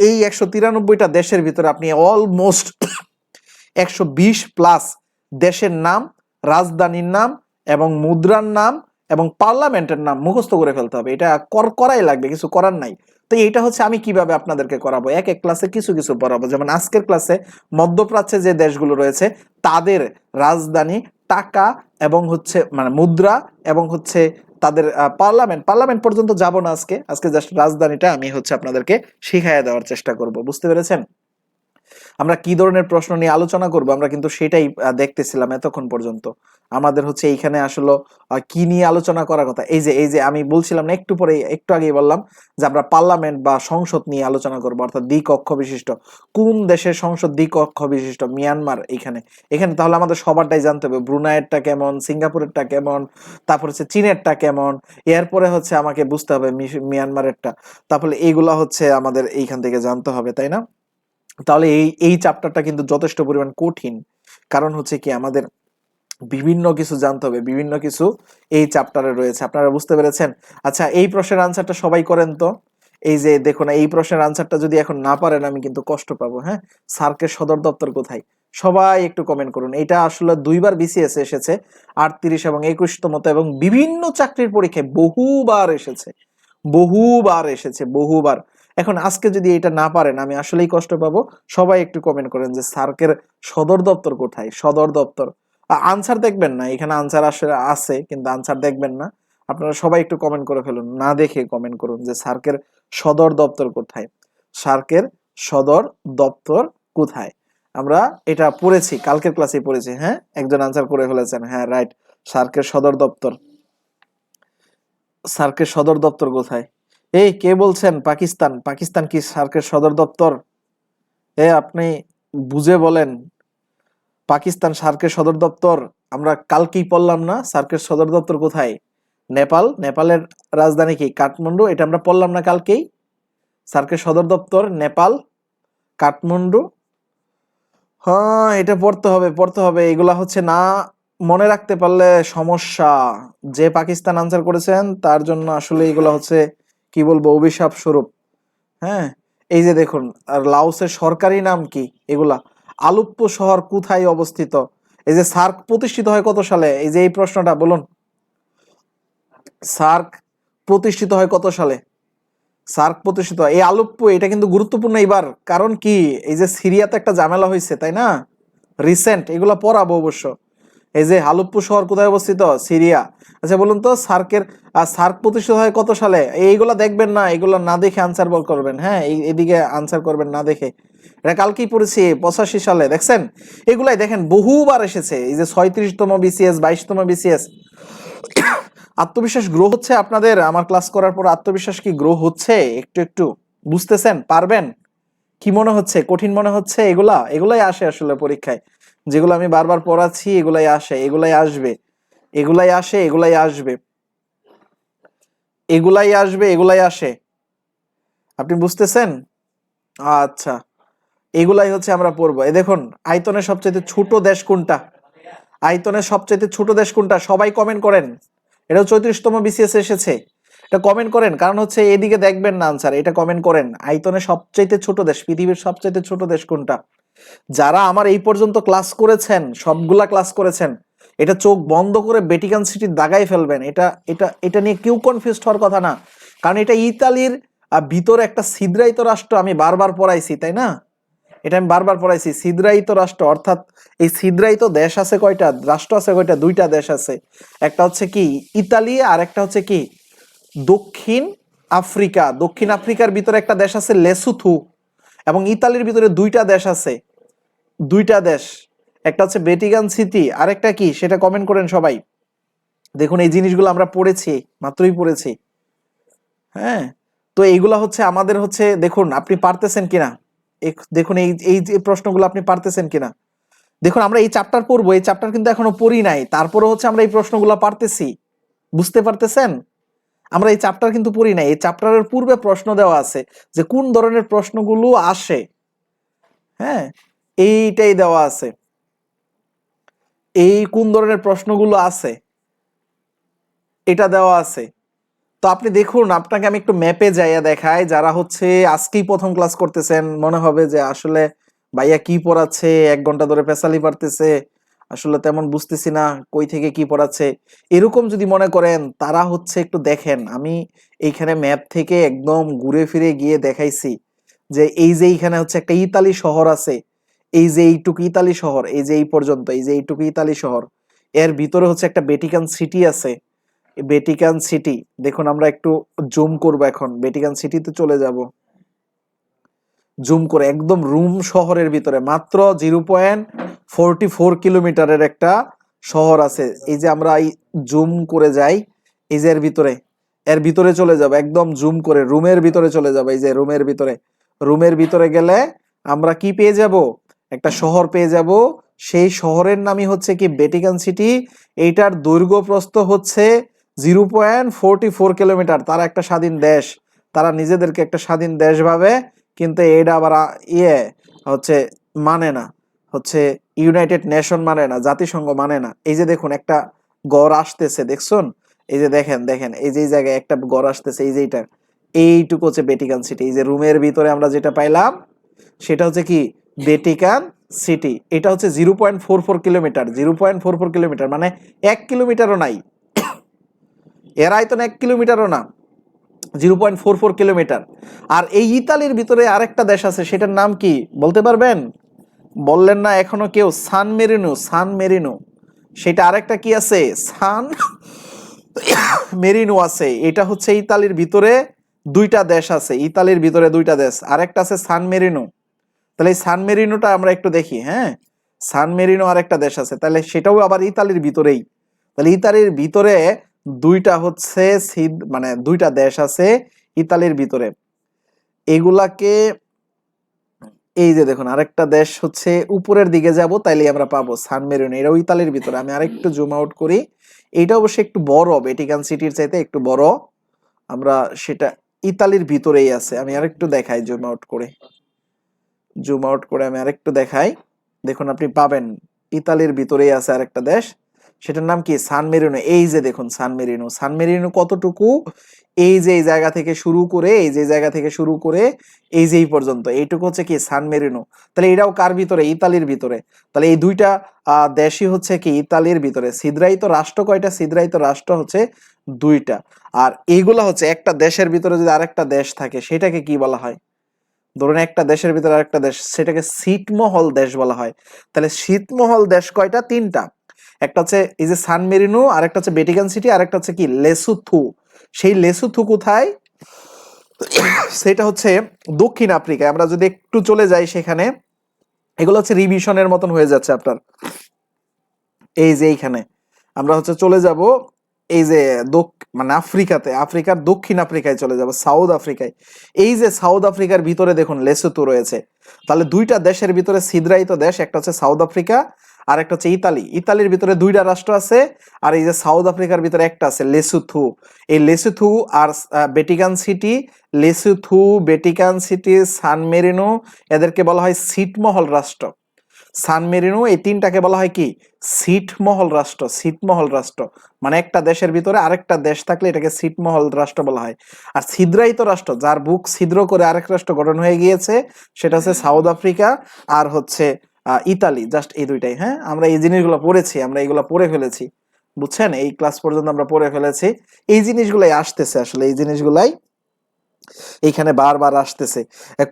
এই 193টা দেশের ভিতরে আপনি অলমোস্ট 120+ দেশের নাম, রাজধানীর নাম এবং মুদ্রার নাম এবং পার্লামেন্টের নাম মুখস্থ করে ফেলতে হবে। এটা করাই লাগবে, কিছু করার নাই। তো এইটা হচ্ছে আমি কিভাবে আপনাদেরকে করাবো, এক এক ক্লাসে কিছু কিছু পড়াবো। যেমন আজকের ক্লাসে মধ্যপ্রাচ্যে যে দেশগুলো রয়েছে তাদের রাজধানী, টাকা এবং হচ্ছে মানে মুদ্রা এবং হচ্ছে তাদের পার্লামেন্ট পর্যন্ত যাব না আজকে জাস্ট রাজধানীটা আমি হচ্ছে আপনাদেরকে শিখাইয়া দেওয়ার চেষ্টা করব, বুঝতে পেরেছেন? আমরা কি ধরনের প্রশ্ন নিয়ে আলোচনা করব আমরা কিন্তু সেটাই দেখতেছিলাম এতক্ষণ পর্যন্ত। আমাদের হচ্ছে এইখানে আসলে কি নিয়ে আলোচনা করার কথা, এই যে আমি বলছিলাম না একটু পরে, একটু আগেই বললাম যে আমরা পার্লামেন্ট বা সংসদ নিয়ে আলোচনা করবো, অর্থাৎ দ্বিকক্ষ বিশিষ্ট। কোন দেশের সংসদ দ্বিকক্ষ বিশিষ্ট? মিয়ানমার। এখানে এখানে তাহলে আমাদের সবারটাই জানতে হবে, ব্রুনাইয়েরটা কেমন, সিঙ্গাপুরেরটা কেমন, তারপর হচ্ছে চীনেরটা কেমন, এরপরে হচ্ছে আমাকে বুঝতে হবে মিয়ানমারেরটা। তারপরে এইগুলা হচ্ছে আমাদের এইখান থেকে জানতে হবে, তাই না? তাহলে এই চ্যাপ্টারটা কিন্তু যথেষ্ট পরিমাণ কঠিন, কারণ হচ্ছে কি আমাদের বিভিন্ন কিছু জানতে হবে, বিভিন্ন কিছু এই চ্যাপ্টারে রয়েছে। আপনারা বুঝতে পেরেছেন? আচ্ছা, এই প্রশ্নের আনসারটা সবাই করেন তো। এই যে দেখুন, এই প্রশ্নের আনসারটা যদি এখন না পারেন আমি কিন্তু কষ্ট পাবো। হ্যাঁ, সার্কের সদর দপ্তর কোথায়? সবাই একটু কমেন্ট করুন। এটা আসলে দুইবার বিসিএস এসেছে, 38 এবং 21তমতে, এবং বিভিন্ন চাকরির পরীক্ষায় বহুবার এসেছে, বহুবার এসেছে, বহুবার। এখন আজকে যদি এটা না পারেন আমি আসলেই কষ্ট পাবো। সবাই একটু কমেন্ট করেন যে সার্কের সদর দপ্তর কোথায়, সদর দপ্তর। আনসার দেখবেন না, এখানে আনসার আসলে আছে কিন্তু আনসার দেখবেন না। আপনারা সবাই একটু কমেন্ট করে ফেলুন, না দেখে কমেন্ট করুন যে সার্কের সদর দপ্তর কোথায়, সার্কের সদর দপ্তর কোথায়। আমরা এটা পড়েছি, কালকের ক্লাসে পড়েছি। হ্যাঁ, একজন আনসার করে ফেলেছেন, হ্যাঁ রাইট, সার্কের সদর দপ্তর। সার্কের সদর দপ্তর কোথায়? এই কে বলছেন পাকিস্তান? পাকিস্তান কি সার্কের সদর দপ্তর? আপনি বুঝে বলেন, পাকিস্তান সার্কের সদর দপ্তর? আমরা কালকেই পড়লাম না সার্কের সদর দপ্তর কোথায়? নেপাল, নেপালের রাজধানী কি? কাঠমান্ডু। এটা আমরা পড়লাম না কালকেই? সার্কের সদর দপ্তর নেপাল, কাঠমান্ডু। হ্যাঁ, এটা পড়তে হবে, পড়তে হবে। এগুলা হচ্ছে না মনে রাখতে পারলে সমস্যা। যে পাকিস্তান আনসার করেছেন তার জন্য আসলে এগুলো হচ্ছে কি বলবো, অভিশাপ স্বরূপ। হ্যাঁ, এই যে দেখুন, আর লাওসের সরকারি নাম কি? এগুলা। আলুপ্পো শহর কোথায় অবস্থিত? এই যে সার্ক প্রতিষ্ঠিত হয় কত সালে? এই যে এই প্রশ্নটা বলুন, সার্ক প্রতিষ্ঠিত হয় কত সালে? সার্ক প্রতিষ্ঠিত হয় এই আলুপ্পো, এটা কিন্তু গুরুত্বপূর্ণ এবার। কারণ কি, এই যে সিরিয়াতে একটা ঝামেলা হয়েছে, তাই না? রিসেন্ট, এগুলা পড়াবো অবশ্য। এই যে আলেপ্পো শহর কোথায় অবস্থিত? সিরিয়া। আচ্ছা বলুন তো, সার্ক প্রতিষ্ঠিত হয় কত সালে? এইগুলা দেখবেন না, এগুলা না দেখে আনসার বল করবেন। হ্যাঁ, এদিকে আনসার করবেন না দেখে। এটা কালকেই পড়েছি, 85 সালে। দেখছেন, এগুলাই দেখেন বহুবার এসেছে। এই যে 36তম বিসিএস, 22তম বিসিএস। আত্মবিশ্বাস গ্রো হচ্ছে আপনাদের? আমার ক্লাস করার পর আত্মবিশ্বাস কি গ্রো হচ্ছে? একটু একটু বুঝতেছেন? পারবেন? কি মনে হচ্ছে? কঠিন মনে হচ্ছে? এগুলাই আসে আসলে পরীক্ষায়। যেগুলো আমি বারবার পড়াচ্ছি এগুলাই আসে, এগুলাই আসবে, এগুলাই আসে, এগুলাই আসবে, এগুলাই আসবে, এগুলাই আসে। আপনি বুঝতেছেন? আচ্ছা, এগুলাই হচ্ছে আমরা পড়বো। এই দেখুন, আয়তনের সবচেয়ে ছোট দেশ কোনটা? আয়তনের সবচেয়ে ছোট দেশ কোনটা? সবাই কমেন্ট করেন। এটাও 34তম বিসিএস এসেছে। এটা কমেন্ট করেন, কারণ হচ্ছে এদিকে দেখবেন না আনসার। এটা কমেন্ট করেন, আয়তনের সবচাইতে ছোট দেশ, পৃথিবীর সবচাইতে ছোট দেশ কোনটা? যারা আমার এই পর্যন্ত ক্লাস করেছেন, সবগুলা ক্লাস করেছেন, এটা চোখ বন্ধ করে ভ্যাটিকান সিটি দাগাই ফেলবেন। এটা এটা এটা নিয়ে কেউ কনফিউজড হওয়ার কথা না, কারণ এটা ইতালির ভিতরে একটা ছিদ্রায়িত রাষ্ট্র। আমি বারবার পড়াইছি, তাই না? এটা আমি বারবার পড়াইছি, ছিদ্রায়িত রাষ্ট্র। অর্থাৎ এই ছিদ্রায়িত দেশ আছে কয়টা, রাষ্ট্র আছে কয়টা? দুইটা দেশ আছে। একটা হচ্ছে কি ইতালি, আর একটা হচ্ছে কি দক্ষিণ আফ্রিকা। দক্ষিণ আফ্রিকার ভিতরে একটা দেশ আছে লেসুথু, এবং ইতালির ভিতরে দুইটা দেশ আছে, দুইটা দেশ। একটা হচ্ছে ভ্যাটিকান সিটি, আরেকটা কি সেটা কমেন্ট করেন সবাই। দেখুন, এই জিনিসগুলো আমরা পড়েছি, মাত্রই পড়েছি। হ্যাঁ, তো এইগুলা হচ্ছে আমাদের হচ্ছে, দেখুন আপনি পারতেছেন কিনা, দেখুন এই এই যে প্রশ্নগুলো আপনি পারতেছেন কিনা। দেখুন, আমরা এই চ্যাপ্টার পড়বো, এই চ্যাপ্টার কিন্তু এখনো পড়ি নাই, তারপরে হচ্ছে আমরা এই প্রশ্নগুলো পারতেছি। বুঝতে পারতেছেন? আমরা এই চ্যাপ্টার কিন্তু পড়ি নাই, এই চ্যাপ্টারের পূর্বে প্রশ্ন দেওয়া আছে যে কোন ধরনের প্রশ্নগুলো আসে। হ্যাঁ, এইটাই দেওয়া আছে, এই কোন ধরনের প্রশ্নগুলো আছে এটা দেওয়া আছে। তো আপনি দেখুন, আপনাকে আমি একটু ম্যাপে যাইয়া দেখাই। যারা হচ্ছে আজকেই প্রথম ক্লাস করতেছেন, মনে হবে যে আসলে ভাইয়া কি পড়াচ্ছে, 1 ঘন্টা ধরে পেশালি পারতেছে, আসলে তেমন বুঝতেছি না কই থেকে কি পড়াচ্ছে, এরকম যদি মনে করেন, তারা হচ্ছে একটু দেখেন। আমি এইখানে ম্যাপ থেকে একদম ঘুরে ফিরে গিয়ে দেখাইছি যে এই যে এইখানে হচ্ছে একটা ইতালি শহর আছে, এই যে এইটুকু ইতালি শহর, এই যে এই পর্যন্ত, এই যে এইটুকু ইতালি শহর, এর ভিতরে হচ্ছে একটা ভ্যাটিকান সিটি আছে। ভ্যাটিকান সিটি, দেখুন আমরা একটু জুম করব, এখন ভ্যাটিকান সিটিতে চলে যাব। জুম করে একদম রুম শহরের ভিতরে মাত্র 0.44 কিলোমিটারের একটা শহর আছে। এই যে আমরা এই জুম করে যাই, এই যে এর ভিতরে চলে যাবো, একদম জুম করে রুমের ভিতরে চলে যাবো। এই যে রুমের ভিতরে গেলে আমরা কি পেয়ে যাব, একটা শহর পেয়ে যাব। সেই শহরের নামই হচ্ছে কি ভ্যাটিকান সিটি। এইটার দৈর্ঘ্য প্রস্থ হচ্ছে 0.44 কিলোমিটার। তারা একটা স্বাধীন দেশ, তারা নিজেদেরকে একটা স্বাধীন দেশ ভাবে, কিন্তু এটা আবার হচ্ছে মানে না, হচ্ছে ইউনাইটেড নেশন মানে না, জাতিসংঘ মানে না। এই যে দেখুন একটা গড় আসতেছে, দেখছুন? এই যে দেখেন দেখেন এই যে জায়গায় একটা গড় আসতেছে, এই যে এইটুকু হচ্ছে ভ্যাটিকান সিটি। এই যে রুমের ভিতরে আমরা যেটা পাইলাম সেটা হচ্ছে কি ভ্যাটিকান সিটি। এটা হচ্ছে 0.44 কিলোমিটার। 0.44 কিলোমিটার মানে 1 কিলোমিটারও নাই, এর আয়তন 1 কিলোমিটারও না, 0.44 কিলোমিটার। আর এই ইতালির ভিতরে আরেকটা দেশ আছে, সেটার নাম কি বলতে পারবেন? বললেন না এখনো কেউ? সান মেরিনো। সেটা আরেকটা কি আছে? সান মেরিনো আছে। এটা হচ্ছে ইতালির ভিতরে দুইটা দেশ আছে, ইতালির ভিতরে দুইটা দেশ, আরেকটা আছে সান মেরিনো। তাহলে এই সান মেরিনোটা আমরা একটু দেখি। হ্যাঁ, সান মেরিনো আরেকটা দেশ আছে, তাহলে সেটাও আবার ইতালির ভিতরেই। তাহলে ইতালির ভিতরে দুইটা হচ্ছে মানে দুইটা দেশ আছে ইতালির ভিতরে। এগুলাকে এই যে দেখুন আরেকটা দেশ হচ্ছে উপরের দিকে যাব, তাইলে আমরা পাবো সান মেরিনো। এটাও ইতালির ভিতরে। আমি আরেকটু জুম আউট করি। এটা অবশ্যই একটু বড়, ভ্যাটিকান সিটির চাইতে একটু বড়। আমরা সেটা ইতালির ভিতরেই আছে। আমি আরেকটু দেখাই জুম আউট করে আমি আরেকটু দেখাই। দেখুন আপনি পাবেন ইতালির ভিতরেই আছে আরেকটা দেশ, সেটার নাম কি সান মেরিনো। এই যে দেখুন সান মেরিনো কতটুকু, এই যে এই জায়গা থেকে শুরু করে এই যে জায়গা থেকে শুরু করে এই যে এই পর্যন্ত, এইটুকু হচ্ছে কি সান মেরিনো। তাহলে এটাও কার ভিতরে? ইতালির ভিতরে। তাহলে এই দুইটা দেশই হচ্ছে কি ইতালির ভিতরে। ছিদ্রায়িত রাষ্ট্র কয়টা? ছিদ্রায়িত রাষ্ট্র হচ্ছে দুইটা। আর এইগুলা হচ্ছে একটা দেশের ভিতরে যদি আরেকটা দেশ থাকে সেটাকে কি বলা হয়? ধরুন একটা দেশের ভিতরে আরেকটা দেশ, সেটাকে ছিটমহল দেশ বলা হয়। তাহলে ছিটমহল দেশ কয়টা? তিনটা। একটা হচ্ছে এই যে সান মেরিনো, আরেকটা হচ্ছে ভ্যাটিকান সিটি, আরেকটা হচ্ছে কি লেসোথো। সেই লেসোথো কোথায়? সেটা হচ্ছে দক্ষিণ আফ্রিকায়। আমরা যদি একটু চলে যাই সেখানে, এগুলো হচ্ছে রিভিশনের মতন হয়ে যাচ্ছে আপনার। এই যে এইখানে আমরা হচ্ছে চলে যাব, এই যে মানে আফ্রিকার দক্ষিণ আফ্রিকায় চলে যাব, সাউথ আফ্রিকায়। এই যে সাউথ আফ্রিকার ভিতরে দেখুন লেসোথো রয়েছে। তাহলে দুইটা দেশের ভিতরে ছিদ্রায়িত দেশ, একটা হচ্ছে সাউথ আফ্রিকা আর একটা হচ্ছে ইতালি। ইতালির ভিতরে দুইটা রাষ্ট্র আছে, আর এই যে সাউথ আফ্রিকার ভিতরে একটা আছে লেসোথো। এই লেসোথো আর Vatican City, Lesotho, Vatican City, San Marino, এদেরকে বলা হয় ছিটমহল রাষ্ট্র। সান মেরিনো, এই তিনটাকে বলা হয় কি ছিটমহল রাষ্ট্র। মানে একটা দেশের ভিতরে আরেকটা দেশ থাকলে এটাকে ছিটমহল রাষ্ট্র বলা হয়। আর ছিদ্রায়িত রাষ্ট্র, যার বুক ছিদ্র করে আরেক রাষ্ট্র গঠন হয়ে গিয়েছে, সেটা হচ্ছে সাউথ আফ্রিকা আর হচ্ছে ইতালি। জাস্ট এই দুইটাই। হ্যাঁ, আমরা এই জিনিসগুলো পড়েছি, আমরা এইগুলো পড়ে ফেলেছি, বুঝছেন? এই ক্লাস পর্যন্ত আমরা পড়ে ফেলেছি। এই জিনিসগুলাই আসতেছে, আসলে এই জিনিসগুলাই এইখানে বারবার আসতেছে।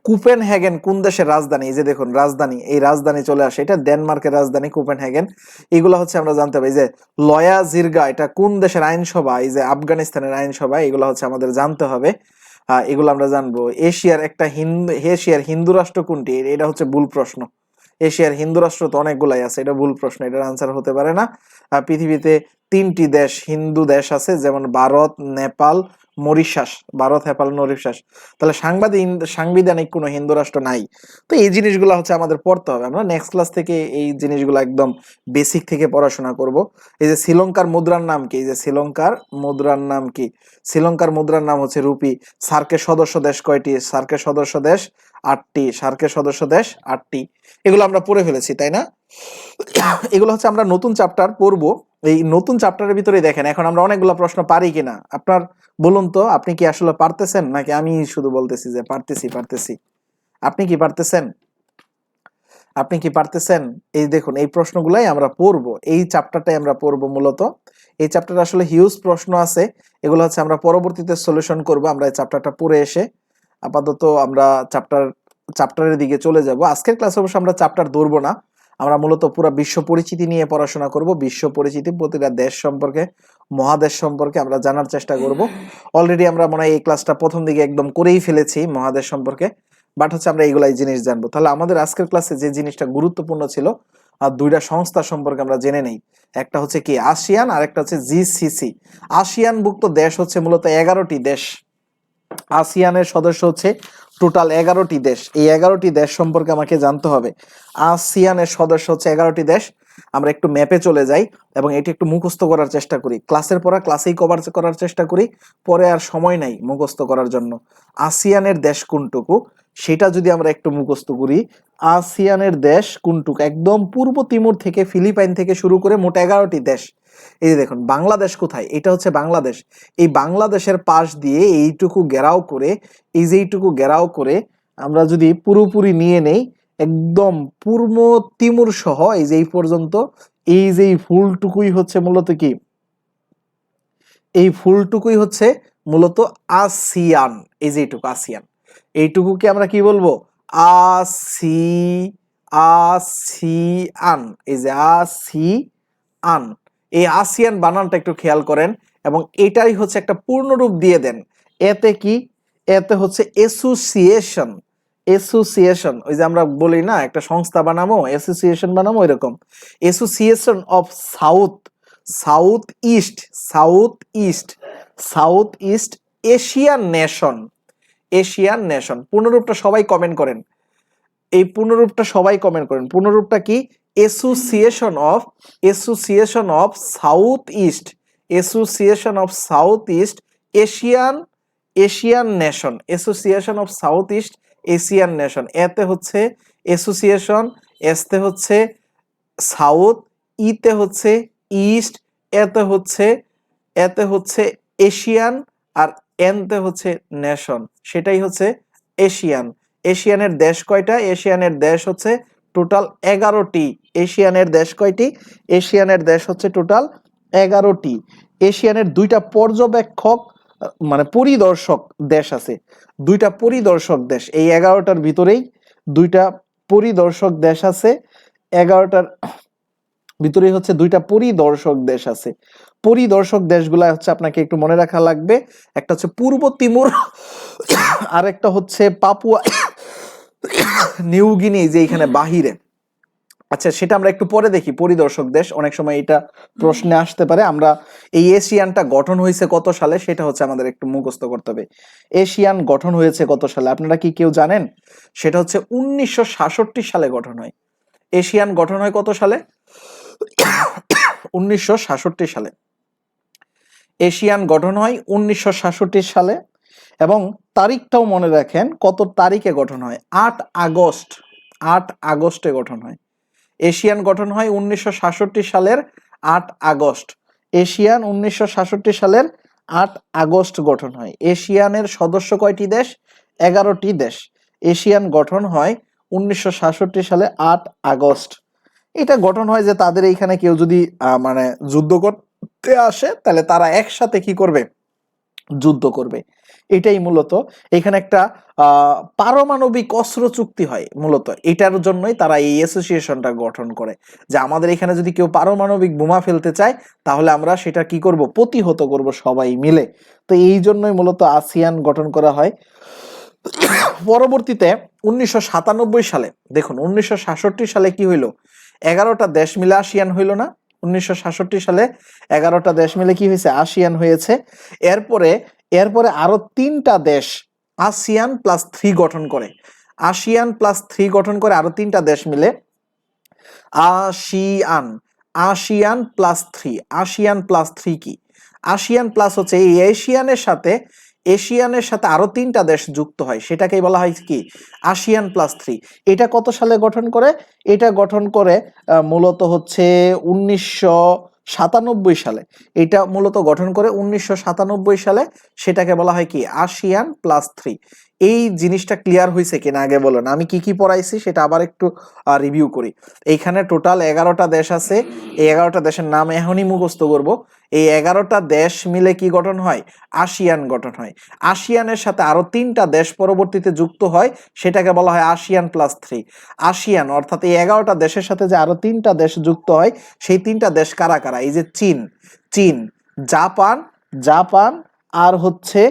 কুপেনহেগেন কোন দেশের রাজধানী? এই যে দেখুন রাজধানী, এই রাজধানী চলে আসে, এটা ডেনমার্কের রাজধানী কুপেনহেগেন। এগুলো হচ্ছে আমরা জানতে হবে। এই যে লয়া জিরগা, এটা কোন দেশের আইনসভা? এই যে আফগানিস্তানের আইনসভা। এগুলো হচ্ছে আমাদের জানতে হবে, এগুলো আমরা জানবো। এশিয়ার হিন্দু রাষ্ট্র কোনটি? এটা হচ্ছে ভুল প্রশ্ন। এশিয়ার হিন্দু রাষ্ট্র তো অনেকগুলাই আছে, এটা ভুল প্রশ্ন, এটার আনসার হতে পারে না। পৃথিবীতে 3টি দেশ, হিন্দু দেশ আছে, যেমন ভারত, নেপাল, মরিশাস। ভারত, নেপাল, মরিশাস। তাহলে সাংবিধানিক কোনো হিন্দু রাষ্ট্র নাই। তো এই জিনিসগুলো হচ্ছে আমাদের পড়তে হবে। আমরা নেক্সট ক্লাস থেকে এই জিনিসগুলো একদম বেসিক থেকে পড়াশোনা করব। এই যে শ্রীলঙ্কার মুদ্রার নাম কি? এই যে শ্রীলঙ্কার মুদ্রার নাম কি? শ্রীলঙ্কার মুদ্রার নাম হচ্ছে রুপি। সার্কের সদস্য দেশ কয়টি? সার্কের সদস্য দেশ 8টি। সার্কের সদস্য দেশ 8টি। এগুলো আমরা পড়ে ফেলেছি, তাই না? এগুলো হচ্ছে আমরা নতুন চ্যাপ্টার পড়বো। এই নতুন চ্যাপ্টারের ভিতরে দেখেন এখন আমরা অনেকগুলো প্রশ্ন পারি কিনা। আপনার বলুন তো, আপনি কি আসলে পারতেছেন, নাকি আমি শুধু বলতেছি যে পারতেছি? আপনি কি পারতেছেন? এই দেখুন এই প্রশ্নগুলাই আমরা পড়বো, এই চ্যাপ্টারটাই আমরা পড়বো মূলত। এই চ্যাপ্টারে আসলে হিউজ প্রশ্ন আছে, এগুলো হচ্ছে আমরা পরবর্তীতে সলিউশন করব। আমরা এই চ্যাপ্টারটা পড়ে এসে আপাতত আমরা চ্যাপ্টারের দিকে চলে যাব। আজকের ক্লাসে অবশ্য আমরা চ্যাপ্টার ধরবো না, আমরা মূলত পুরো বিশ্ব পরিচিতি নিয়ে পড়াশোনা করব। বিশ্ব পরিচিতি, প্রতিটা দেশ সম্পর্কে, মহাদেশ সম্পর্কে আমরা জানার চেষ্টা করব। অলরেডি আমরা মনে হয় এই ক্লাসটা প্রথম দিকে একদম করেই ফেলেছি মহাদেশ সম্পর্কে, বাট হচ্ছে আমরা এইগুলাই জিনিস জানবো। তাহলে আমাদের আজকের ক্লাসে যে জিনিসটা গুরুত্বপূর্ণ ছিল, আর দুইটা সংস্থা সম্পর্কে আমরা জেনে নেই। একটা হচ্ছে কি আসিয়ান, আর একটা হচ্ছে জিসিসি। আসিয়ানভুক্ত দেশ হচ্ছে মূলত 11টি দেশ। আসিয়ানের সদস্য হচ্ছে টোটাল 11টি দেশ। এই 11টি দেশ সম্পর্কে আমাকে জানতে হবে। আসিয়ানের সদস্য হচ্ছে 11টি দেশ। আমরা একটু ম্যাপে চলে যাই এবং এটি একটু মুখস্থ করার চেষ্টা করি। ক্লাসের পড়া ক্লাসেই কভার করার চেষ্টা করি, পরে আর সময় নাই মুখস্থ করার জন্য। আসিয়ানের দেশ কোনটুকু সেটা যদি আমরা একটু মুখস্থ করি। আসিয়ানের দেশ কোনটুকু, একদম পূর্ব তিমুর থেকে ফিলিপাইন থেকে শুরু করে মোট 11টি দেশ। এই যে দেখুন বাংলাদেশ কোথায়, এটা হচ্ছে বাংলাদেশ। এই বাংলাদেশের পাশ দিয়ে এইটুকু ঘেরাও করে, এই যে এইটুকু ঘেরাও করে আমরা যদি পুরোপুরি নিয়ে নেই, একদম পূর্ব তিমুর সহ এই যে এই পর্যন্ত, এই যে এই ফুলটুকুই হচ্ছে মূলত কি, এই ফুলটুকুই হচ্ছে মূলত আসিয়ান। এই যে এইটুকু আসিয়ান, এইটুকুকে আমরা কি বলবো, আসিয়ান। এই যে আসিয়ান, এই আসিয়ান বানানটা একটু খেয়াল করেন এবং এটাই হচ্ছে একটা পূর্ণরূপ দিয়ে দেন। এতে কি, এতে হচ্ছে অ্যাসোসিয়েশন। অ্যাসোসিয়েশন, ওই যে আমরা বলি না একটা সংস্থা বানাবো, অ্যাসোসিয়েশন বানাবো, এরকম Association of South, South East, South East, South East Asian Nation. Asian Nation পূর্ণরূপটা সবাই কমেন্ট করেন, এই পূর্ণরূপটা সবাই কমেন্ট করেন। পূর্ণরূপটা কি, association of, association of south east, association of south East Asian, Asian nation, association of south East Asian nation. এতে হচ্ছে association, এসতে হচ্ছে সাউথ, ইতে হচ্ছে ইস্ট, এতে হচ্ছে, এতে হচ্ছে এশিয়ান, আর এনতে হচ্ছে নেশন, সেটাই হচ্ছে এশিয়ান। এশিয়ানের দেশ কয়টা, এশিয়ানের দেশ হচ্ছে টোটাল 11টি। এশিয়ানের দেশ কয়টি, এশিয়ানের দেশ হচ্ছে টোটাল 11টি। এশিয়ানের দুইটা পর্যবেক্ষক মানে পরিদর্শক দেশ আছে, দুইটা পরিদর্শক দেশ। এই 11টার ভিতরেই দুইটা পরিদর্শক দেশ আছে, 11টার ভিতরেই হচ্ছে দুইটা পরিদর্শক দেশ আছে। পরিদর্শক দেশগুলা হচ্ছে আপনাকে একটু মনে রাখা লাগবে, একটা হচ্ছে পূর্ব তিমুর, আর একটা হচ্ছে পাপুয়া নিউগিনি, যে এখানে বাহিরে। আচ্ছা সেটা আমরা একটু পরে দেখি। পরিদর্শক দেশ অনেক সময় এটা প্রশ্নে আসতে পারে। আমরা এই এশিয়ানটা গঠন হয়েছে কত সালে সেটা হচ্ছে আমাদের একটু মুখস্থ করতে হবে। এশিয়ান গঠন হয়েছে কত সালে আপনারা কি কেউ জানেন? সেটা হচ্ছে 1966 সালে গঠন হয়। এশিয়ান গঠন হয় কত সালে, 1966 সালে। এশিয়ান গঠন হয় 1966 সালে এবং তারিখটাও মনে রাখেন কত তারিখে গঠন হয়, 8 আগস্ট, 8 আগস্টে গঠন হয়। এশিয়ান গঠন হয় 1966 সালের 8 আগস্ট। এশিয়ান 1966 সালের 8 আগস্ট গঠন হয়। এশিয়ানের সদস্য কয়টি দেশ, 11টি দেশ। এশিয়ান গঠন হয় 1966 সালে 8 আগস্ট। এটা গঠন হয় যে তাদের এইখানে কেউ যদি মানে যুদ্ধ করতে আসে তাহলে তারা একসাথে কি করবে, যুদ্ধ করবে। এটাই মূলত এখানে একটা পারমাণবিক অস্ত্র চুক্তি হয় মূলত, এটার জন্যই তারা এই অ্যাসোসিয়েশনটা গঠন করে, যে আমাদের এখানে যদি কেউ পারমাণবিক বোমা ফেলতে চায় তাহলে আমরা সেটা কি করব, প্রতিহত করব সবাই মিলে। তো এই জন্যই মূলত আসিয়ান গঠন করা হয়। পরবর্তীতে 1997 সালে, দেখুন 1966 সালে কি হইলো, 11টা দেশ মিলে আসিয়ান হইল না। 1966 সালে 11টা দেশ মিলে কি হয়েছে, আসিয়ান হয়েছে। এরপরে এরপরে আরো 3টা দেশ আসিয়ান প্লাস 3 গঠন করে, আসিয়ান প্লাস 3 গঠন করে আরো 3টা দেশ মিলে ASEAN, ASEAN plus 3। ASEAN plus 3 কি, আসিয়ান প্লাস হচ্ছে এই এশিয়ানের সাথে, এশিয়ানের সাথে আরো 3টা দেশ যুক্ত হয়, সেটাকেই বলা হয় কি আসিয়ান প্লাস 3। এটা কত সালে গঠন করে, এটা গঠন করে মূলত হচ্ছে 1997 সালে। এটা মূলত গঠন করে 1997 সালে, সেটাকে বলা হয় কি আসিয়ান প্লাস 3। এই জিনিসটা ক্লিয়ার হয়েছে কিনা আগে বলেন, আমি কি কি পড়াইছি সেটা আবার একটু রিভিউ করি। এইখানে টোটাল 11টা দেশ আছে, এই 11টা দেশের নাম এখনই মুখস্থ করব। এই 11টা দেশ মিলে কি গঠন হয়, আসিয়ান গঠন হয়। আসিয়ানের সাথে আরো 3টা দেশ পরবর্তীতে যুক্ত হয়, সেটাকে বলা হয় আসিয়ান প্লাস 3। আসিয়ান অর্থাৎ এই 11টা দেশের সাথে যে আরো 3টা দেশ যুক্ত হয়, সেই 3টা দেশ কারা কারা, এই যে চীন, চীন, জাপান, জাপান আর হচ্ছে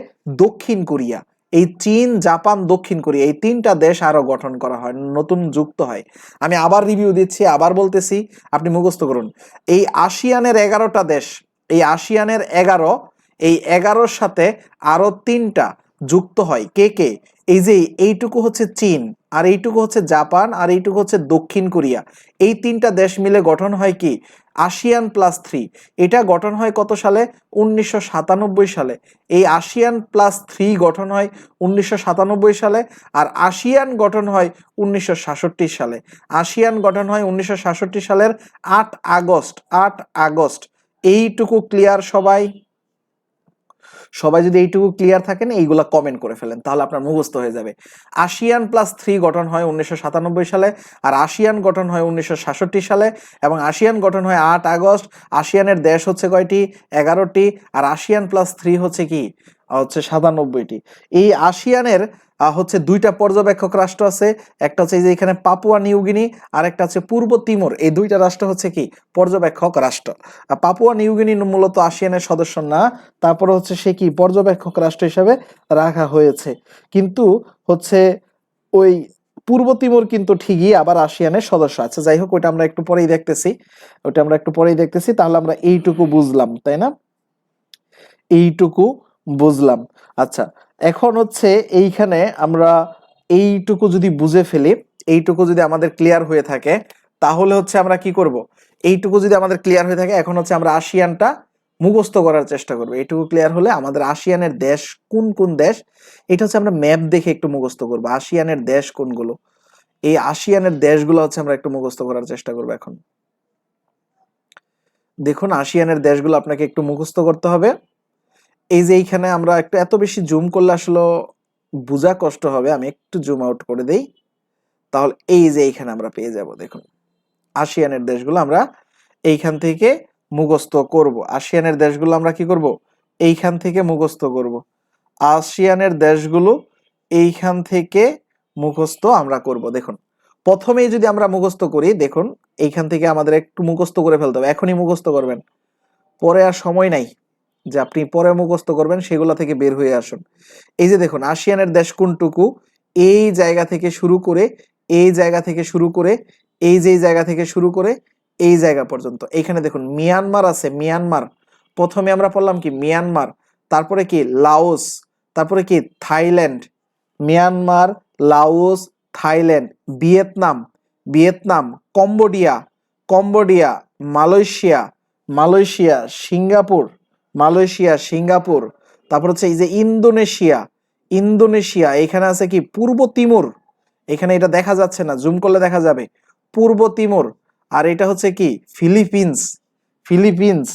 দক্ষিণ কোরিয়া। এই চীন, জাপান, দক্ষিণ কোরিয়া এই 3টা দেশ আরো গঠন করা হয়, নতুন যুক্ত হয়। আমি আবার রিভিউ দিচ্ছি, আবার বলতেছি, আপনি মুখস্থ করুন। এই আসিয়ানের 11টা দেশ, এই আসিয়ানের 11, এই 11-র সাথে আরো 3টা যুক্ত হয়। কে কে? এই যে এইটুকু হচ্ছে চীন, আর এইটুকু হচ্ছে জাপান, আর এইটুকু হচ্ছে দক্ষিণ কোরিয়া। এই 3টা দেশ মিলে গঠন হয় কি আসিয়ান +3। এটা গঠন হয় কত সালে? 1997 সালে। এই আসিয়ান +3 গঠন হয় 1997 সালে, আর আসিয়ান গঠন হয় 1966 সালে। আসিয়ান গঠন হয় 1966 সালের 8 আগস্ট। 8 আগস্ট। এইটুকু ক্লিয়ার সবাই? সবাই যদি এইটুকু ক্লিয়ার থাকেন, এইগুলা কমেন্ট করে ফেলেন, তাহলে আপনার মুখস্থ হয়ে যাবে। আসিয়ান +3 গঠন হয় 1997 সালে, আর আসিয়ান গঠন হয় 1966 সালে, এবং আসিয়ান গঠন হয় 8 আগস্ট। আসিয়ানের দেশ হচ্ছে কয়টি? 11টি। আর আসিয়ান +3 হচ্ছে কি? হচ্ছে 97টি। এই আসিয়ানের হচ্ছে 2টা পর্যবেক্ষক রাষ্ট্র আছে। একটা হচ্ছে এই যে এখানে পাপুয়া নিউগিনি, আর একটা হচ্ছে পূর্ব তিমুর। এই 2টা রাষ্ট্র হচ্ছে কি পর্যবেক্ষক রাষ্ট্র। পাপুয়া নিউগিনি মূলত আসিয়ানের সদস্য না, তারপরে হচ্ছে সে কি পর্যবেক্ষক রাষ্ট্র হিসাবে রাখা হয়েছে। কিন্তু হচ্ছে ওই পূর্ব তিমুর কিন্তু ঠিকই আবার আসিয়ানের সদস্য আছে। যাই হোক, ওটা আমরা একটু পরেই দেখতেছি। তাহলে আমরা এইটুকু বুঝলাম, তাই না? এইটুকু বুঝলাম। আচ্ছা, এখন হচ্ছে এইখানে আমরা এইটুকু যদি বুঝে ফেলি, এইটুকু যদি আমাদের ক্লিয়ার হয়ে থাকে, তাহলে হচ্ছে আমরা কি করব? এইটুকু যদি আমাদের ক্লিয়ার হয়ে থাকে, এখন হচ্ছে আমরা আসিয়ানটা মুখস্থ করার চেষ্টা করব। এইটুকু ক্লিয়ার হলে আমাদের আসিয়ানের দেশ কোন কোন দেশ, এটা হচ্ছে আমরা ম্যাপ দেখে একটু মুখস্থ করব। আসিয়ানের দেশ কোনগুলো, এই আসিয়ানের দেশগুলো হচ্ছে আমরা একটু মুখস্থ করার চেষ্টা করব। এখন দেখুন, আসিয়ানের দেশগুলো আপনাকে একটু মুখস্থ করতে হবে। এই যে এইখানে আমরা একটু এত বেশি জুম করলে আসলে বোঝা কষ্ট হবে, আমি একটু জুম আউট করে দেই, তাহলে এই যে এইখানে আমরা পেয়ে যাব। দেখুন, আসিয়ানের দেশগুলো আমরা এইখান থেকে মুখস্থ করব। আসিয়ানের দেশগুলো আমরা কি করব? এইখান থেকে মুখস্থ করব। আসিয়ানের দেশগুলো এইখান থেকে মুখস্থ আমরা করব। দেখুন, প্রথমেই যদি আমরা মুখস্থ করি, দেখুন এইখান থেকে আমাদের একটু মুখস্থ করে ফেলতে হবে। এখনই মুখস্থ করবেন, পরে আর সময় নাই যে আপনি পরে মুখস্থ করবেন, সেগুলো থেকে বের হয়ে আসুন। এই যে দেখুন, আসিয়ানের দেশ কোনটুকু? এই জায়গা থেকে শুরু করে, এই জায়গা থেকে শুরু করে, এই যে জায়গা থেকে শুরু করে এই জায়গা পর্যন্ত। এইখানে দেখুন মিয়ানমার আছে, মিয়ানমার। প্রথমে আমরা পড়লাম কি মিয়ানমার, তারপরে কি লাওস, তারপরে কি Thailand. Myanmar, Laos, Thailand, Vietnam, Vietnam, Cambodia, Cambodia, Malaysia, Malaysia, Singapore, Malaysia, Singapore. তারপর হচ্ছে এই যে ইন্দোনেশিয়া, ইন্দোনেশিয়া। এখানে আছে কি পূর্ব তিমুর, এখানে এটা দেখা যাচ্ছে না, জুম করলে দেখা যাবে, পূর্ব তিমুর। আর এটা হচ্ছে কি ফিলিপিন্স, ফিলিপিন্স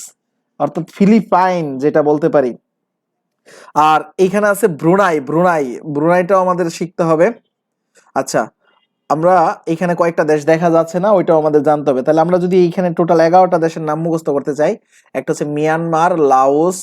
অর্থাৎ ফিলিপাইন যেটা বলতে পারি। আর এখানে আছে ব্রুনাই, ব্রুনাই, ব্রুনাইটাও আমাদের শিখতে হবে। আচ্ছা, আমরা এখানে কয়েকটা দেশ দেখা যাচ্ছে না, ওইটাও আমাদের জানতে হবে। তাহলে আমরা যদি এইখানে টোটাল 11টা দেশের নাম মুখস্থ করতে চাই, একটা হচ্ছে মিয়ানমার, লাওস,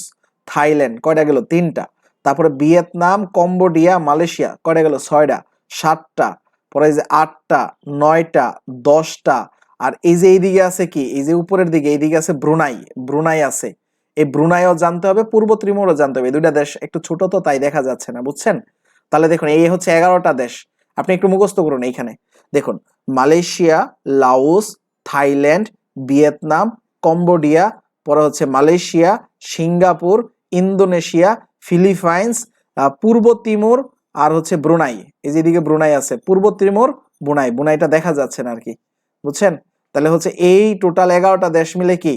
থাইল্যান্ড, কয়টা গেল? 3টা। তারপরে ভিয়েতনাম, কম্বোডিয়া, মালয়েশিয়া, কয়টা গেল? 6টা। 7টা। পরে এই যে 8টা, 9টা, 10টা। আর এই যে এইদিকে আছে কি, এই যে উপরের দিকে এইদিকে আছে ব্রুনাই, ব্রুনাই আছে। এই ব্রুনাইও জানতে হবে, পূর্ব তিমুরও জানতে হবে। এই দুইটা দেশ একটু ছোট তো, তাই দেখা যাচ্ছে না, বুঝছেন? তাহলে দেখুন, এই হচ্ছে 11টা দেশ। আপনি একটু মুখস্থ করুন। এইখানে দেখুন, Malaysia, Laos, Thailand, Vietnam, Cambodia, পরে হচ্ছে মালয়েশিয়া, সিঙ্গাপুর, ইন্দোনেশিয়া, ফিলিপাইন্স, পূর্ব তিমুর, আর হচ্ছে ব্রুনাই। এই যেদিকে ব্রুনাই আছে, পূর্ব তিমুর, ব্রুনাই। ব্রুনাইটা দেখা যাচ্ছে না আর কি, বুঝছেন? তাহলে হচ্ছে এই টোটাল 11টা দেশ মিলে কি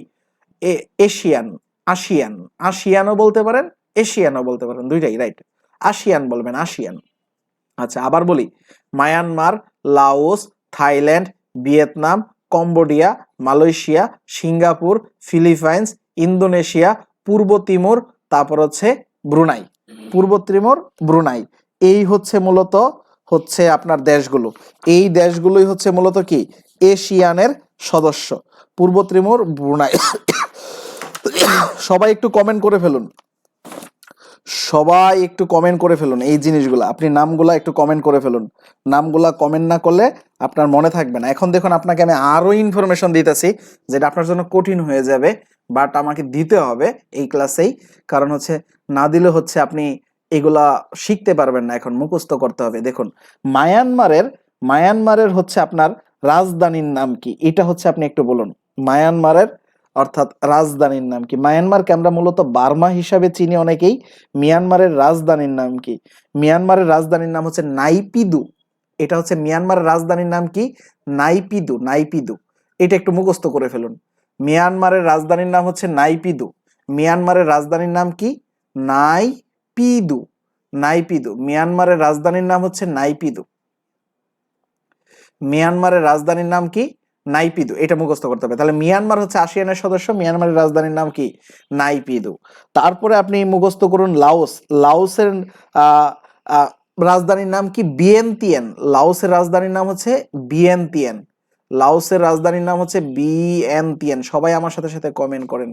এশিয়ান, আসিয়ান, আসিয়ানও বলতে পারেন, এশিয়ানও বলতে পারেন, দুইটাই রাইট। আসিয়ান বলবেন, আসিয়ান। আচ্ছা, আবার বলি, Myanmar, Laos, Thailand, Vietnam, Cambodia, Malaysia, Singapore, Philippines, Indonesia, পূর্ব তিমুর, তারপর হচ্ছে ব্রুনাই। পূর্ব তিমুর, ব্রুনাই, এই হচ্ছে মূলত হচ্ছে আপনার দেশগুলো। এই দেশগুলোই হচ্ছে মূলত কি এশিয়ানের সদস্য, পূর্ব তিমুর, ব্রুনাই। সবাই একটু কমেন্ট করে ফেলুন, সবাই একটু কমেন্ট করে ফেলুন এই জিনিসগুলো, আপনি নামগুলা একটু কমেন্ট করে ফেলুন। নামগুলা কমেন্ট না করলে আপনার মনে থাকবে না। এখন দেখুন, আপনাকে আমি আরো ইনফরমেশন দিতেছি, যেটা আপনার জন্য কঠিন হয়ে যাবে, বাট আমাকে দিতে হবে এই ক্লাসেই। কারণ হচ্ছে না দিলে হচ্ছে আপনি এগুলা শিখতে পারবেন না, এখন মুখস্থ করতে হবে। দেখুন, মায়ানমারের হচ্ছে আপনার রাজধানীর নাম কি, এটা হচ্ছে আপনি একটু বলুন। মায়ানমারের অর্থাৎ রাজধানীর নাম কি? মায়ানমারকে আমরা মূলত বার্মা হিসাবে চিনি অনেকেই। মিয়ানমারের রাজধানীর নাম কি? মিয়ানমারের রাজধানীর নাম হচ্ছে নাইপিদু। এটা হচ্ছে মিয়ানমারের রাজধানীর নাম কি? নাইপিদু, নাইপিদু। এটা একটু মুখস্থ করে ফেলুন। মিয়ানমারের রাজধানীর নাম হচ্ছে নাইপিদু। মিয়ানমারের রাজধানীর নাম কি? নাইপিদু, নাইপিদু। মিয়ানমারের রাজধানীর নাম হচ্ছে নাইপিদু। মিয়ানমারের রাজধানীর নাম কি? নাইপিদু। এটা মুখস্থ করতে হবে। তাহলে মিয়ানমার হচ্ছে আসিয়ানের সদস্য, মিয়ানমারের রাজধানীর নাম কি? নাইপিদু। তারপরে আপনি মুখস্থ করুন লাওস। লাওসের আহ, আহ, রাজধানীর নাম কি? বিয়েনতিয়েন। লাওসের রাজধানীর নাম হচ্ছে বিয়েনতিয়েন। লাওসের রাজধানীর নাম হচ্ছে বিয়েনতিয়েন। সবাই আমার সাথে সাথে কমেন্ট করেন,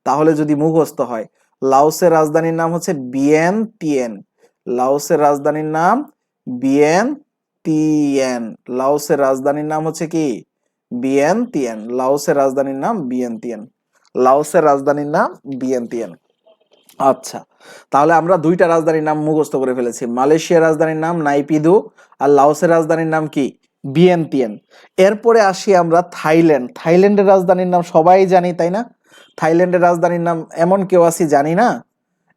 তাহলে যদি মুখস্থ হয়। লাওসের রাজধানীর নাম হচ্ছে বিয়েনতিয়েন। লাওসের রাজধানীর নাম বিয়েনতিয়েন। লাওসের রাজধানীর নাম হচ্ছে কি? বিয়েনতিয়েন। লাওসের রাজধানীর নাম বিয়েনতিয়েন। লাওসের রাজধানীর নাম বিয়েনতিয়েন। আচ্ছা, তাহলে আমরা দুইটা রাজধানীর নাম মুখস্থ করে ফেলেছি। মালয়েশিয়ার রাজধানীর নাম নাইপিদু, আর লাওসের রাজধানীর নাম কি? বিয়েনতিয়েন। এরপরে আসি আমরা থাইল্যান্ড। থাইল্যান্ডের রাজধানীর নাম সবাই জানি, তাই না? থাইল্যান্ডের রাজধানীর নাম এমন কেউ আসি জানি না?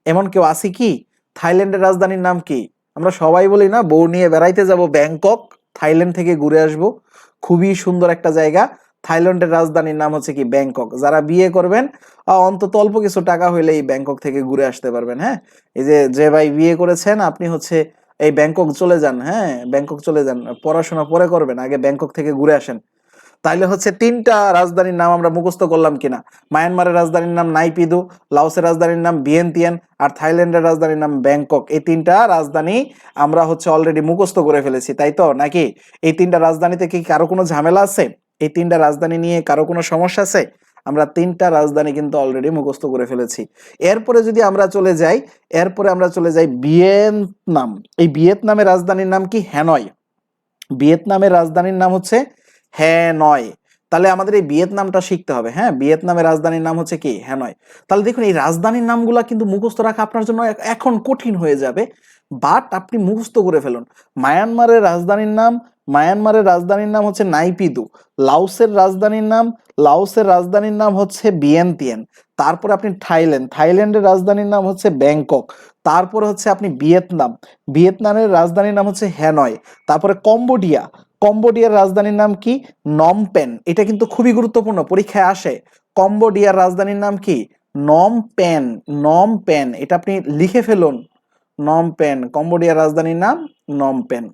এমন কেউ আসি কি? থাইল্যান্ডের রাজধানীর নাম কি? আমরা সবাই বলি না, বউ নিয়ে বেড়াইতে যাব ব্যাংকক, থাইল্যান্ড থেকে ঘুরে আসব। খুবই সুন্দর একটা জায়গা। থাইল্যান্ডের রাজধানীর নাম হচ্ছে কি? ব্যাংকক। যারা বিয়ে করবেন অন্তত অল্প কিছু টাকা হইলেই ব্যাংকক থেকে ঘুরে আসতে পারবেন। হ্যাঁ, এই যে যে ভাই বিয়ে করেছেন, আপনি হচ্ছে এই ব্যাংকক চলে যান। হ্যাঁ, ব্যাংকক চলে যান, পড়াশোনা পরে করবেন, আগে ব্যাংকক থেকে ঘুরে আসেন। তাইলে হচ্ছে তিনটা রাজধানীর নাম আমরা মুখস্থ করলাম কিনা? মায়ানমারের রাজধানীর নাম নাইপিদু, লাওসের রাজধানীর নাম ভিয়েনতিয়ান, আর থাইল্যান্ডের রাজধানীর নাম ব্যাংকক। এই তিনটা রাজধানী আমরা হচ্ছে অলরেডি মুখস্থ করে ফেলেছি, তাই তো নাকি? এই তিনটা রাজধানীতে কি কারো কোনো ঝামেলা আছে? এই তিনটা রাজধানী নিয়ে কারো কোনো সমস্যা আছে? আমরা তিনটা রাজধানী কিন্তু অলরেডি মুখস্থ করে ফেলেছি। এরপরে যদি আমরা চলে যাই, ভিয়েতনাম। এই ভিয়েতনামের রাজধানীর নাম কি? হ্যানয়। ভিয়েতনামের রাজধানীর নাম হচ্ছে হ্যানয়। তাহলে আমাদের এই ভিয়েতনামটা শিখতে হবে। হ্যাঁ, ভিয়েতনামের রাজধানীর নাম হচ্ছে কি? হ্যানয়। তাহলে দেখুন, এই রাজধানীর নামগুলা কিন্তু মুখস্থ রাখা আপনার জন্য এখন কঠিন হয়ে যাবে, বাট আপনি মুখস্থ করে ফেলুন। মায়ানমারের রাজধানীর নাম হচ্ছে নাইপিদু। লাওসের রাজধানীর নাম হচ্ছে ভিয়েনতিয়ান। তারপরে আপনি থাইল্যান্ডের রাজধানীর নাম হচ্ছে ব্যাংকক। তারপরে হচ্ছে আপনি ভিয়েতনামের রাজধানীর নাম হচ্ছে হ্যানয়। তারপরে কম্বোডিয়ার রাজধানীর নাম কি? নমপেন। এটা কিন্তু খুবই গুরুত্বপূর্ণ, পরীক্ষায় আসে। কম্বোডিয়ার রাজধানীর নাম কি? নমপেন। এটা আপনি লিখে ফেলুন, নমপেন। কম্বোডিয়ার রাজধানীর নাম নমপেন।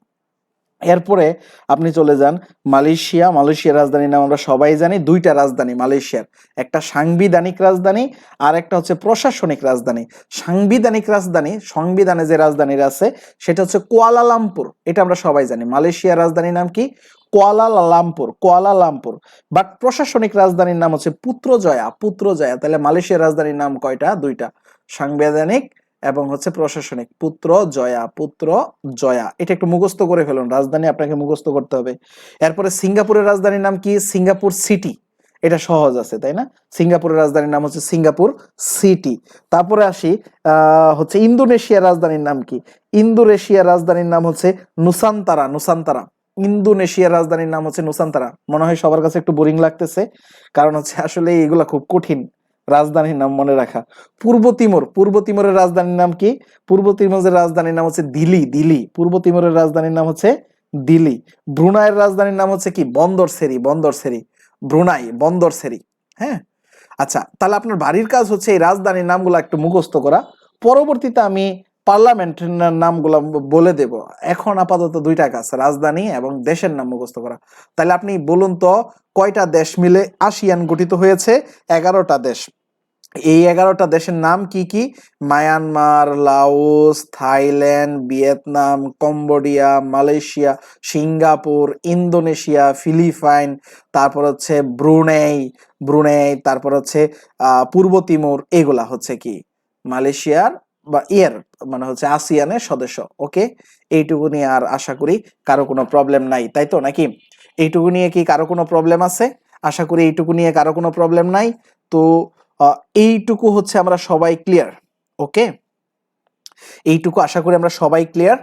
এরপরে আপনি চলে যান মালয়েশিয়ার রাজধানীর নাম আমরা সবাই জানি। দুইটা রাজধানী মালয়েশিয়ার, একটা সাংবিধানিক রাজধানী আর একটা হচ্ছে প্রশাসনিক রাজধানী। সংবিধানে যে রাজধানীর আছে সেটা হচ্ছে কুয়ালালামপুর, এটা আমরা সবাই জানি। মালয়েশিয়ার রাজধানীর নাম কি? কুয়ালালামপুর। বাট প্রশাসনিক রাজধানীর নাম হচ্ছে পুত্রজয়া। তাহলে মালয়েশিয়ার রাজধানীর নাম কয়টা? দুইটা, সাংবিধানিক এবং হচ্ছে প্রশাসনিক। পুত্রজয়া। এটা একটু মুখস্থ করে ফেলুন, রাজধানী আপনাকে মুখস্থ করতে হবে। এরপরে সিঙ্গাপুরের রাজধানীর নাম কি? Singapore city. এটা সহজ আছে, তাই না? সিঙ্গাপুরের রাজধানীর নাম হচ্ছে সিঙ্গাপুর সিটি। তারপরে আসি হচ্ছে ইন্দোনেশিয়ার রাজধানীর নাম কি? ইন্দোনেশিয়ার রাজধানীর নাম হচ্ছে নুসান্তারা। ইন্দোনেশিয়ার রাজধানীর নাম হচ্ছে নুসান্তারা। মনে হয় সবার কাছে একটু বোরিং লাগতেছে, কারণ হচ্ছে আসলে এগুলা খুব কঠিন রাজধানীর নাম মনে রাখা। পূর্ব তিমুরের রাজধানীর নাম কি? পূর্ব তিমুরের রাজধানীর নাম হচ্ছে দিলি। পূর্ব তিমুরের রাজধানীর নাম হচ্ছে দিলি। ব্রুনাইয়ের রাজধানীর নাম হচ্ছে কি? বন্দরসেরি। ব্রুনাই বন্দরসেরি। হ্যাঁ, আচ্ছা, তাহলে আপনার বাড়ির কাজ হচ্ছে এই রাজধানীর নামগুলো একটু মুখস্থ করা। পরবর্তীতে আমি পার্লামেন্টের নামগুলো বলে দেব। এখন আপাতত দুইটা কাজ, রাজধানী এবং দেশের নাম মুখস্থ করা। তাহলে আপনি বলুন তো, কয়টা দেশ মিলে আসিয়ান গঠিত হয়েছে? 11টা দেশ। এই 11টা দেশের নাম কি কি? Myanmar, Laos, Thailand, Vietnam, Cambodia, Malaysia, Singapore, Indonesia, Philippine, তারপর হচ্ছে ব্রুনেই, তারপর হচ্ছে পূর্ব তিমুর। এগুলা হচ্ছে কি? মালয়েশিয়ার বা মানে হচ্ছে আসিয়ানের সদস্য। ওকে, এইটুকু নিয়ে আর আশা করি কারো কোনো প্রবলেম নাই, তাই তো নাকি? এইটুকু নিয়ে কি কারো কোনো প্রবলেম আছে? আশা করি এইটুকু নিয়ে কারো কোনো প্রবলেম নাই। তো এইটুকু হচ্ছে আমরা সবাই ক্লিয়ার। ওকে, এইটুকু আশা করি আমরা সবাই ক্লিয়ার।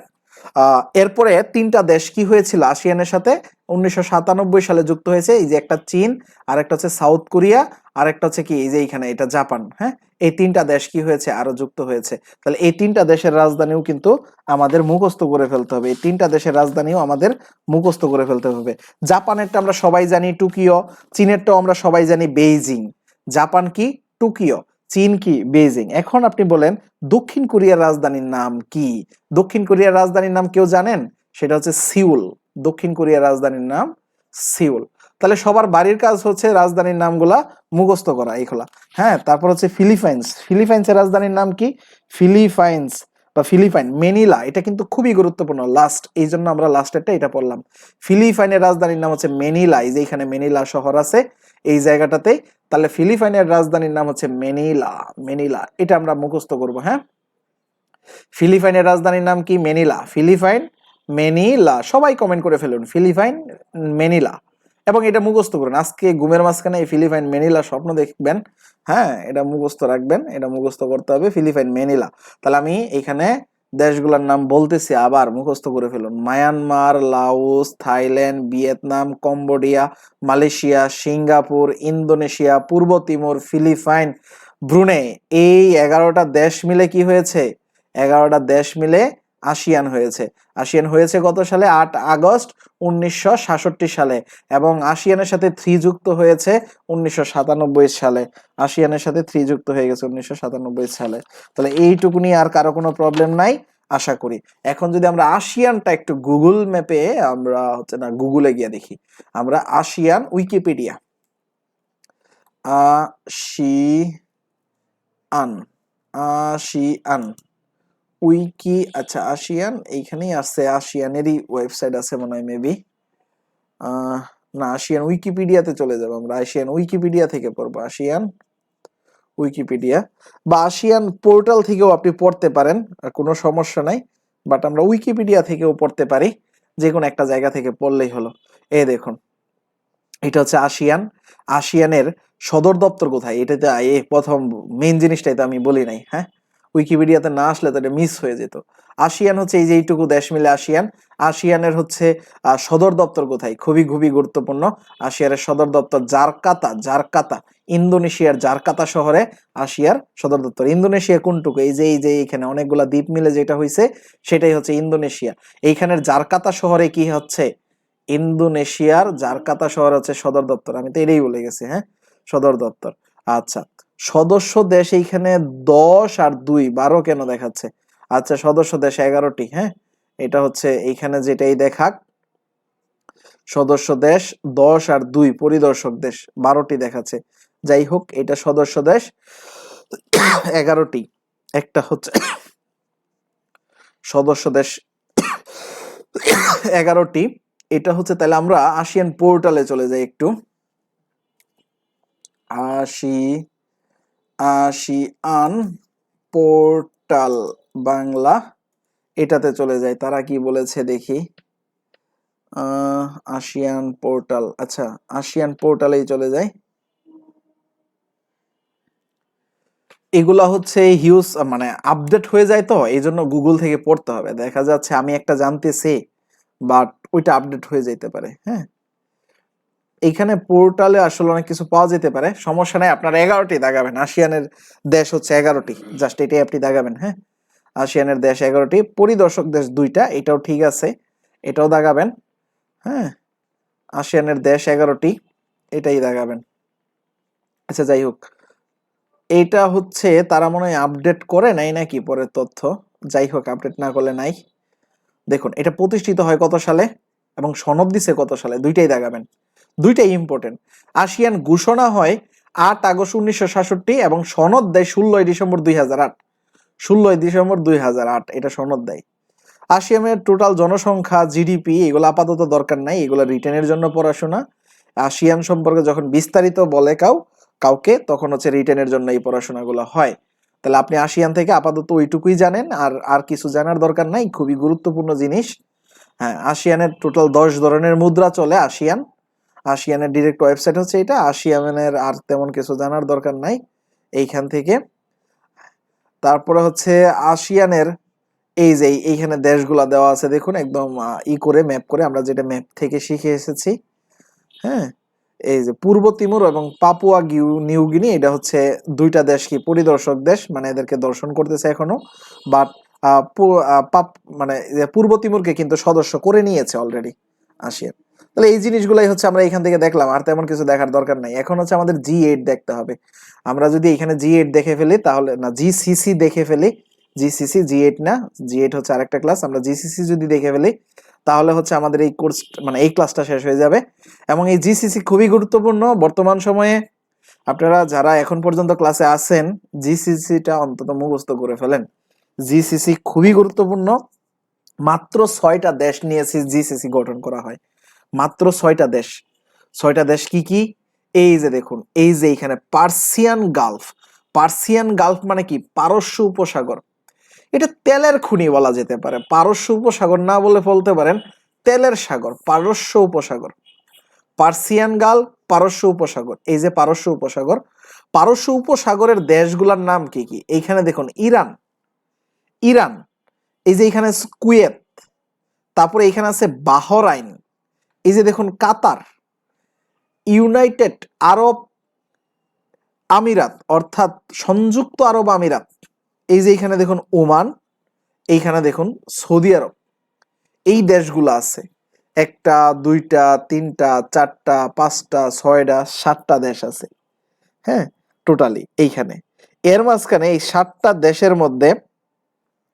এরপরে তিনটা দেশ কি হয়েছিল আসিয়ানের সাথে 1997 সালে যুক্ত হয়েছে, এই যে একটা চীন, আর একটা হচ্ছে সাউথ কোরিয়া, আর একটা হচ্ছে কি এই যে এইখানে এটা জাপান। হ্যাঁ, এই তিনটা দেশ কি হয়েছে আরো যুক্ত হয়েছে। তাহলে এই তিনটা দেশের রাজধানীও কিন্তু আমাদের মুখস্থ করে ফেলতে হবে, এই তিনটা দেশের রাজধানীও আমাদের মুখস্থ করে ফেলতে হবে। জাপানেরটা আমরা সবাই জানি টোকিও, চীনেরটাও আমরা সবাই জানি বেইজিং। জাপান কি? টোকিও। চীন কি? বেইজিং। এখন আপনি বলেন দক্ষিণ কোরিয়ার রাজধানীর নাম কি? দক্ষিণ কোরিয়ার রাজধানীর নাম কেউ জানেন? সেটা হচ্ছে সিউল। দক্ষিণ কোরিয়ার রাজধানীর নাম সিউল। তাহলে সবার বাড়ির কাজ হচ্ছে রাজধানীর নামগুলা মুখস্থ করা এইগুলা। হ্যাঁ, তারপর হচ্ছে ফিলিপাইন্স। ফিলিপাইন্সের রাজধানীর নাম কি? ফিলিপাইন্স বা ফিলিপাইন, মেনিলা। এটা কিন্তু খুবই গুরুত্বপূর্ণ, লাস্ট, এই জন্য আমরা লাস্টেরটা এটা পড়লাম। ফিলিপাইনের রাজধানীর নাম হচ্ছে মেনিলা, এই যে এখানে মেনিলা শহর আছে এই জায়গাটাতে। তাহলে ফিলিপাইনের রাজধানীর নাম হচ্ছে মেনিলা। মেনিলা, এটা আমরা মুখস্থ করব। হ্যাঁ, ফিলিপাইনের রাজধানীর নাম কি? মেনিলা। ফিলিপাইন মেনিলা, সবাই কমেন্ট করে ফেলুন ফিলিপাইন মেনিলা, এবং এটা মুখস্থ করুন। আজকে ঘুমের মাঝখানে এই ফিলিপাইন মেনিলা স্বপ্ন দেখবেন। হ্যাঁ, এটা মুখস্থ রাখবেন, এটা মুখস্থ করতে হবে, ফিলিপাইন মেনিলা। তাহলে আমি এখানে দেশগুলোর নাম বলতেছি, আবার মুখস্থ করে ফেলুন। Myanmar, Laos, Thailand, Vietnam, Cambodia, Malaysia, Singapore, Indonesia, পূর্ব তিমুর, ফিলিপাইন, ব্রুনেই। এই 11টা দেশ মিলে কি হয়েছে? 11টা দেশ মিলে আসিয়ান হয়েছে। আসিয়ান হয়েছে কত সালে? 8 আগস্ট 1967 সালে, এবং আসিয়ানের সাথে 3 যুক্ত হয়েছে 1997 সালে। আসিয়ানের সাথে 3 যুক্ত হয়ে গেছে 1997 সালে। তাহলে এইটুকুনি, আর কারো কোনো প্রবলেম নাই আশা করি। এখন যদি আমরা আসিয়ানটা একটু গুগল ম্যাপে, আমরা হচ্ছে না গুগলে গিয়ে দেখি, আমরা ASEAN Wikipedia, ASEAN, ASEAN wiki, আচ্ছা আসিয়ান এইখানেই আছে, আসিয়ানেরই ওয়েবসাইট আছে মনে হয় মেবি। না, আসিয়ান উইকিপিডিয়াতে চলে যাবো আমরা, আসিয়ান উইকিপিডিয়া থেকে পড়বো। আসিয়ান উইকিপিডিয়া বা আসিয়ান পোর্টাল থেকেও আপনি পড়তে পারেন, কোনো সমস্যা নাই। বাট আমরা উইকিপিডিয়া থেকেও পড়তে পারি, যে কোনো একটা জায়গা থেকে পড়লেই হলো। এই দেখুন, এটা হচ্ছে আসিয়ান। আসিয়ানের সদর দপ্তর কোথায়? এটাতে প্রথম মেইন জিনিসটাই তো আমি বলি নাই। হ্যাঁ, উইকিপিডিয়াতে না আসলে তো এটা মিস হয়ে যেত। আসিয়ান হচ্ছে এই যে এইটুকু দেশ মিলে আসিয়ান। আসিয়ানের হচ্ছে সদর দপ্তর কোথায়? খুবই খুবই গুরুত্বপূর্ণ। আসিয়ানের সদর দপ্তর জার্কাতা। জার্কাতা, ইন্দোনেশিয়ার জার্কাতা শহরে আসিয়ার সদর দপ্তর। ইন্দোনেশিয়া কোনটুকু? এই যে এখানে অনেকগুলা দ্বীপ মিলে যেটা হয়েছে সেটাই হচ্ছে ইন্দোনেশিয়া। এইখানের জার্কাতা শহরে কি হচ্ছে? ইন্দোনেশিয়ার জার্কাতা শহর হচ্ছে সদর দপ্তর। আমি তো এটাই বলে গেছি। হ্যাঁ, সদর দপ্তর। আচ্ছা, সদস্য দেশ এইখানে 10 আর 2 12 কেন দেখাচ্ছে? আচ্ছা, সদস্য দেশ 11টি। হ্যাঁ, এটা হচ্ছে এইখানে যেটাই দেখাক, সদস্য দেশ 10 আর 2, পরিদর্শক দেশ 12টি দেখাচ্ছে। যাই হোক, এটা সদস্য দেশ 11টি, একটা হচ্ছে সদস্য দেশ 11টি। এটা হচ্ছে, তাহলে আমরা আসিয়ান পোর্টালে চলে যাই একটু। আসিয়ান পোর্টাল বাংলা, এটাতে চলে যায়। তারা কি বলেছে দেখি। আসিয়ান পোর্টাল, আচ্ছা আসিয়ান পোর্টালেই চলে যায়। এগুলা হচ্ছে হিউজ, মানে আপডেট হয়ে যায়, তো এই জন্য গুগল থেকে পড়তে হবে। দেখা যাচ্ছে আমি একটা জানতেছি, বাট ওইটা আপডেট হয়ে যেতে পারে। হ্যাঁ, এইখানে পোর্টালে আসলে অনেক কিছু পাওয়া যেতে পারে, সমস্যা নাই। আপনার 11টি দাগাবেন, আসিয়ানের দেশ হচ্ছে 11টি, জাস্ট এটাই আপনি দাগাবেন। হ্যাঁ, আসিয়ানের দেশ 11টি, পরিদর্শক দেশ 2টা, এটাও ঠিক আছে, এটাও দাগাবেন। হ্যাঁ, আসিয়ানের দেশ 11টি, এটাই দাগাবেন। আচ্ছা, যাই হোক, এইটা হচ্ছে তারা মনে হয় আপডেট করে নাই নাকি পরের তথ্য। যাই হোক, আপডেট না করলে নাই। দেখুন, এটা প্রতিষ্ঠিত হয় কত সালে এবং সনদ দিছে কত সালে, দুইটাই দাগাবেন, দুইটাই ইম্পর্টেন্ট। আসিয়ান ঘোষণা হয় 8 আগস্ট 1967 এবং সনদ দেয় 16 ডিসেম্বর 2008। 16 ডিসেম্বর 2008 এটা সনদ দেয়। আসিয়ানের টোটাল জনসংখ্যা, জিডিপি, এগুলো আপাতত দরকার নাই, এগুলো রিটেনের জন্য পড়াশোনা। আসিয়ান সম্পর্কে যখন বিস্তারিত বলে কাউকে, তখন হচ্ছে রিটেনের জন্য এই পড়াশোনাগুলো হয়। তাহলে আপনি আসিয়ান থেকে আপাতত ওইটুকুই জানেন, আর কিছু জানার দরকার নাই, খুবই গুরুত্বপূর্ণ জিনিস। হ্যাঁ, আসিয়ানের টোটাল 10 ধরনের মুদ্রা চলে। আসিয়ানের ডিরেক্ট ওয়েবসাইট হচ্ছে এটা। আসিয়ানের আর তেমন কিছু জানার দরকার নাই এইখান থেকে। তারপরে হচ্ছে আসিয়ানের এই যে এইখানে দেশগুলা দেওয়া আছে দেখুন, একদম ই করে ম্যাপ করে, আমরা যেটা ম্যাপ থেকে শিখে এসেছি। হ্যাঁ, এই যে পূর্ব তিমুর এবং পাপুয়া নিউগিনি, এটা হচ্ছে দুইটা দেশ কি পরিদর্শক দেশ, মানে এদেরকে দর্শন করতেছে এখনো, বাট মানে পূর্ব তিমুরকে কিন্তু সদস্য করে নিয়েছে অলরেডি আসিয়ার। তাহলে এই জিনিসগুলাই হচ্ছে আমরা এখান থেকে দেখলাম, আর তেমন কিছু দেখার দরকার নাই। এখন হচ্ছে আমাদের G8 দেখতে হবে। আমরা যদি এখানে G8 দেখে ফেলি, তাহলে না GCC দেখে ফেলি, GCC G8 না, G8 হচ্ছে আরেকটা ক্লাস। আমরা GCC যদি দেখে ফেলি তাহলে হচ্ছে আমাদের এই কোর্স মানে এই ক্লাসটা শেষ হয়ে যাবে। এবং এই GCC খুবই গুরুত্বপূর্ণ বর্তমান সময়ে। আপনারা যারা এখন পর্যন্ত ক্লাসে আছেন, GCCটা অন্তত মুখস্থ করে ফেলেন। GCC খুবই গুরুত্বপূর্ণ। মাত্র 6টা দেশ নিয়ে GCC গঠন করা হয়, মাত্র 6টা দেশ। 6টা দেশ কি কি? এই যে দেখুন, এই যে এখানে পার্সিয়ান গালফ। পার্সিয়ান গালফ মানে কি? পারস্য উপসাগর। এটা তেলের খনি বলা যেতে পারে, পারস্য উপসাগর না বলে বলতে পারেন তেলের সাগর, পারস্য উপসাগর। পার্সিয়ান গালফ, পারস্য উপসাগর। এই যে পারস্য উপসাগর, পারস্য উপসাগরের দেশগুলোর নাম কি কি? এইখানে দেখুন, ইরান, ইরান, এই যে এখানে কুয়েত, তারপরে এখানে আছে বাহরাইন, এই যে দেখুন কাতার, ইউনাইটেড আরব আমিরাত অর্থাৎ সংযুক্ত আরব আমিরাত, এই যে এখানে দেখুন ওমান, এইখানে দেখুন সৌদি আরব। এই দেশগুলো আছে, একটা, দুইটা, তিনটা, চারটা, পাঁচটা, ছয়টা, 7টা দেশ আছে। হ্যাঁ, টোটালি এইখানে। এর মাঝখানে এই 7টা দেশের মধ্যে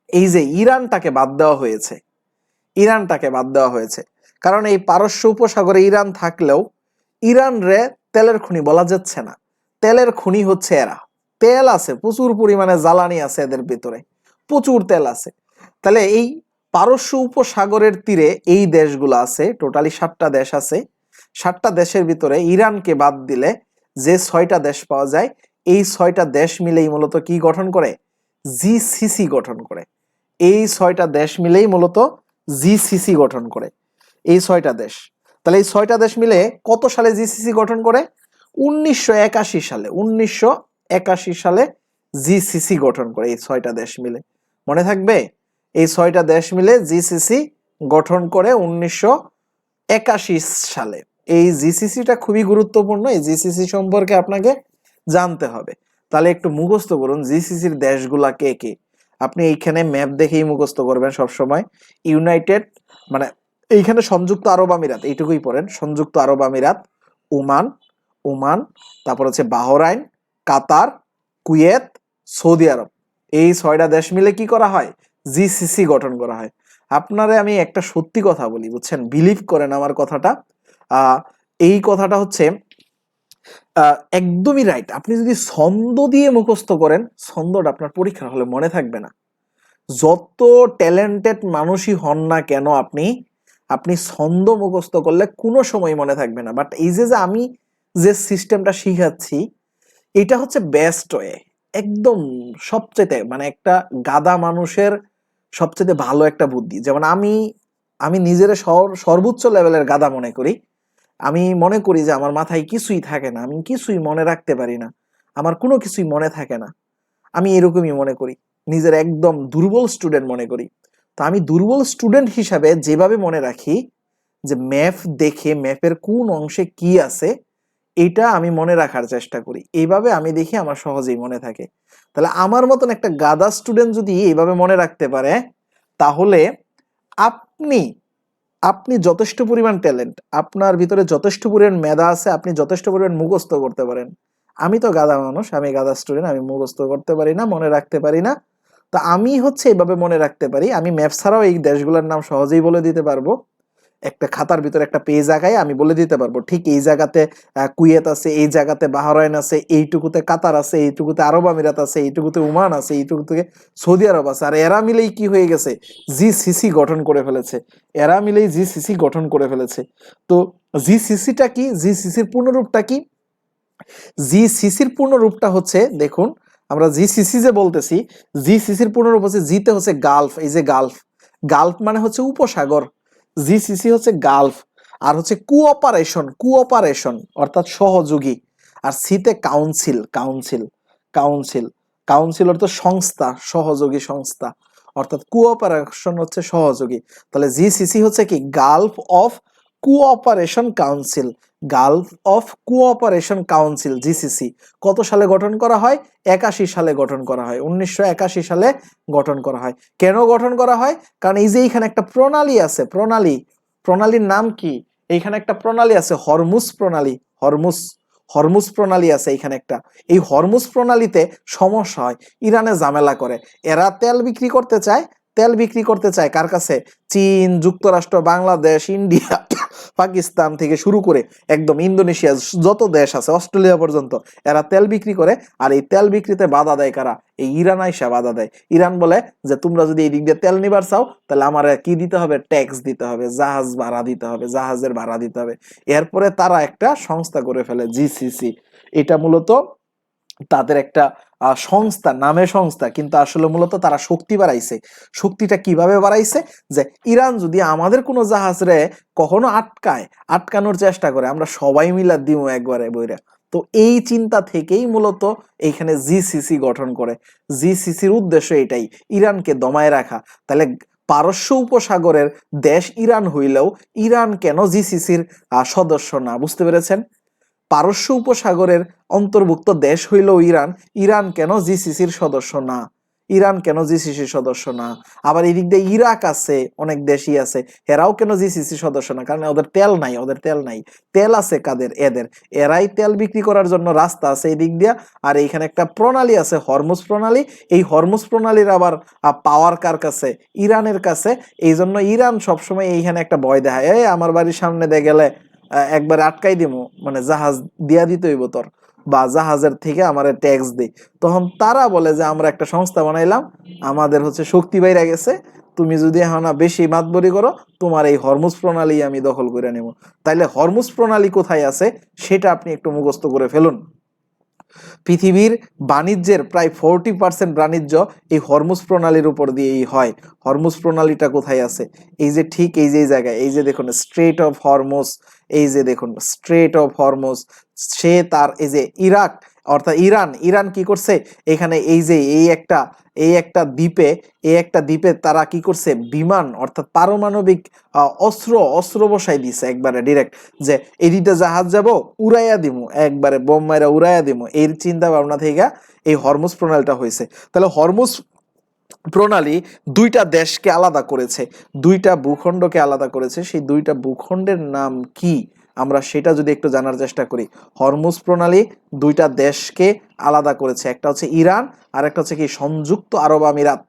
এই যে ইরানটাকে বাদ দেওয়া হয়েছে, ইরানটাকে বাদ দেওয়া হয়েছে। কারণ এই পারস্য উপসাগরে ইরান থাকলেও ইরান রে তেলের খনি বলা যাচ্ছে না। তেলের খনি হচ্ছে এরা, তেল আছে প্রচুর পরিমাণে, জ্বালানি আছে এদের ভিতরে, প্রচুর তেল আছে। তাহলে এই পারস্য উপসাগরের তীরে এই দেশগুলো আছে, টোটালি 7টা দেশ আছে। 7টা দেশের ভিতরে ইরানকে বাদ দিলে যে 6টা দেশ পাওয়া যায়, এই 6টা দেশ মিলেই মূলত কি গঠন করে? জিসিসি গঠন করে। এই 6টা দেশ মিলেই মূলত জিসিসি গঠন করে, এই 6টা দেশ। তাহলে এই 6টা দেশ মিলে কত সালে জিসিসি গঠন করে? 1981 সালে, 1981 সালে জিসিসি গঠন করে এই 6টা দেশ মিলে। মনে থাকবে, এই 6টা দেশ মিলে জিসিসি গঠন করে 1981 সালে। এই জিসিসিটা খুবই গুরুত্বপূর্ণ, এই জিসিসি সম্পর্কে আপনাকে জানতে হবে। তাহলে একটু মুখস্থ করুন জিসিসির দেশগুলা কে কে। আপনি এইখানে ম্যাপ দেখেই মুখস্থ করবেন সব সময়। ইউনাইটেড মানে এইখানে সংযুক্ত আরব আমিরাত, এইটুকুই পড়েন, সংযুক্ত আরব আমিরাত, ওমান, ওমান, তারপর হচ্ছে বাহরাইন, কাতার, কুয়েত, সৌদি আরব। এই 6টা দেশ মিলে কি করা হয়? জিসিসি গঠন করা হয়। আপনারে আমি একটা সত্যি কথা বলি, বুঝছেন, বিলিভ করেন আমার কথাটা। এই কথাটা হচ্ছে একদমই রাইট। আপনি যদি ছন্দ দিয়ে মুখস্থ করেন, ছন্দটা আপনার পরীক্ষার হলে মনে থাকবে না। যত ট্যালেন্টেড মানুষই হন না কেন, আপনি আপনি ছন্দ মুখস্থ করলে কোনো সময় মনে থাকবে না। বাট এই যে আমি যে সিস্টেমটা শিখাচ্ছি, এটা হচ্ছে বেস্ট ওয়ে, একদম সবচেয়ে মানে একটা গাদা মানুষের সবচেয়ে ভালো একটা বুদ্ধি। যেমন আমি আমি নিজের সর্বোচ্চ লেভেলের গাদা মনে করি। আমি মনে করি যে আমার মাথায় কিছুই থাকে না, আমি কিছুই মনে রাখতে পারি না, আমার কোনো কিছুই মনে থাকে না। আমি এরকমই মনে করি, নিজের একদম দুর্বল স্টুডেন্ট মনে করি। তো আমি দুর্বল স্টুডেন্ট হিসাবে যেভাবে মনে রাখি, যে ম্যাপ দেখে ম্যাপের কোন অংশে কি আছে এটা আমি মনে রাখার চেষ্টা করি। এইভাবে আমি দেখি আমার সহজেই মনে থাকে। তাহলে আমার মতন একটা গাদা স্টুডেন্ট যদি এইভাবে মনে রাখতে পারে, তাহলে আপনি আপনি যথেষ্ট পরিমাণ ট্যালেন্ট, আপনার ভিতরে যথেষ্ট পরিমাণ মেধা আছে, আপনি যথেষ্ট পরিমাণ মুখস্থ করতে পারেন। আমি তো গাদা মানুষ, আমি গাদা স্টুডেন্ট, আমি মুখস্থ করতে পারি না, মনে রাখতে পারি না। তো আমি হচ্ছে এইভাবে মনে রাখতে পারি। আমি ম্যাপ ছাড়াও এই দেশগুলোর নাম সহজেই বলে দিতে পারবো। একটা খাতার ভিতরে একটা পেজ আঁকায় আমি বলে দিতে পারবো, ঠিক এই জায়গাতে কুয়েত আছে, এই জায়গাতে বাহরাইন আছে, এইটুকুতে কাতার আছে, এইটুকুতে আরব আমিরাত আছে, এইটুকুতে ওমান আছে, এইটুকুতে সৌদি আরব আছে। আর এরা মিলেই কি হয়ে গেছে? জিসিসি গঠন করে ফেলেছে। এরা মিলেই জিসিসি গঠন করে ফেলেছে। তো জিসিসিটা কি? জিসিসির পূর্ণরূপটা কি? জিসিসির পূর্ণরূপটা হচ্ছে, দেখুন আমরা জিসিসি যে বলতেছি, জিসিসির পূর্ণরূপ হচ্ছে, জিতে হচ্ছে গালফ, এই যে গালফ, গালফ মানে হচ্ছে উপসাগর, জিসিসি হচ্ছে গালফ। আর হচ্ছে কোঅপারেশন, কোঅপারেশন অর্থাৎ সহযোগী। আর সিতে কাউন্সিল, কাউন্সিল, কাউন্সিল, কাউন্সিল অর্থ সংস্থা, সহযোগী সংস্থা। অর্থাৎ কোঅপারেশন হচ্ছে সহযোগী। তাহলে জিসিসি হচ্ছে কি Gulf of cooperation council, Gulf of cooperation council GCC কত সালে গঠন করা হয়? 81 সালে গঠন করা হয়, 1981 সালে গঠন করা হয়। কেন গঠন করা হয়? কারণ এই যে এইখানে একটা প্রণালী আছে, প্রণালীর নাম কি? এইখানে একটা প্রণালী আছে হরমুজ প্রণালী, হরমুজ প্রণালী আছে এইখানে একটা। এই হরমুজ প্রণালীতে সমস্যা হয়, ইরানে ঝামেলা করে। এরা তেল বিক্রি করতে চায় কার কাছে? চীন, যুক্তরাষ্ট্র, বাংলাদেশ, ইন্ডিয়া, পাকিস্তান থেকে শুরু করে একদম ইন্দোনেশিয়া যত দেশ আছে, অস্ট্রেলিয়া পর্যন্ত এরা তেল বিক্রি করে। আর এই তেল বিক্রিতে বাধা দেয় কারা? এই ইরান আইসা বাধা দেয়। ইরান বলে যে তোমরা যদি এই দিক দিয়ে তেল নিবার চাও তাহলে আমার কি দিতে হবে? ট্যাক্স দিতে হবে, জাহাজ ভাড়া দিতে হবে, জাহাজের ভাড়া দিতে হবে। এরপরে তারা একটা সংস্থা করে ফেলে জিসিসি। এটা মূলত তাদের একটা সংস্থা, নামে সংস্থা, কিন্তু আসলে মূলত তারা শক্তি বাড়াইছে। শক্তিটা কিভাবে বাড়াইছে? যে ইরান যদি আমাদের কোনো জাহাজরে কখনো আটকানোর চেষ্টা করে, আমরা সবাই মিলা দিও একবারে বইরা। তো এই চিন্তা থেকেই মূলত এইখানে জিসিসি গঠন করে। জিসিসির উদ্দেশ্য এটাই, ইরানকে দমায় রাখা। তাহলে পারস্য উপসাগরের দেশ ইরান হইলেও ইরান কেন জিসিসির সদস্য না? বুঝতে পেরেছেন? পারস্য উপসাগরের অন্তর্ভুক্ত দেশ হইল ইরান, ইরান কেন জিসিসির সদস্য না? ইরান কেন জিসিসির সদস্য না? আবার এদিক দিয়ে ইরাক আছে, অনেক দেশই আছে, এরাও কেন জিসিসির সদস্য না? কারণ ওদের তেল নাই। তেল আছে কাদের? এদের। এরাই তেল বিক্রি করার জন্য রাস্তা আছে এই দিক দিয়া। আর এইখানে একটা প্রণালী আছে হরমুজ প্রণালী। এই হরমুজ প্রণালীর আবার পাওয়ার কার কাছে? ইরানের কাছে। এই জন্য ইরান সবসময় এইখানে একটা ভয় দেখায়, এই আমার বাড়ির সামনে দিয়ে গেলে একবার আটকাই দিমু, মানে জাহাজ দিয়া দিতে হইব তোর, বা জাহাজের থেকে আমারে ট্যাক্স দেই। তখন তারা বলে যে আমরা একটা সংস্থা বানাইলাম, আমাদের হচ্ছে শক্তি বাইরে গেছে, তুমি যদি এখন বেশি মাতবরি করো তোমার এই হরমুজ প্রণালী আমি দখল করে নেব। তাইলে হরমুজ প্রণালী কোথায় আছে সেটা আপনি একটু মুখস্থ করে ফেলুন। পৃথিবীর বাণিজ্যের প্রায় 40% বাণিজ্য এই হরমুজ প্রণালীর উপর দিয়েই হয়। হরমুজ প্রণালীটা কোথায় আছে? এই যে ঠিক এই যে জায়গায়, এই যে দেখুন স্ট্রেট অফ হরমুজ, এই যে দেখুন স্ট্রেট অফ হরমুজ। সে তার এই যে ইরাক অর্থাৎ ইরান কি করছে এখানে? এই যে এই একটা দ্বীপে তারা কি করছে? বিমান অর্থাৎ পারমাণবিক অস্ত্র বসাই দিছে একবারে ডিরেক্ট, যে এদিকে জাহাজ যাব উড়াইয়া দিমু, একবারে বোম মাইরা উড়াইয়া দিমু। এর চিন্তা ভাবনা থেকে এই হরমুজ প্রণালীটা হয়েছে। তাহলে হরমুজ প্রণালী দুইটা দেশকে আলাদা করেছে, দুইটা ভূখণ্ডকে আলাদা করেছে। সেই দুইটা ভূখণ্ডের নাম কি আমরা সেটা যদি একটু জানার চেষ্টা করি। হরমুজ প্রণালী দুইটা দেশকে আলাদা করেছে, একটা হচ্ছে ইরান আর একটা হচ্ছে কি সংযুক্ত আরব আমিরাত।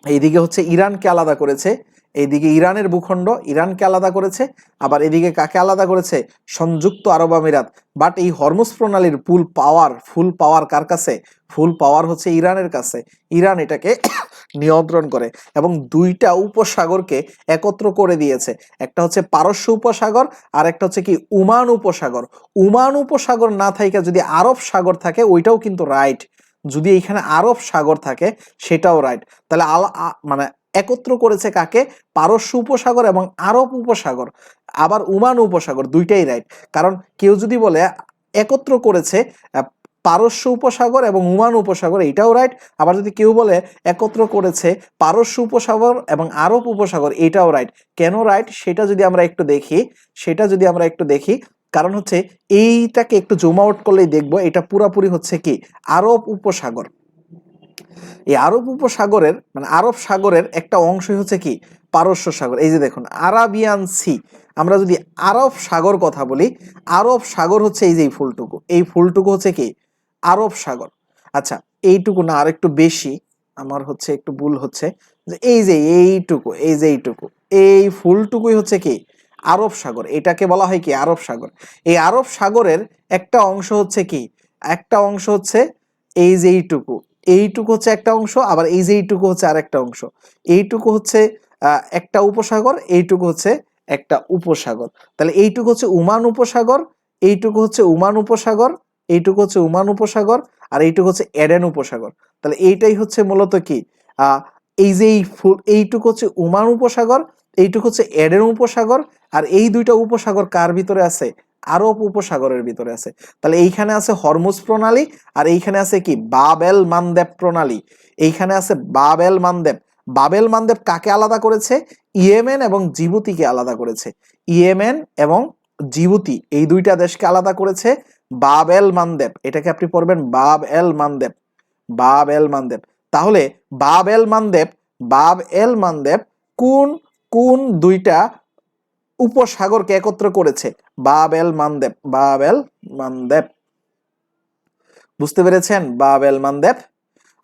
এইদিকে হচ্ছে ইরানকে আলাদা করেছে, এইদিকে ইরানের ভূখণ্ড ইরানকে আলাদা করেছে, আবার এদিকে কাকে আলাদা করেছে? সংযুক্ত আরব আমিরাত। বাট এই হরমুজ প্রণালীর ফুল পাওয়ার কার কাছে? ফুল পাওয়ার হচ্ছে ইরানের কাছে। ইরান এটাকে নিয়ন্ত্রণ করে এবং দুইটা উপসাগরকে একত্র করে দিয়েছে। একটা হচ্ছে পারস্য উপসাগর আর একটা হচ্ছে কি ওমান উপসাগর। ওমান উপসাগর না থাকে যদি আরব সাগর থাকে ওইটাও কিন্তু রাইট, যদি এখানে আরব সাগর থাকে সেটাও রাইট। তাহলে মানে একত্র করেছে কাকে? পারস্য উপসাগর এবং আরব উপসাগর, আবার ওমান উপসাগর, দুইটাই রাইট। কারণ কেউ যদি বলে একত্র করেছে পারস্য উপসাগর এবং ওমান উপসাগর, এটাও রাইট। আবার যদি কেউ বলে একত্র করেছে পারস্য উপসাগর এবং আরব উপসাগর, এটাও রাইট। কেন রাইট সেটা যদি আমরা একটু দেখি, কারণ হচ্ছে এইটাকে একটু জুম আউট করলেই দেখবো এটা পুরাপুরি হচ্ছে কি আরব উপসাগর। এই আরব উপসাগরের মানে আরব সাগরের একটা অংশই হচ্ছে কি পারস্য সাগর। এই যে দেখুন আরাবিয়ান সি, আমরা যদি আরব সাগর কথা বলি, আরব সাগর হচ্ছে এই যে এই ফুলটুকু হচ্ছে কি আরব সাগর। আচ্ছা এইটুকু না, আর একটু বেশি, আমার হচ্ছে একটু ভুল হচ্ছে, যে এইটুকু এই ফুলটুকুই হচ্ছে কি আরব সাগর। এটাকে বলা হয় কি আরব সাগর। এই আরব সাগরের একটা অংশ হচ্ছে কি, এই যে এইটুকু হচ্ছে একটা অংশ, আবার এই যে এইটুকু হচ্ছে আরেকটা অংশ। এইটুকু হচ্ছে একটা উপসাগর, এইটুকু হচ্ছে একটা উপসাগর। তাহলে এইটুকু হচ্ছে ওমান উপসাগর, এইটুকু হচ্ছে ওমান উপসাগর, এইটুকু হচ্ছে ওমান উপসাগর, আর এইটুকু হচ্ছে এডেন উপসাগর। তাহলে এইটাই হচ্ছে মূলত কি এই যে এইটুকু হচ্ছে ওমান উপসাগর, এইটুকু হচ্ছে এডেন উপসাগর, আর এই দুইটা উপসাগর কার ভিতরে আছে? আরব উপসাগরের ভিতরে আছে। তাহলে এইখানে আছে হরমুজ প্রণালী, আর এইখানে আছে কি বাব এল মানদেব প্রণালী। এইখানে আছে বাব এল মানদেব। বাবেল মানদেব কাকে আলাদা করেছে? ইয়েমেন এবং জিবুতিকে আলাদা করেছে। ইয়েমেন এবং জিবুতি এই দুইটা দেশকে আলাদা করেছে বাব এল মানদেব। এটাকে আপনি পড়বেন বাব এল মানদেব, বাব এল মানদেব। তাহলে বাব এল মানদেব, বাব এল মানদেব কোন কোন দুইটা উপসাগরকে একত্র করেছে? বাব এল মানদেব, বাব এল মানদেব। বুঝতে পেরেছেন? বাব এল মানদেব।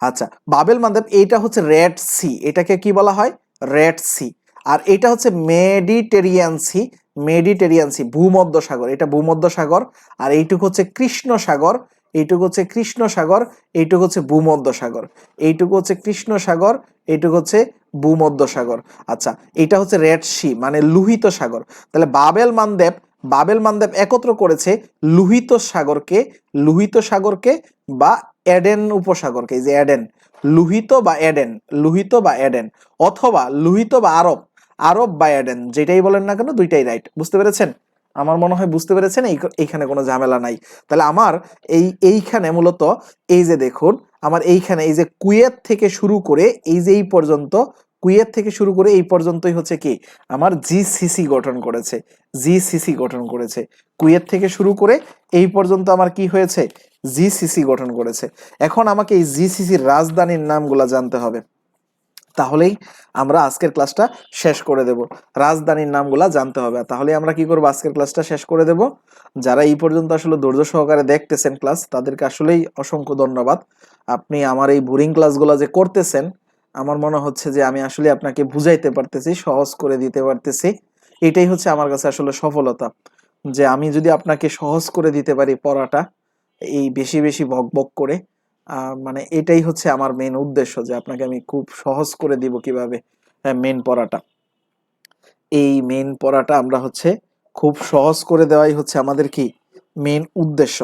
আচ্ছা, বাবেল মানদেব এইটা হচ্ছে রেড সি, এটাকে কি বলা হয়? Red Sea. আর এটা হচ্ছে মেডিটেরিয়ান সি, মেডিটেরিয়ান সি, ভূমধ্য সাগর। এটা ভূমধ্য সাগর। আর এইটুকু হচ্ছে কৃষ্ণ সাগর, এইটুকু হচ্ছে কৃষ্ণ সাগর, এইটুকু হচ্ছে ভূমধ্য সাগর, এইটুকু হচ্ছে কৃষ্ণ সাগর, এইটুকু হচ্ছে ভূমধ্য সাগর। আচ্ছা, এটা হচ্ছে রেড সি মানে লোহিত সাগর। তাহলে বাবেল মানদেব, বাবেল মানদেব একত্র করেছে লোহিত সাগরকে, লোহিত সাগরকে বা এডেন উপসাগরকে। এই যে এডেন, লোহিত বা এডেন, লোহিত বা এডেন, অথবা লোহিত বা আরব, আরব বা এডেন, যেটাই বলেন না কেন দুইটাই রাইট। বুঝতে পেরেছেন? আমার মনে হয় বুঝতে পেরেছেন, এইখানে কোনো ঝামেলা নাই। তাহলে আমার এইখানে মূলত এই যে দেখুন, আমার এইখানে এই যে কুয়েত থেকে শুরু করে এই যে এই পর্যন্ত, কুয়েত থেকে শুরু করে এই পর্যন্তই হচ্ছে কি আমার জিসিসি গঠন করেছে, জিসিসি গঠন করেছে। কুয়েত থেকে শুরু করে এই পর্যন্ত আমার কি হয়েছে? জিসিসি গঠন করেছে। এখন আমাকে এই জিসিসির রাজধানীর নামগুলা জানতে হবে, তাহলেই আমরা আজকের ক্লাসটা শেষ করে দেব। রাজধানীর নামগুলা জানতে হবে, তাহলে আমরা কি করব? আজকের ক্লাসটা শেষ করে দেব। যারা এই পর্যন্ত আসলে ধৈর্য সহকারে দেখতেছেন ক্লাস, তাদেরকে আসলেই অসংখ্য ধন্যবাদ। আপনি আমার এই বোরিং ক্লাসগুলো যে করতেছেন, আমার মনে হচ্ছে যে আমি আসলে আপনাকে বুঝাইতে পারতেছি, সহজ করে দিতে পারতেছি। এটাই হচ্ছে আমার কাছে আসলে সফলতা, যে আমি যদি আপনাকে সহজ করে দিতে পারি পড়াটা, এই বেশি বেশি বক বক করে, মানে এটাই হচ্ছে আমার মেন উদ্দেশ্য, যে আপনাকে আমি খুব সহজ করে দিব কিভাবে মেন পড়াটা। এই মেন পড়াটা আমরা হচ্ছে খুব সহজ করে দেওয়াই হচ্ছে আমাদের কি মেন উদ্দেশ্য।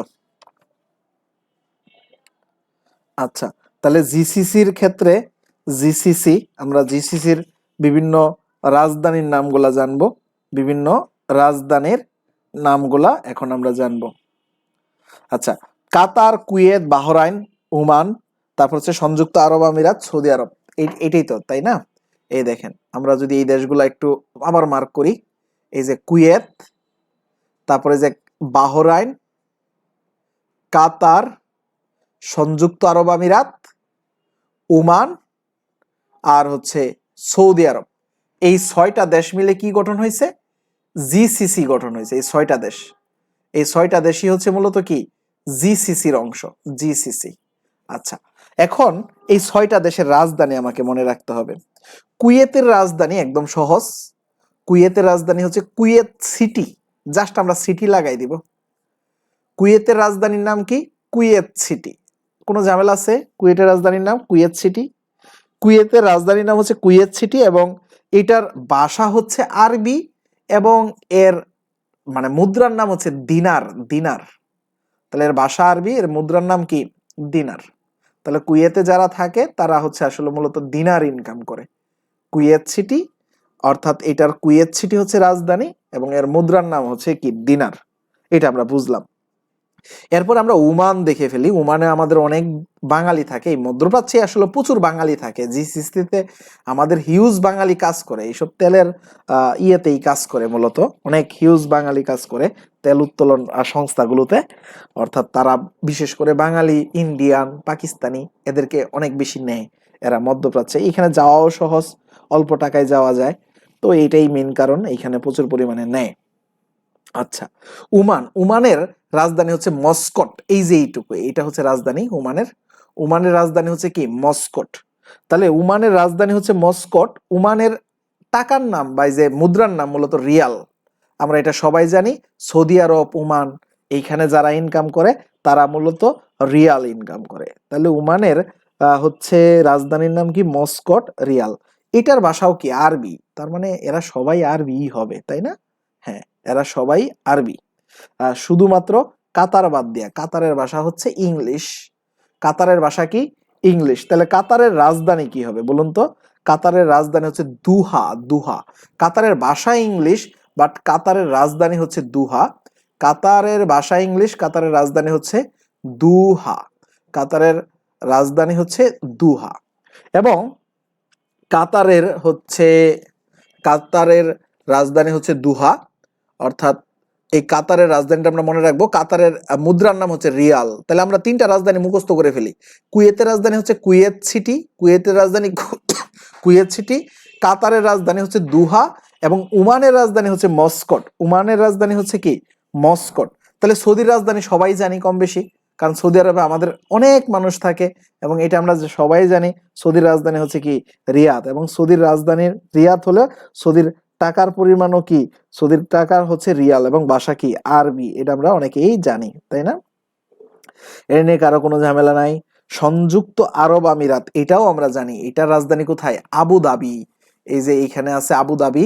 আচ্ছা, তাহলে জিসিসির ক্ষেত্রে, জিসিসি, আমরা জিসিসির বিভিন্ন রাজধানীর নামগুলা জানবো, বিভিন্ন রাজধানীর নামগুলা এখন আমরা জানবো। আচ্ছা, কাতার, কুয়েত, বাহরাইন, ওমান, তারপর হচ্ছে সংযুক্ত আরব আমিরাত, সৌদি আরব, এটাই তো, তাই না? এই দেখেন, আমরা যদি এই দেশগুলো একটু আবার মার্ক করি, এই যে কুয়েত, তারপরে যে বাহরাইন, কাতার, সংযুক্ত আরব আমিরাত, ওমান, আর হচ্ছে সৌদি আরব, এই 6টা দেশ মিলে কি গঠন হয়েছে? জিসিসি গঠন হয়েছে। এই 6টা দেশ, এই 6টা দেশই হচ্ছে মূলত কি জিসিসির অংশ, জিসিসি। আচ্ছা, এখন এই 6টা দেশের রাজধানী আমাকে মনে রাখতে হবে। কুয়েতের রাজধানী একদম সহজ, কুয়েতের রাজধানী হচ্ছে কুয়েত সিটি, জাস্ট আমরা সিটি লাগাই দিব। কুয়েতের রাজধানীর নাম কি? Kuwait city. কোনো ঝামেলা আছে? কুয়েতের রাজধানীর নাম কুয়েত সিটি। কুয়েতের রাজধানীর নাম হচ্ছে কুয়েত সিটি, এবং এটার ভাষা হচ্ছে আরবি, এবং এর মানে মুদ্রার নাম হচ্ছে দিনার, দিনার। তাহলে এর ভাষা আরবি, এর মুদ্রার নাম কি? দিনার। তাহলে কুয়েতে যারা থাকে তারা হচ্ছে আসলে মূলত দিনার ইনকাম করে। কুয়েত সিটি, অর্থাৎ এটার কুয়েত সিটি হচ্ছে রাজধানী, এবং এর মুদ্রার নাম হচ্ছে কি? দিনার। এটা আমরা বুঝলাম। এরপর আমরা ওমান দেখে ফেলি। ওমানে আমাদের অনেক বাঙালি থাকে, এই মধ্যপ্রাচ্যে আসলে প্রচুর বাঙালি থাকে। জিসিসিতে আমাদের হিউজ বাঙালি কাজ করে, এইসব তেলের ইয়েতেই কাজ করে, মূলত অনেক হিউজ বাঙালি কাজ করে তেল উত্তোলন সংস্থাগুলোতে। অর্থাৎ তারা বিশেষ করে বাঙালি, ইন্ডিয়ান, পাকিস্তানি এদেরকে অনেক বেশি নেয় এরা মধ্যপ্রাচ্যে। এখানে যাওয়াও সহজ, অল্প টাকায় যাওয়া যায়, তো এইটাই মেন কারণ, এইখানে প্রচুর পরিমাণে নেয়। আচ্ছা, ওমান, ওমানের রাজধানী হচ্ছে মস্কট। এই যে এইটুকু, এটা হচ্ছে রাজধানী ওমানের। ওমানের রাজধানী হচ্ছে কি? মস্কট। তাহলে ওমানের রাজধানী হচ্ছে মস্কট। ওমানের টাকার নাম বা এই যে মুদ্রার নাম মূলত রিয়াল। আমরা এটা সবাই জানি। সৌদি আরব, ওমান, এইখানে যারা ইনকাম করে তারা মূলত রিয়াল ইনকাম করে। তাহলে ওমানের হচ্ছে রাজধানীর নাম কি? মস্কট, রিয়াল। এটার ভাষাও কি? আরবি। তার মানে এরা সবাই আরবিই হবে, তাই না? হ্যাঁ, এরা সবাই আরবি। শুধুমাত্র কাতার বাদ দিয়া, কাতারের ভাষা হচ্ছে ইংলিশ। কাতারের ভাষা কি? ইংলিশ। তাহলে কাতারের রাজধানী কি হবে বলুন তো? কাতারের রাজধানী হচ্ছে দুহা, দুহা। কাতারের ভাষা ইংলিশ, বাট কাতারের রাজধানী হচ্ছে দুহা। কাতারের ভাষা ইংলিশ, কাতারের রাজধানী হচ্ছে দুহা। কাতারের রাজধানী হচ্ছে দুহা। এবং কাতারের রাজধানী হচ্ছে দুহা, অর্থাৎ এই কাতারের রাজধানীটা আমরা মনে রাখবো। কাতারের মুদ্রার নাম হচ্ছে রিয়াল। তাহলে আমরা 3টা রাজধানী মুখস্থ করে ফেলি। কুয়েতের রাজধানী হচ্ছে কুয়েত সিটি, কুয়েতের রাজধানী কুয়েত সিটি। কাতারের রাজধানী হচ্ছে দুহা এবং ওমানের রাজধানী হচ্ছে মস্কট। ওমানের রাজধানী হচ্ছে কি? মস্কট। তাহলে সৌদির রাজধানী সবাই জানি কম বেশি, কারণ সৌদি আরবে আমাদের অনেক মানুষ থাকে এবং এটা আমরা সবাই জানি। সৌদির রাজধানী হচ্ছে কি? রিয়াদ। এবং সৌদির রাজধানীর রিয়াদ হলে সৌদির টাকার পরিমাণও কি? সৌদির টাকার হচ্ছে রিয়াল এবং ভাষা কি? আরবি। এটা আমরা অনেকেই জানি, তাই না? এর নিয়ে কারো কোনো ঝামেলা নাই। সংযুক্ত আরব আমিরাত, এটাও আমরা জানি। এটার রাজধানী কোথায়? Abu Dhabi. এই যে এইখানে আছে আবু ধাবি,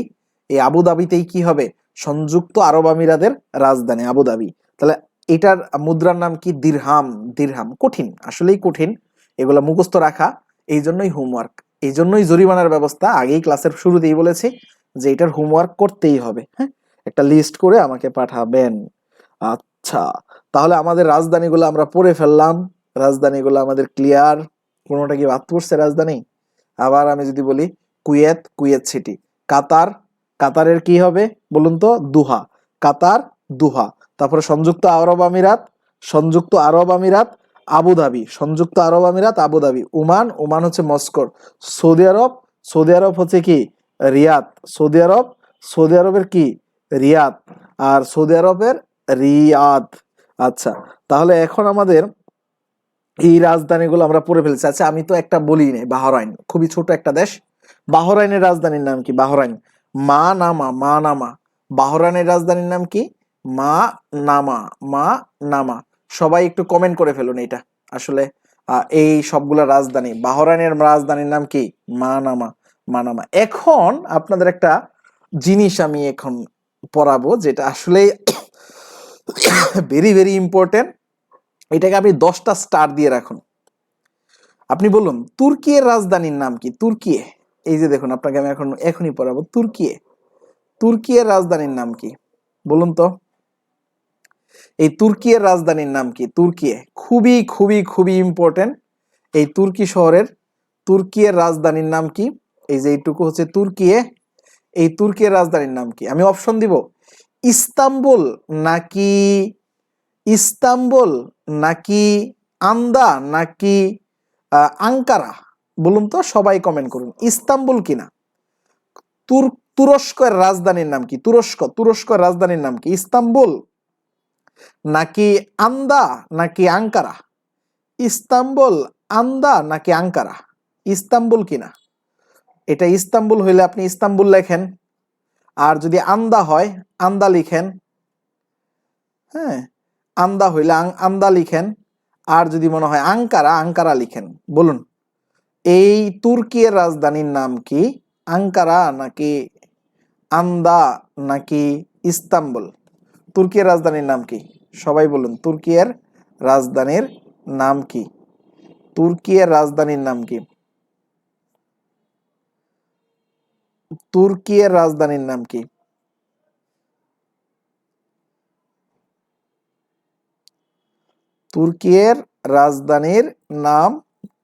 এই আবু ধাবিতেই কি হবে? সংযুক্ত আরব আমিরাতের রাজধানী আবু ধাবি। তাহলে এটার মুদ্রার নাম কি? দিরহাম। দিরহাম। কঠিন, আসলেই কঠিন এগুলা মুখস্থ রাখা, এই জন্যই হোমওয়ার্ক, এই জন্যই জরিমানার ব্যবস্থা। আগেই ক্লাসের শুরুতেই বলেছি যে এটার হোমওয়ার্ক করতেই হবে। হ্যাঁ, একটা লিস্ট করে আমাকে পাঠাবেন। আচ্ছা, তাহলে আমাদের রাজধানীগুলো আমরা পড়ে ফেললাম। রাজধানীগুলো আমাদের ক্লিয়ার। কোনোটা কি বাদ পড়ছে রাজধানী? আবার আমি যদি বলি কুয়েত, কুয়েত সিটি। কাতার, কাতারের কি হবে বলুন তো? দুহা। কাতার, দুহা। তারপরে সংযুক্ত আরব আমিরাত, সংযুক্ত আরব আমিরাত আবু ধাবি, সংযুক্ত আরব আমিরাত আবু ধাবি। ওমান, ওমান হচ্ছে মস্কট। সৌদি আরব, সৌদি আরব হচ্ছে কি? রিয়াদ। সৌদি আরব, সৌদি আরবের কি? রিয়াদ। আর সৌদি আরবের রিয়াদ। আচ্ছা, তাহলে এখন আমাদের এই রাজধানীগুলো আমরা পড়ে ফেলছি। আচ্ছা, আমি তো একটা বলি নাই, বাহরাইন, খুবই ছোট একটা দেশ। বাহরাইনের রাজধানীর নাম কি? বাহরাইন। মা নামা, মা নামা। বাহরাইনের রাজধানীর নাম কি? মা নামা, মা নামা। সবাই একটু কমেন্ট করে ফেলুন এটা। আসলে এই সবগুলা রাজধানী, বাহরাইনের রাজধানীর নাম কি? মা নামা, মা নামা। এখন আপনাদের একটা জিনিস আমি এখন পড়াবো, যেটা আসলে ভেরি ভেরি ইম্পর্টেন্ট। এটাকে আপনি 10টা স্টার দিয়ে রাখুন। আপনি বলুন তুর্কির রাজধানীর নাম কি? তুর্কি। এই যে দেখুন, আপনাকে আমি এখনই পড়াবো। তুর্কি, তুর্কির রাজধানীর নাম কি বলুন তো? এই তুর্কির রাজধানীর নাম কি? তুর্কি। খুবই খুবই খুবই ইম্পর্টেন্ট। এই তুর্কি শহরের, তুর্কির রাজধানীর নাম কি? এই যে এইটুকু হচ্ছে তুর্কি। এই তুর্কির রাজধানীর নাম কি? আমি অপশন দিব, ইস্তাম্বুল নাকি, ইস্তাম্বুল নাকি আন্দা নাকি আঙ্কারা? বলুন তো, সবাই কমেন্ট করুন। ইস্তাম্বুল কিনা? তুরস্কের রাজধানীর নাম কি? তুরস্ক, তুরস্কের রাজধানীর নাম কি? ইস্তাম্বুল নাকি আন্দা নাকি আঙ্কারা? ইস্তাম্বুল, আন্দা নাকি আঙ্কারা? ইস্তাম্বুল কিনা? এটা ইস্তাম্বুল হইলে আপনি ইস্তাম্বুল লেখেন, আর যদি আন্দা হয় আন্দা লিখেন। হ্যাঁ, আন্দা হইলে আন্দা লিখেন, আর যদি মনে হয় আঙ্কারা, আঙ্কারা লিখেন। বলুন, এই তুর্কির রাজধানীর নাম কি? আঙ্কারা নাকি আন্দা নাকি ইস্তাম্বুল? তুর্কির রাজধানীর নাম কি? সবাই বলুন, তুর্কির রাজধানীর নাম কি? তুর্কির রাজধানীর নাম কি? তুর্কির রাজধানীর নাম কি? তুর্কির রাজধানীর নাম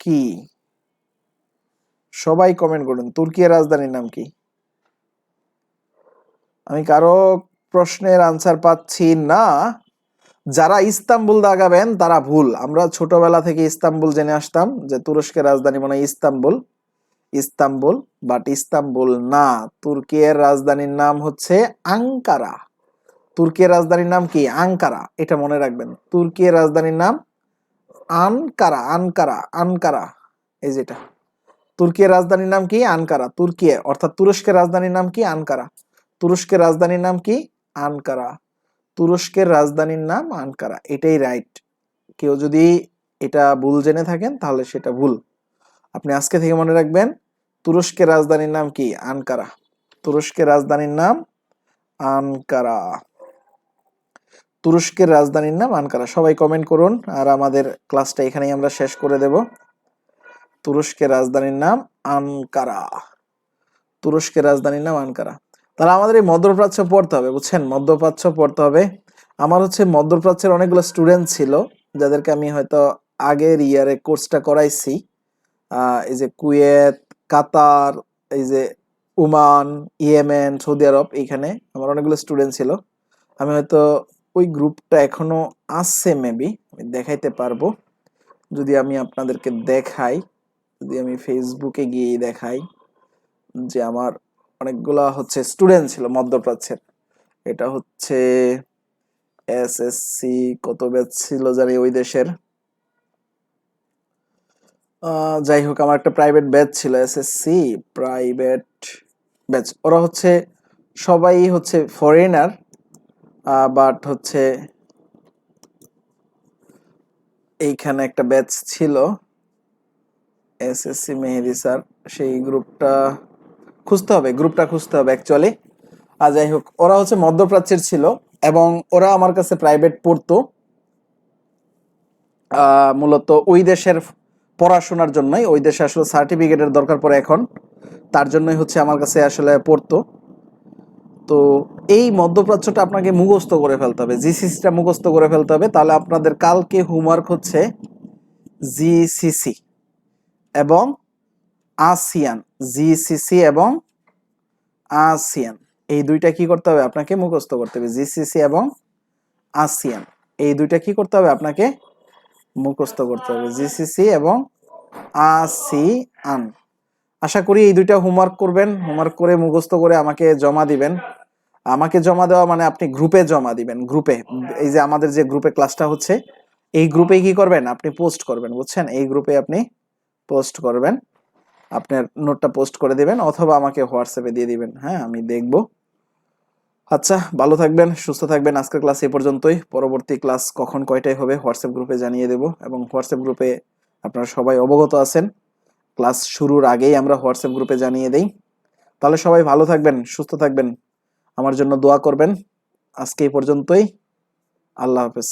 কি? সবাই কমেন্ট করুন, তুর্কির রাজধানীর নাম কি? আমি কারো প্রশ্নের আনসার পাচ্ছি না। যারা ইস্তাম্বুল দাগাবেন তারা ভুল। আমরা ছোটবেলা থেকে ইস্তাম্বুল জেনে আসতাম যে তুরস্কের রাজধানী মানে ইস্তাম্বুল, ইস্তাম্বুল, বাট ইস্তাম্বুল না। তুর্কির রাজধানীর নাম হচ্ছে আঙ্কারা। তুর্কির রাজধানীর নাম কি? আঙ্কারা। এটা মনে রাখবেন, তুর্কির রাজধানীর নাম আনকারা, আনকারা, আনকারা। এই যেটা, তুর্কির রাজধানীর নাম কি? আনকারা। তুর্কি অর্থাৎ তুরস্কের রাজধানীর নাম কি? আনকারা। তুরস্কের রাজধানীর নাম কি? আনকারা। তুরস্কের রাজধানীর নাম আনকারা, এটাই রাইট। কেউ যদি এটা ভুল জেনে থাকেন তাহলে সেটা ভুল। আপনি আজকে থেকে মনে রাখবেন, তুরস্কের রাজধানীর নাম কি? আনকারা। তুরস্কের রাজধানীর নাম আনকারা। তুরস্কের রাজধানীর নাম আনকারা। সবাই কমেন্ট করুন, আর আমাদের ক্লাসটা এখানেই আমরা শেষ করে দেব। তুরস্কের রাজধানীর নাম আনকারা। তুরস্কের রাজধানীর নাম আনকারা। তাহলে আমাদের এই মধ্যপ্রাচ্য পড়তে হবে, বুঝছেন? মধ্যপ্রাচ্য পড়তে হবে। আমার হচ্ছে মধ্যপ্রাচ্যের অনেকগুলো স্টুডেন্ট ছিল যাদেরকে আমি হয়তো আগের ইয়ারে কোর্সটা করাইছি। এই যে কুয়েত, কাতার, এই যে ওমান, ইয়েমেন, সৌদি আরব, এইখানে আমার অনেকগুলো স্টুডেন্ট ছিল। আমি হয়তো ওই গ্রুপটা এখনো আছে, মেবি আমি দেখাইতে পারবো যদি আমি আপনাদেরকে দেখাই। যদি আমি ফেসবুকে গিয়ে দেখাই যে আমার অনেকগুলা হচ্ছে স্টুডেন্ট ছিল মধ্যপ্রাচ্যের। এটা হচ্ছে এসএসসি কত ব্যাচ ছিল জানি ওই দেশের। যাই হোক, আমার একটা প্রাইভেট ব্যাচ ছিল, এসএসসি প্রাইভেট ব্যাচ। ওরা হচ্ছে সবাই হচ্ছে ফরেনার, বাট হচ্ছে এইখানে একটা ব্যাচ ছিল এসএসসি মেহেদি স্যার, সেই গ্রুপটা খুঁজতে হবে, অ্যাকচুয়ালি। আর যাই হোক, ওরা হচ্ছে মধ্যপ্রাচ্যের ছিল এবং ওরা আমার কাছে প্রাইভেট পড়তো মূলত ওই দেশের পড়াশোনার জন্যই। ওই দেশে আসলে সার্টিফিকেটের দরকার পড়ে এখন, তার জন্যই হচ্ছে আমার কাছে আসলে পড়তো। তো এই মধ্যপ্রাচ্যটা আপনাকে মুখস্থ করে ফেলতে হবে, জিসিসিটা মুখস্থ করে ফেলতে হবে। তাহলে আপনাদের কালকে হোমওয়ার্ক হচ্ছে জিসিসি এবং আসিয়ান, জিসিসি এবং আসিয়ান, এই দুইটা কি করতে হবে আপনাকে মুখস্থ করতে হবে। জিসিসি এবং আসিয়ান, এই দুইটা কি করতে হবে আপনাকে মুখস্থ করতে হবে, জিসিসি এবং আসিয়ান। আশা করি এই দুইটা হোমওয়ার্ক করবেন, হোমওয়ার্ক করে মুখস্থ করে আমাকে জমা দিবেন। আমাকে জমা দেওয়া মানে আপনি গ্রুপে জমা দিবেন, গ্রুপে। এই যে আমাদের যে গ্রুপে ক্লাসটা হচ্ছে, এই গ্রুপে কি করবেন আপনি পোস্ট করবেন, বুঝছেন? এই গ্রুপে আপনি পোস্ট করবেন, আপনার নোটটা পোস্ট করে দিবেন অথবা আমাকে হোয়াটসঅ্যাপে দিয়ে দিবেন, হ্যাঁ আমি দেখব। আচ্ছা, ভালো থাকবেন, সুস্থ থাকবেন। আজকের ক্লাস এই পর্যন্তই। পরবর্তী ক্লাস কখন কয়টায় হবে হোয়াটসঅ্যাপ গ্রুপে জানিয়ে দেব, এবং হোয়াটসঅ্যাপ গ্রুপে আপনারা সবাই অবগত আছেন, ক্লাস শুরুর আগেই আমরা হোয়াটসঅ্যাপ গ্রুপে জানিয়ে দেই। তাহলে সবাই ভালো থাকবেন, সুস্থ থাকবেন, আমার জন্য দোয়া করবেন। আজকে এই পর্যন্তই। আল্লাহ হাফেজ।